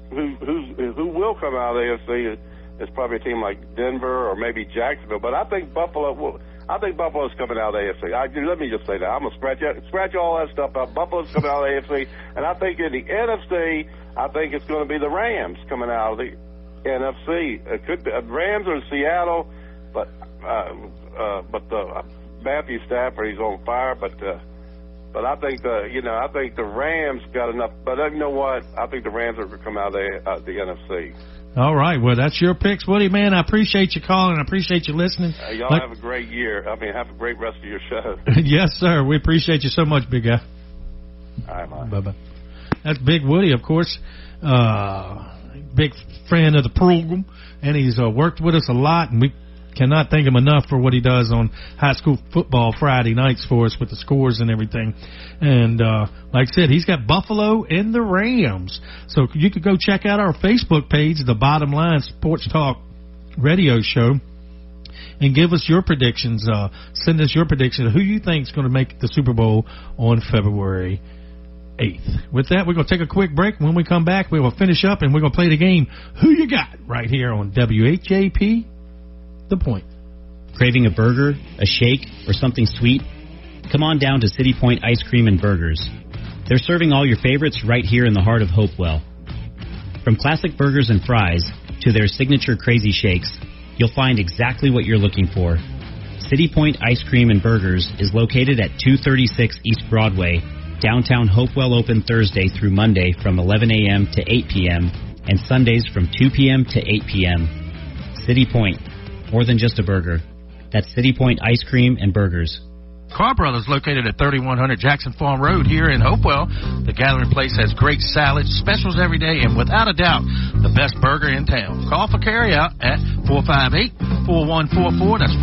[SPEAKER 17] who will come out of the AFC is probably a team like Denver or maybe Jacksonville. But I think Buffalo's coming out of the AFC. Let me just say that. I'm going to scratch all that stuff out. Buffalo's coming out of the AFC. And I think in the NFC, I think it's going to be the Rams coming out of the NFC. It could be Rams or Seattle, but Matthew Stafford, he's on fire. But I think the Rams got enough. But you know what? I think the Rams are going to come out of the NFC.
[SPEAKER 4] All right. Well, that's your picks, Woody, man. I appreciate you calling. I appreciate you listening.
[SPEAKER 17] Y'all have a great year. Have a great rest of your show.
[SPEAKER 4] Yes, sir. We appreciate you so much, big guy.
[SPEAKER 17] All right, bye.
[SPEAKER 4] Bye-bye. That's Big Woody, of course. Big fan of the program, and he's worked with us a lot, and we cannot thank him enough for what he does on high school football Friday nights for us with the scores and everything. And like I said, he's got Buffalo and the Rams. So you could go check out our Facebook page, The Bottom Line Sports Talk Radio Show, and give us your predictions. Send us your predictions of who you think is going to make the Super Bowl on February 8th. With that, we're going to take a quick break. When we come back, we will finish up, and we're going to play the game Who You Got right here on WHAP. The Point.
[SPEAKER 14] Craving a burger, a shake, or something sweet? Come on down to City Point Ice Cream and Burgers. They're serving all your favorites right here in the heart of Hopewell. From classic burgers and fries to their signature crazy shakes, you'll find exactly what you're looking for. City Point Ice Cream and Burgers is located at 236 East Broadway, downtown Hopewell, open Thursday through Monday from 11 a.m. to 8 p.m. and Sundays from 2 p.m. to 8 p.m. City Point. More than just a burger. That's City Point Ice Cream and Burgers.
[SPEAKER 16] Carr Brothers, located at 3100 Jackson Farm Road here in Hopewell. The Gathering Place has great salads, specials every day, and without a doubt, the best burger in town. Call for carryout at 458-4144. That's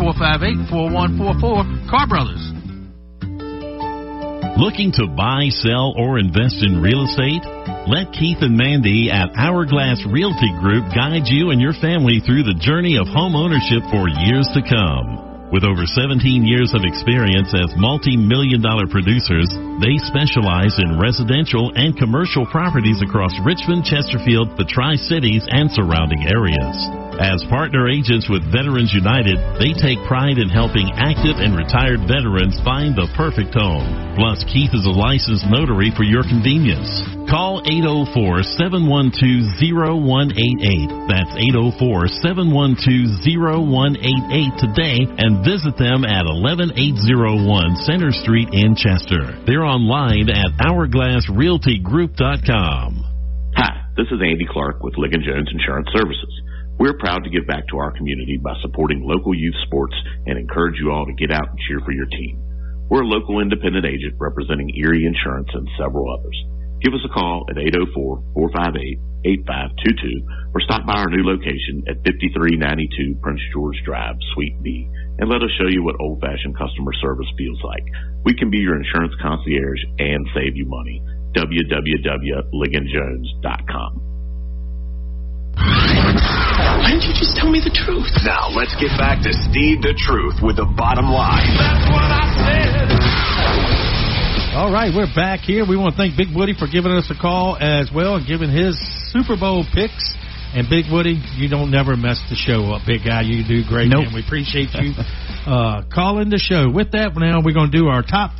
[SPEAKER 16] 458-4144. Carr Brothers.
[SPEAKER 9] Looking to buy, sell, or invest in real estate? Let Keith and Mandy at Hourglass Realty Group guide you and your family through the journey of home ownership for years to come. With over 17 years of experience as multi-million-dollar producers, they specialize in residential and commercial properties across Richmond, Chesterfield, the Tri-Cities, and surrounding areas. As partner agents with Veterans United, they take pride in helping active and retired veterans find the perfect home. Plus, Keith is a licensed notary for your convenience. Call 804-712-0188. That's 804-712-0188 today and visit them at 11801 Center Street in Chester. They're online at hourglassrealtygroup.com.
[SPEAKER 13] Hi, this is Andy Clark with Ligon Jones Insurance Services. We're proud to give back to our community by supporting local youth sports and encourage you all to get out and cheer for your team. We're a local independent agent representing Erie Insurance and several others. Give us a call at 804-458-8522 or stop by our new location at 5392 Prince George Drive, Suite B, and let us show you what old-fashioned customer service feels like. We can be your insurance concierge and save you money. www.ligonjones.com.
[SPEAKER 3] Why didn't you just tell me the truth?
[SPEAKER 15] Now, let's get back to Steve the Truth with the bottom line.
[SPEAKER 3] That's what I said.
[SPEAKER 4] All right, we're back here. We want to thank Big Woody for giving us a call as well and giving his Super Bowl picks. And Big Woody, you don't never mess the show up, big guy. You do great, man. We appreciate you calling the show. With that, now we're going to do our top.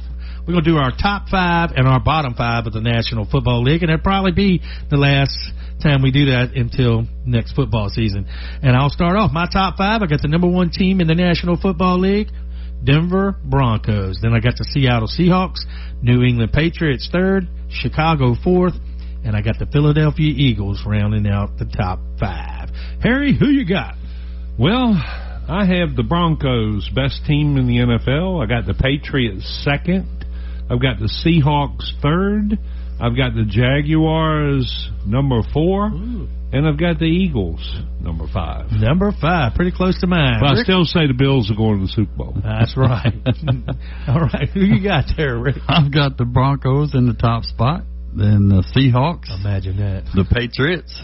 [SPEAKER 4] We're going to do our top 5 and our bottom 5 of the National Football League, and it'll probably be the last time we do that until next football season. And I'll start off my top 5. I got the number 1 team in the National Football League, Denver Broncos. Then I got the Seattle Seahawks, New England Patriots 3rd, Chicago 4th, and I got the Philadelphia Eagles rounding out the top 5. Harry, who you got?
[SPEAKER 5] Well, I have the Broncos, best team in the NFL. I got the Patriots 2nd. I've got the Seahawks 3rd. I've got the Jaguars number 4. Ooh. And I've got the Eagles number 5.
[SPEAKER 4] Number 5, pretty close to mine.
[SPEAKER 5] But I still say the Bills are going to the Super Bowl.
[SPEAKER 4] That's right. All right, who you got there, Rick?
[SPEAKER 6] I've got the Broncos in the top spot. Then the Seahawks.
[SPEAKER 4] Imagine that.
[SPEAKER 6] The Patriots,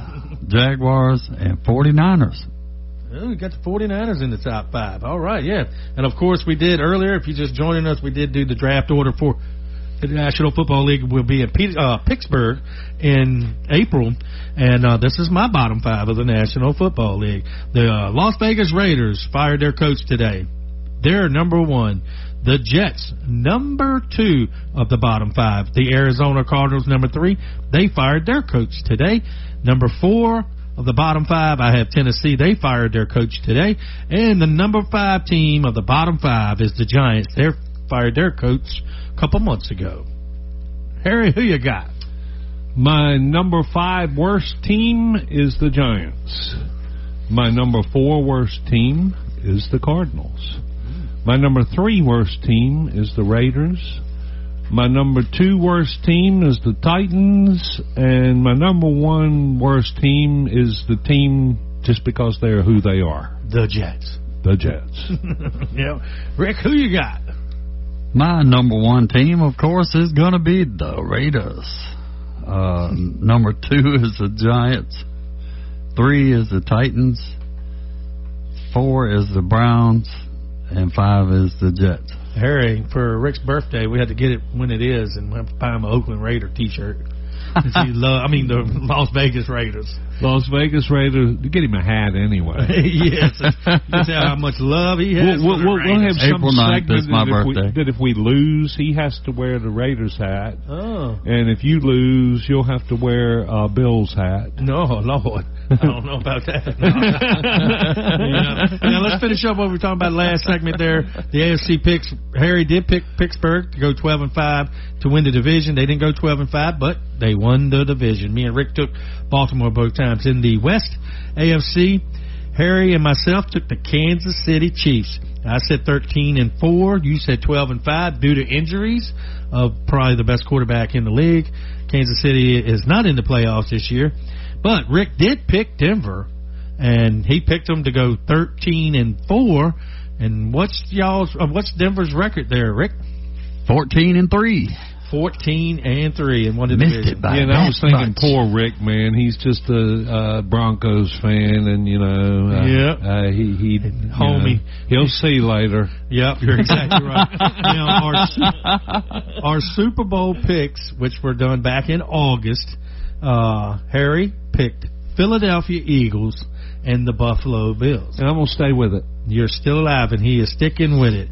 [SPEAKER 6] Jaguars, and 49ers.
[SPEAKER 4] Well, we got the 49ers in the top 5. All right, yeah. And, of course, we did earlier, if you're just joining us, we did do the draft order for the National Football League. Will be in Pittsburgh in April. And this is my bottom 5 of the National Football League. The Las Vegas Raiders fired their coach today. They're number 1. The Jets, number 2 of the bottom 5. The Arizona Cardinals, number 3. They fired their coach today. Number 4 of the bottom 5, I have Tennessee. They fired their coach today. And the number 5 team of the bottom 5 is the Giants. They fired their coach a couple months ago. Harry, who you got?
[SPEAKER 5] My number 5 worst team is the Giants. My number 4 worst team is the Cardinals. My number 3 worst team is the Raiders. My number 2 worst team is the Titans. And my number 1 worst team is the team just because they're who they are.
[SPEAKER 4] The Jets.
[SPEAKER 5] The Jets.
[SPEAKER 4] Yeah. Rick, who you got?
[SPEAKER 6] My number 1 team, of course, is going to be the Raiders. Number 2 is the Giants. 3 is the Titans. 4 is the Browns. And 5 is the Jets.
[SPEAKER 4] Harry, for Rick's birthday, we had to get it when it is, and we have to buy him an Oakland Raider T-shirt. The Las Vegas Raiders.
[SPEAKER 5] Las Vegas Raiders. Get him a hat anyway.
[SPEAKER 4] Yes, that's how much love he has.
[SPEAKER 5] We'll have some
[SPEAKER 6] April 9th is my birthday.
[SPEAKER 5] That if we lose, he has to wear the Raiders hat.
[SPEAKER 4] Oh.
[SPEAKER 5] And if you lose, you'll have to wear a Bills hat.
[SPEAKER 4] No, Lord. I don't know about that. Now, let's finish up what we were talking about last segment there. The AFC picks. Harry did pick Pittsburgh to go 12-5 to win the division. They didn't go 12-5, but they won the division. Me and Rick took Baltimore both times. In the West AFC, Harry and myself took the Kansas City Chiefs. I said 13-4. You said 12-5 due to injuries of probably the best quarterback in the league. Kansas City is not in the playoffs this year. But Rick did pick Denver, and he picked them to go 13-4. And what's Denver's record there, Rick?
[SPEAKER 6] 14-3.
[SPEAKER 4] 14-3 and won the
[SPEAKER 6] Missed
[SPEAKER 4] division.
[SPEAKER 6] it by
[SPEAKER 5] and I was thinking, poor Rick, man. He's just a Broncos fan, and he
[SPEAKER 4] homie.
[SPEAKER 5] He'll see later.
[SPEAKER 4] Yep, you're exactly right. Now, our Super Bowl picks, which were done back in August, Harry picked Philadelphia Eagles, and the Buffalo Bills.
[SPEAKER 5] And I'm going to stay with it.
[SPEAKER 4] You're still alive, and he is sticking with it.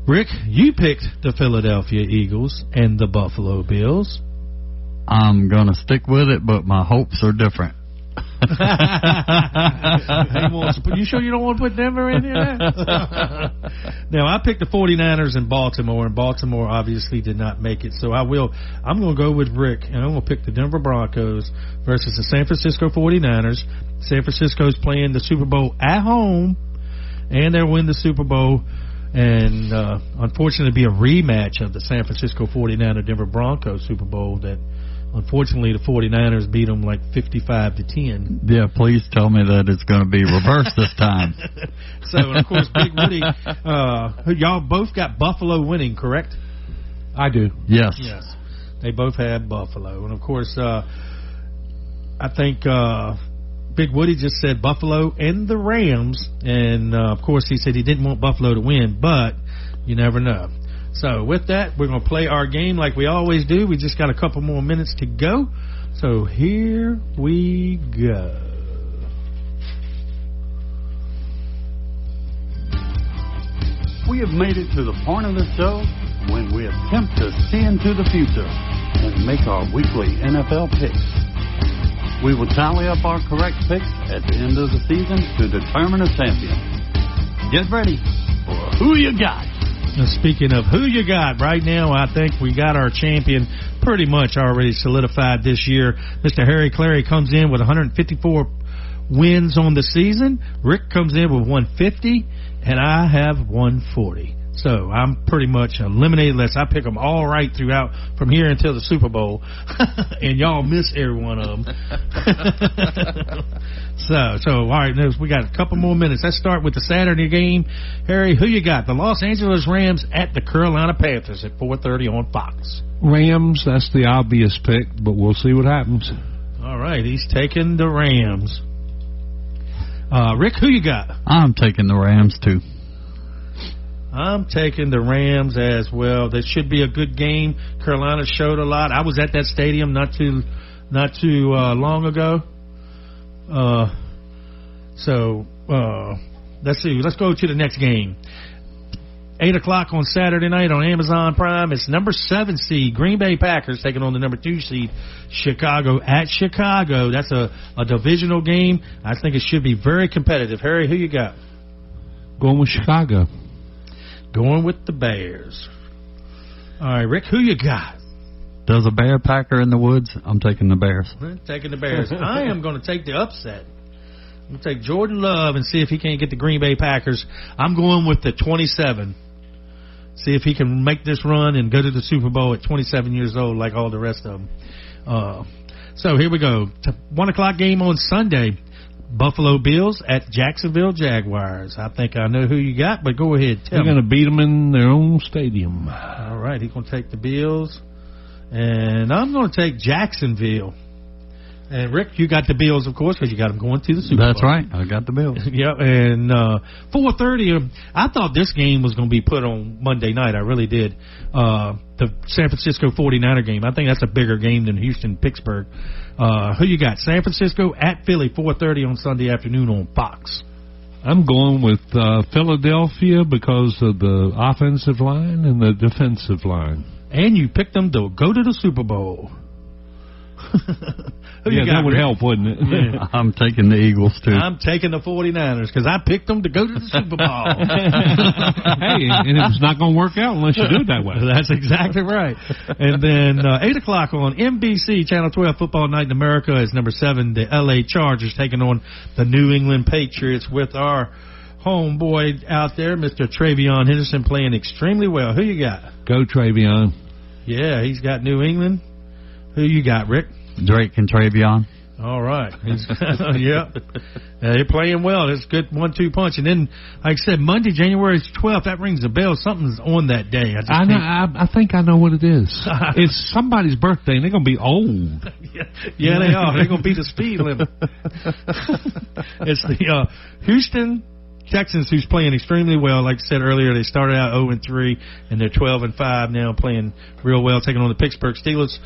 [SPEAKER 4] Rick, you picked the Philadelphia Eagles and the Buffalo Bills.
[SPEAKER 6] I'm going to stick with it, but my hopes are different.
[SPEAKER 4] You sure you don't want to put Denver in here? Now, I picked the 49ers in Baltimore, and Baltimore obviously did not make it. So I'm going to go with Rick, and I'm going to pick the Denver Broncos versus the San Francisco 49ers. San Francisco's playing the Super Bowl at home, and they'll win the Super Bowl. And unfortunately, it'll be a rematch of the San Francisco 49er Denver Broncos Super Bowl that unfortunately the 49ers beat them like 55-10.
[SPEAKER 6] Yeah, please tell me that it's going to be reversed this time.
[SPEAKER 4] So, and of course, Big Woody, y'all both got Buffalo winning, correct?
[SPEAKER 5] I do.
[SPEAKER 6] Yes.
[SPEAKER 4] Yes. They both had Buffalo. And of course, I think Big Woody just said Buffalo and the Rams. And of course, he said he didn't want Buffalo to win, but you never know. So with that, we're going to play our game like we always do. We just got a couple more minutes to go. So here we go.
[SPEAKER 6] We have made it to the point of the show when we attempt to see into the future and make our weekly NFL picks. We will tally up our correct picks at the end of the season to determine a champion. Get ready for Who You Got.
[SPEAKER 4] Now, speaking of who you got, right now I think we got our champion pretty much already solidified this year. Mr. Harry Clary comes in with 154 wins on the season. Rick comes in with 150, and I have 140. So I'm pretty much eliminated unless I pick them all right throughout from here until the Super Bowl, and y'all miss every one of them. So all right, we got a couple more minutes. Let's start with the Saturday game. Harry, who you got? The Los Angeles Rams at the Carolina Panthers at 4:30 on Fox.
[SPEAKER 5] Rams, that's the obvious pick, but we'll see what happens.
[SPEAKER 4] All right, he's taking the Rams. Rick, who you got?
[SPEAKER 6] I'm taking the Rams, too.
[SPEAKER 4] I'm taking the Rams as well. That should be a good game. Carolina showed a lot. I was at that stadium not too long ago. Let's see. Let's go to the next game. 8 o'clock on Saturday night on Amazon Prime. It's number 7 seed Green Bay Packers taking on the number 2 seed Chicago at Chicago. That's a divisional game. I think it should be very competitive. Harry, who you got?
[SPEAKER 5] Going with Chicago.
[SPEAKER 4] Going with the Bears. All right, Rick, who you got?
[SPEAKER 6] Does a bear packer in the woods? I'm taking the Bears.
[SPEAKER 4] Taking the Bears. I am going to take the upset. I'm going to take Jordan Love and see if he can't get the Green Bay Packers. I'm going with the 27. See if he can make this run and go to the Super Bowl at 27 years old like all the rest of them. So here we go. 1 o'clock game on Sunday. Buffalo Bills at Jacksonville Jaguars. I think I know who you got, but go ahead.
[SPEAKER 5] They're going to beat them in their own stadium.
[SPEAKER 4] All right, he's going to take the Bills. And I'm going to take Jacksonville. And, Rick, you got the Bills, of course, because you got them going to the Super Bowl.
[SPEAKER 6] That's right. I got the Bills.
[SPEAKER 4] Yep. And 4:30, I thought this game was going to be put on Monday night. I really did. The San Francisco 49er game. I think that's a bigger game than Houston-Pittsburgh. Who you got? San Francisco at Philly, 4:30 on Sunday afternoon on Fox.
[SPEAKER 5] I'm going with Philadelphia because of the offensive line and the defensive line.
[SPEAKER 4] And you picked them to go to the Super Bowl.
[SPEAKER 5] That would help, wouldn't it?
[SPEAKER 4] Yeah.
[SPEAKER 6] I'm taking the Eagles, too.
[SPEAKER 4] I'm taking the 49ers because I picked them to go to the Super Bowl.
[SPEAKER 5] Hey, and it's not going to work out unless you do it that way.
[SPEAKER 4] That's exactly right. And then 8 o'clock on NBC, Channel 12, Football Night in America is number 7, the L.A. Chargers taking on the New England Patriots with our homeboy out there, Mr. Travion Henderson, playing extremely well. Who you got?
[SPEAKER 5] Go Travion.
[SPEAKER 4] Yeah, he's got New England. Who you got, Rick?
[SPEAKER 6] Drake and Travion.
[SPEAKER 4] All right. Yeah. They're playing well. It's a good 1-2 punch. And then, like I said, Monday, January 12th, that rings a bell. Something's on that day.
[SPEAKER 5] I think I know what it is. It's somebody's birthday, and they're going to be old.
[SPEAKER 4] Yeah, they are. They're going to be the speed limit. It's the Houston Texans, who's playing extremely well. Like I said earlier, they started out 0-3, and they're 12-5 now, playing real well, taking on the Pittsburgh Steelers.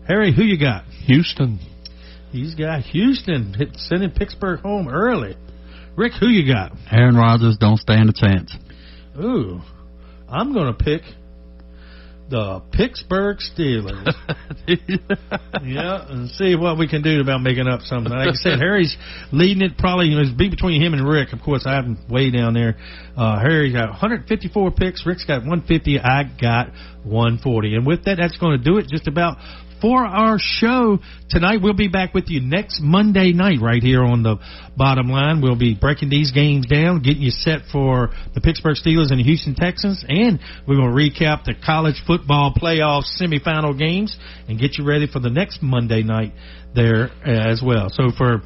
[SPEAKER 4] Harry, who you got?
[SPEAKER 5] Houston.
[SPEAKER 4] He's got Houston sending Pittsburgh home early. Rick, who you got?
[SPEAKER 6] Aaron Rodgers don't stand a chance.
[SPEAKER 4] Ooh, I'm going to pick the Pittsburgh Steelers. Yeah, and see what we can do about making up something. Like I said, Harry's leading it. Probably, it's be between him and Rick. Of course, I'm way down there. Harry got 154 picks. Rick's got 150. I got 140. And with that, that's going to do it just about for our show tonight. We'll be back with you next Monday night right here on the Bottom Line. We'll be breaking these games down, getting you set for the Pittsburgh Steelers and the Houston Texans, and we're going to recap the college football playoff semifinal games and get you ready for the next Monday night there as well. So for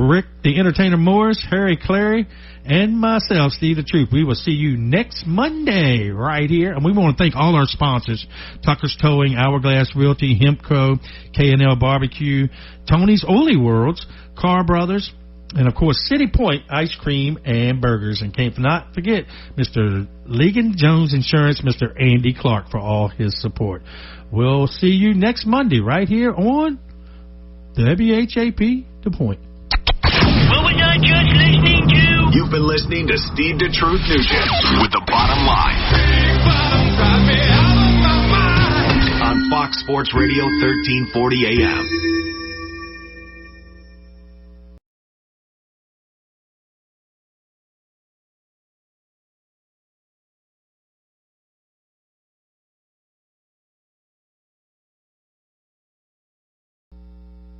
[SPEAKER 4] Rick, the Entertainer Morris, Harry Clary, and myself, Steve the Truth, we will see you next Monday right here. And we want to thank all our sponsors: Tucker's Towing, Hourglass Realty, Hempco, K&L Barbecue, Tony's Oily Worlds, Carr Brothers, and, of course, City Point Ice Cream and Burgers. And can't not forget Mr. Ligon Jones Insurance, Mr. Andy Clark, for all his support. We'll see you next Monday right here on WHAP The Point.
[SPEAKER 3] What was I just listening to?
[SPEAKER 15] You've been listening to Steve the Truth Nugent with The Bottom Line on Fox Sports Radio 1340 AM.